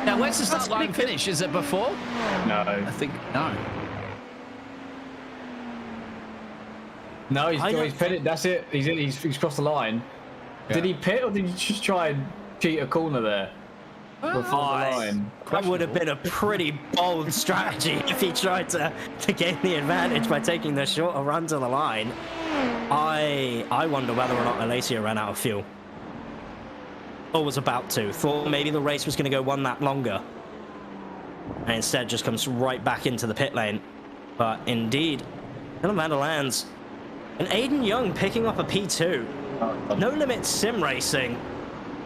Now, where's the start line finish? Is it before? No. I think, no. No, he's pitted. That's it. He's crossed the line. Yeah. Did he pit or did he just try and cheat a corner there? before the line. That would have been a pretty bold strategy if he tried to gain the advantage by taking the shorter run to the line. I wonder whether or not Alessio ran out of fuel. Or was about to. Thought maybe the race was going to go one lap longer. And instead just comes right back into the pit lane. But indeed, Dylan van der Lands and Aiden Young picking up a P2. No Limit Sim Racing.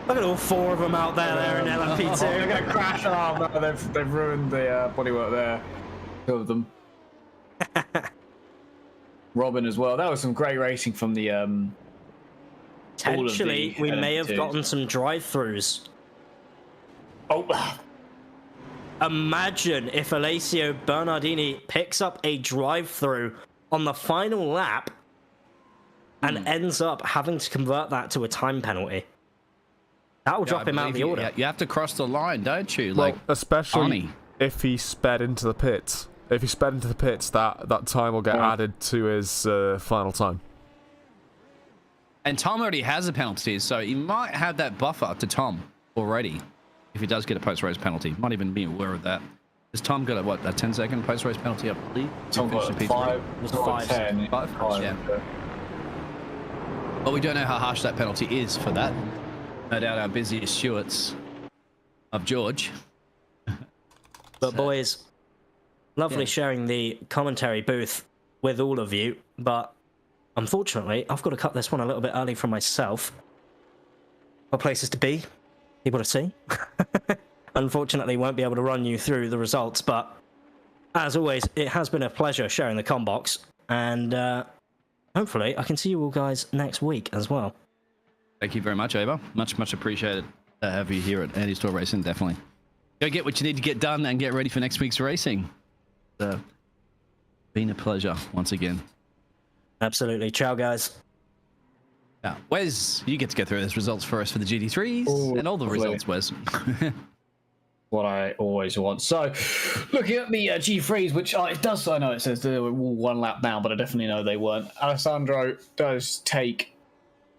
Look at all four of them out there in LMP2. They're going to crash. Oh, no, they've ruined the bodywork there. Two of them. Robin as well. That was some great racing from the... Potentially, we may have gotten some drive-throughs. Oh, imagine if Alessio Bernardini picks up a drive-through on the final lap and ends up having to convert that to a time penalty. That will drop him out of the order. You have to cross the line, don't you? Well, like, especially if he sped into the pits. If he sped into the pits, that time will get added to his final time. And Tom already has a penalty, so he might have that buffer to Tom already. If he does get a post-race penalty, might even be aware of that. Has Tom got a 10-second post-race penalty, I believe? Tom got 5. Was 5. 5? Yeah. But we don't know how harsh that penalty is for that. No doubt our busiest stewards of George. But boys, lovely sharing the commentary booth with all of you, but unfortunately, I've got to cut this one a little bit early for myself. Got places to be, people to see. Unfortunately, won't be able to run you through the results, but as always, it has been a pleasure sharing the combox, and hopefully I can see you all guys next week as well. Thank you very much, Ava. Much appreciated to have you here at Andy Store Racing, definitely. Go get what you need to get done and get ready for next week's racing. Been a pleasure once again. Absolutely. Ciao, guys. Now, Wes, you get to go through those results for us for the GT3s and all the results, Wes. What I always want. So, looking at the G3s, which it does, I know it says they were all one lap down, but I definitely know they weren't. Alessandro does take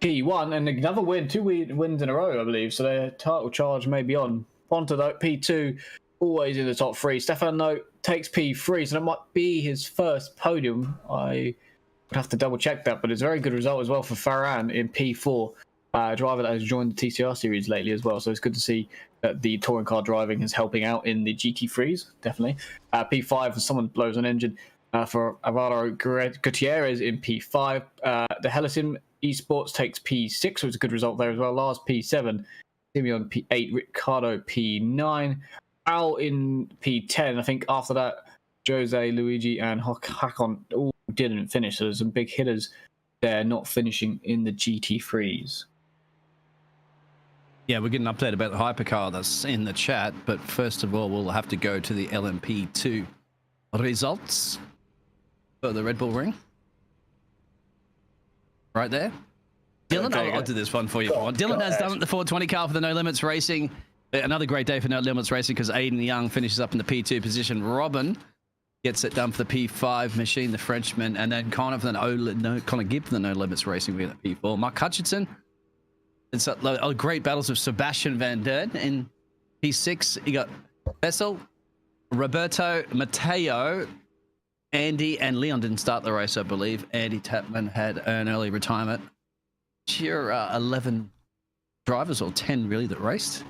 P1 and another win, 2 wins in a row, I believe. So their title charge may be on. Ponto P2, always in the top 3. Stefano takes P3, so that might be his first podium. I would have to double check that, but it's a very good result as well for Farhan in P4. A driver that has joined the TCR series lately as well, so it's good to see that the touring car driving is helping out in the GT3s, definitely. P5, as someone blows an engine for Alvaro Gutierrez in P5. The Helisim Esports takes P6, so it's a good result there as well. Lars P7, Simeon P8, Ricardo P9, Al in P10. I think after that, Jose, Luigi, and Hakon all didn't finish, so there's some big hitters there not finishing in the GT3s. Yeah, we're getting an update about the hypercar that's in the chat, but first of all, we'll have to go to the LMP2 results for the Red Bull Ring. Right there. Dylan, I'll do this one for you. Dylan has done the 420 car for the No Limits Racing. Another great day for No Limits Racing because Aiden Young finishes up in the P2 position. Robin gets it done for the P5 machine, the Frenchman, and then Connor Gibb for the No Limits Racing with the P4. Mark Hutchinson. It's a great battles of Sebastian Van Dern in P6. You got Bessel, Roberto, Matteo, Andy, and Leon didn't start the race, I believe. Andy Tapman had an early retirement. Here are 11 drivers, or 10 really, that raced.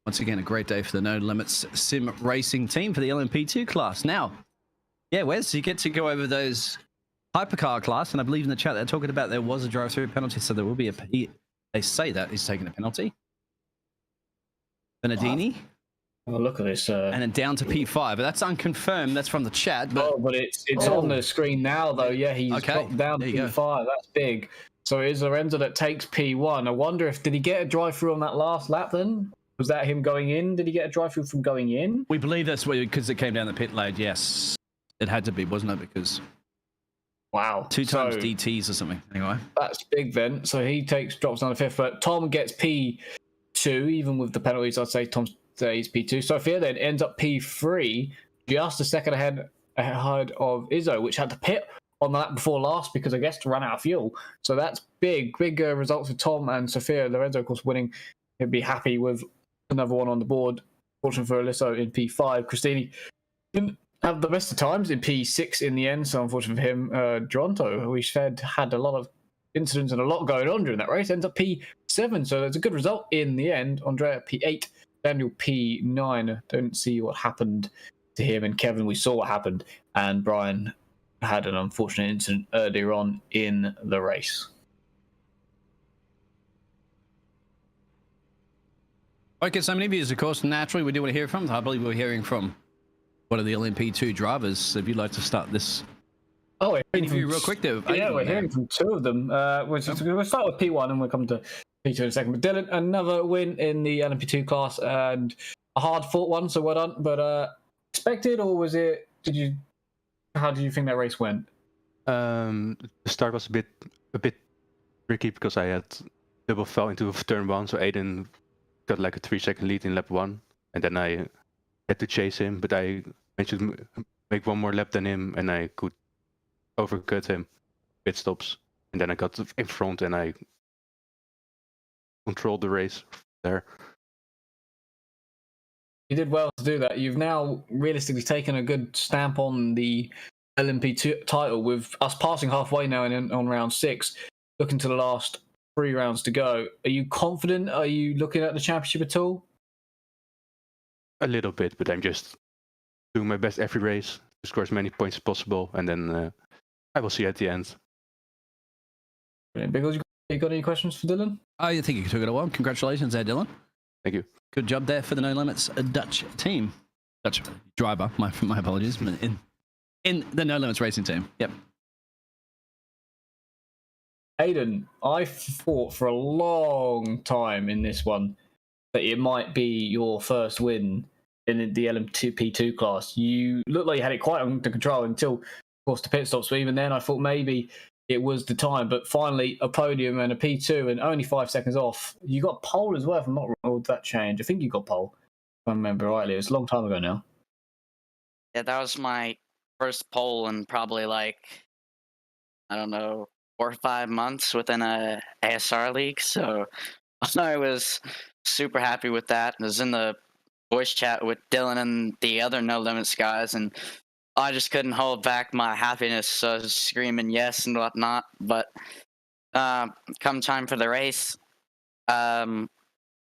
Once again, a great day for the No Limits Sim Racing team for the LMP2 class. Now, yeah, Wes, you get to go over those hypercar class, and I believe in the chat they're talking about there was a drive-through penalty, so there will be they say that he's taking a penalty. Bernardini. Oh, look at this. And then down to P5, but that's unconfirmed. That's from the chat. But it's on the screen now, though. Yeah, he's got down to P5. That's big. So it is Lorenzo that takes P1. I wonder did he get a drive-through on that last lap then? Was that him going in? Did he get a drive-through from going in? We believe that's because it came down the pit lane, yes. It had to be, wasn't it? Because... Wow. 2 times DTs or something, anyway. That's big then. So he drops down to 5th, but Tom gets P2, even with the penalties. I'd say Tom stays P2. Sophia then ends up P3, just a second ahead of Izzo, which had to pit on the lap before last because I guess to run out of fuel. So that's big results for Tom and Sophia. Lorenzo, of course, winning. He'd be happy with another one on the board. Fortunate for Alysso in P5. Christini didn't have the best of times in P6 in the end, so unfortunate for him. Toronto, who we said had a lot of incidents and a lot going on during that race, ends up P7, so it's a good result in the end. Andrea P8, Daniel P9. Don't see what happened to him, and Kevin, we saw what happened, and Brian had an unfortunate incident earlier on in the race. Okay, so many viewers, of course, naturally we do want to hear from. I believe we're hearing from one of the LMP2 drivers. If you'd like to start this interview real quick, though. Yeah, we're hearing from two of them. We'll start with P1 and we'll come to P2 in a second. But Dylan, another win in the LMP2 class and a hard-fought one, so well done. But expected, or was it? How did you think that race went? The start was a bit tricky because I had double fell into turn 1, so Aiden got like a 3-second lead in lap 1, and then I had to chase him, but I managed to make one more lap than him, and I could overcut him pit stops, and then I got in front and I controlled the race there. You did well to do that. You've now realistically taken a good stamp on the LMP2 title, with us passing halfway now on round 6, looking to the last 3 rounds to go. Are you confident? Are you looking at the championship at all? A little bit, but I'm just doing my best every race to score as many points as possible, and then I will see at the end. Because you got any questions for Dylan? I think you took it away. Congratulations there, Dylan. Thank you. Good job there for the No Limits Dutch team. Dutch driver, my apologies. In the No Limits racing team. Yep. Aiden, I thought for a long time in this one that it might be your first win in the LMP2 class. You looked like you had it quite under control until, of course, the pit stops. But even then, I thought maybe it was the time. But finally, a podium and a P2 and only 5 seconds off. You got pole as well, if I'm not wrong. Or did that change? I think you got pole, if I remember rightly. It was a long time ago now. Yeah, that was my first pole in probably like, I don't know, 4 or 5 months within a ASR league. So I was super happy with that. I was in the voice chat with Dylan and the other No Limits guys, and I just couldn't hold back my happiness. So I was screaming yes and whatnot. But come time for the race,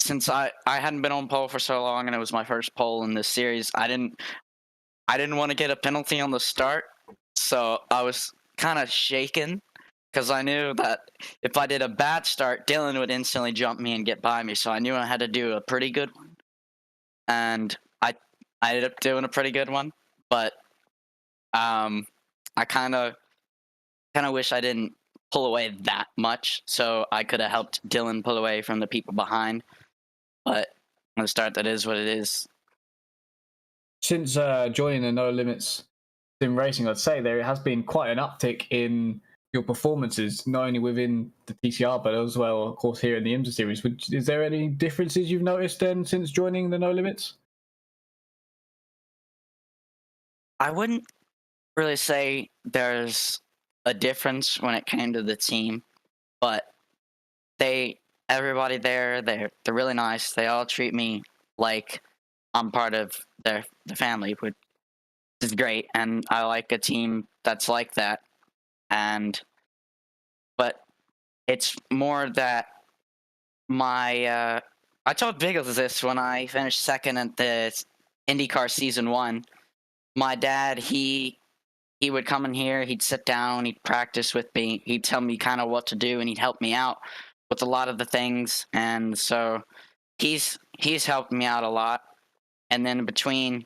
since I hadn't been on pole for so long and it was my first pole in this series, I didn't want to get a penalty on the start. So I was kind of shaken, because I knew that if I did a bad start, Dylan would instantly jump me and get by me. So I knew I had to do a pretty good one. And I ended up doing a pretty good one. But I kind of wish I didn't pull away that much, so I could have helped Dylan pull away from the people behind. But on the start, that is what it is. Since joining the No Limits sim racing, I'd say there has been quite an uptick in your performances, not only within the TCR, but as well, of course, here in the IMSA series. Is there any differences you've noticed then since joining the No Limits? I wouldn't really say there's a difference when it came to the team, but everybody there, they're really nice. They all treat me like I'm part of the family, which is great, and I like a team that's like that. But it's more that I told Biggles this when I finished second at the IndyCar Season 1. My dad, he would come in here, he'd sit down, he'd practice with me, he'd tell me kind of what to do, and he'd help me out with a lot of the things. And so he's helped me out a lot. And then between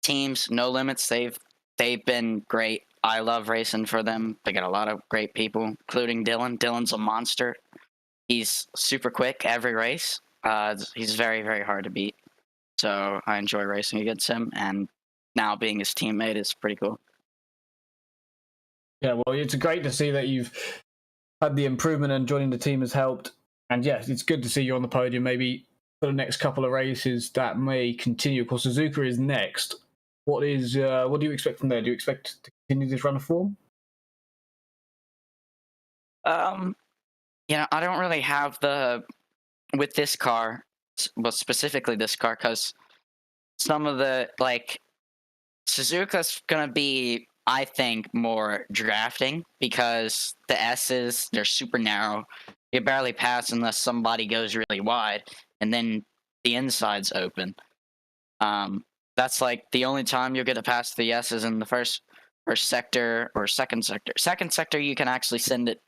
teams, No Limits, they've been great. I love racing for them. They got a lot of great people, including Dylan. Dylan's a monster. He's super quick every race. He's very, very hard to beat. So I enjoy racing against him, and now being his teammate is pretty cool. Yeah, well, it's great to see that you've had the improvement and joining the team has helped. And yes, it's good to see you on the podium. Maybe for the next couple of races that may continue. Of course, Suzuka is next. What do you expect from there? Do you expect to continue this run of form? I don't really have with this car, but specifically this car, because some of the like Suzuka's gonna be, I think, more drafting because the S's, they're super narrow. You barely pass unless somebody goes really wide, and then the inside's open. That's like the only time you'll get to pass the S's in the first sector or second sector. Second sector, you can actually send it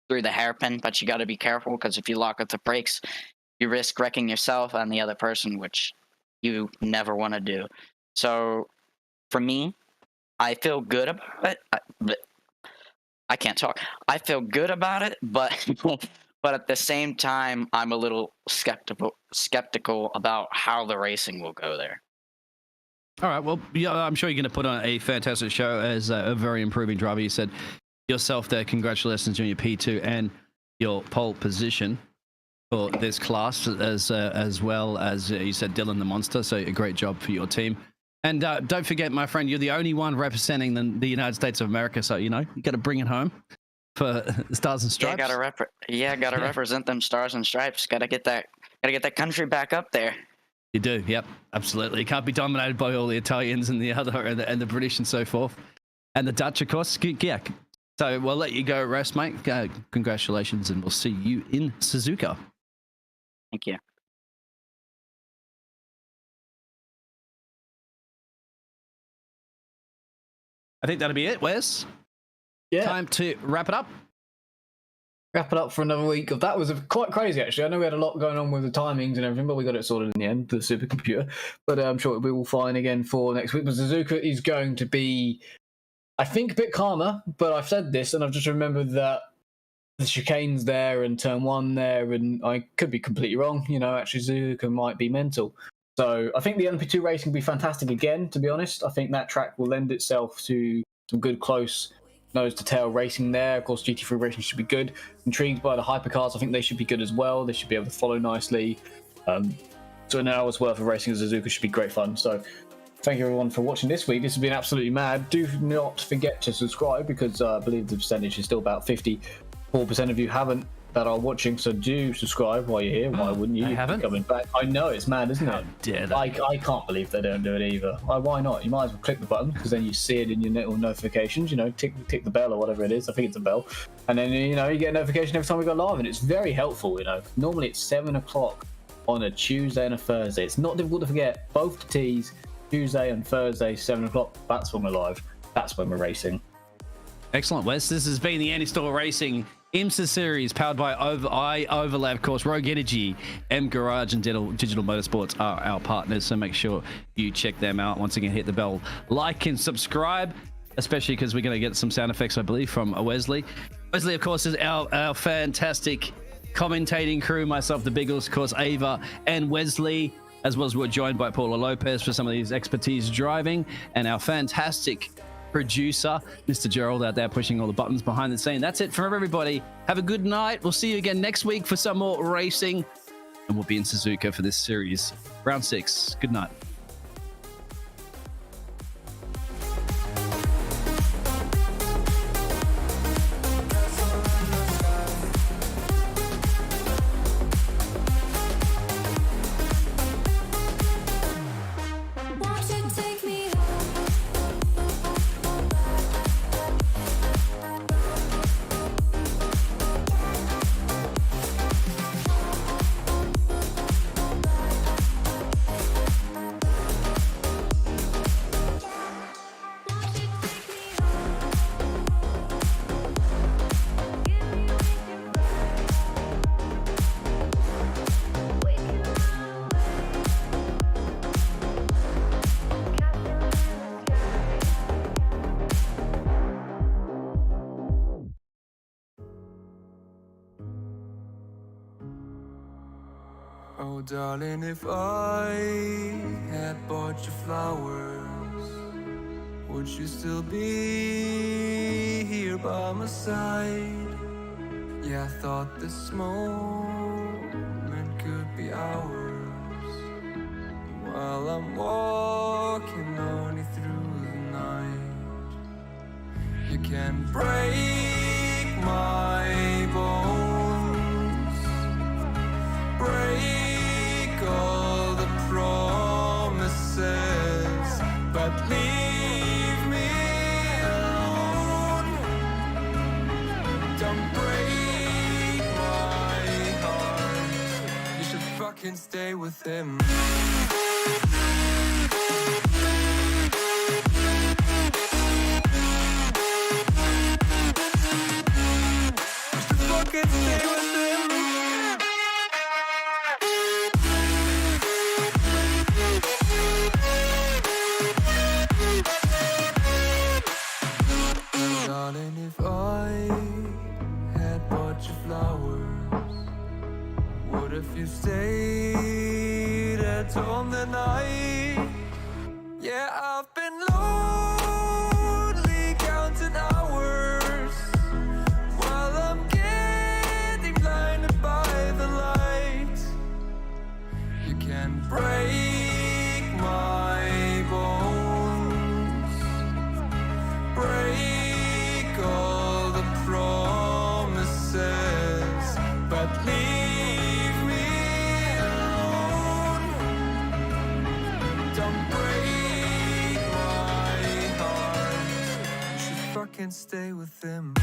through the hairpin, but you got to be careful because if you lock up the brakes, you risk wrecking yourself and the other person, which you never want to do. So for me, I feel good about it. I can't talk. I feel good about it, but but at the same time, I'm a little skeptical about how the racing will go there. All right. Well, yeah, I'm sure you're going to put on a fantastic show as a very improving driver. You said yourself there. Congratulations on your P2 and your pole position for this class, as well as you said, Dylan the Monster. So a great job for your team. And don't forget, my friend, you're the only one representing the United States of America. So you got to bring it home for Stars and Stripes. Yeah, gotta represent them Stars and Stripes. Gotta get that country back up there. You do, yep, absolutely. You can't be dominated by all the Italians and the British and so forth, and the Dutch, of course. Yeah. So we'll let you go rest, mate. Congratulations, and we'll see you in Suzuka. Thank you. I think that'll be it, Wes. Yeah. Time to wrap it up. Wrap it up for another week of that. Was quite crazy, actually. I know we had a lot going on with the timings and everything, but we got it sorted in the end, the supercomputer. But I'm sure we will fine again for next week. But Suzuka is going to be, I think, a bit calmer. But I've said this, and I've just remembered that the chicane's there and turn one there, and I could be completely wrong. Actually, Suzuka might be mental. So I think the LMP2 racing will be fantastic again, to be honest. I think that track will lend itself to some good close nose-to-tail racing there. Of course, GT3 racing should be good. Intrigued by the hypercars. I think they should be good as well. They should be able to follow nicely. So an hour's worth of racing at Suzuka should be great fun. So thank you everyone for watching this week. This has been absolutely mad. Do not forget to subscribe because I believe the percentage is still about 54% of you haven't that are watching. So do subscribe while you're here. Why wouldn't you? I haven't. Coming back. I know it's mad, isn't it? Dare they? I can't believe they don't do it either. Why not? You might as well click the button because then you see it in your little notifications. Tick the bell or whatever it is. I think it's a bell, and then you get a notification every time we go live, and it's very helpful. Normally it's 7 o'clock on a Tuesday and a Thursday. It's not difficult to forget. Both the T's, Tuesday and Thursday, 7 o'clock. That's when we're live. That's when we're racing. Excellent, Wes. This has been the Anti-Store Racing IMSA series powered by iOverlay, of course. Rogue Energy, M Garage, and Digital Motorsports are our partners, so make sure you check them out. Once again, hit the bell, like and subscribe, especially because we're going to get some sound effects, I believe, from Wesley. Wesley, of course, is our fantastic commentating crew. Myself, the Biggles, of course, Ava and Wesley, as well as we're joined by Paula Lopez for some of these expertise driving, and our fantastic producer, Mr. Gerald, out there pushing all the buttons behind the scene. That's it from everybody. Have a good night. We'll see you again next week for some more racing, and we'll be in Suzuka for this series. Round 6. Good night. Oh, darling, if I had bought you flowers, would you still be here by my side? Yeah, I thought this moment could be ours, while I'm walking on you through the night. You can break my bones, break all but leave me alone. Don't break my heart. You should fucking stay with him. Fucking stay with him. Darling, if I had bought you flowers, what if you stayed at home that night? Yeah, I've been lonely counting hours while I'm getting blinded by the light. You can break my bones, break all the promises, but leave me alone. Don't break my heart. You should fucking stay with him.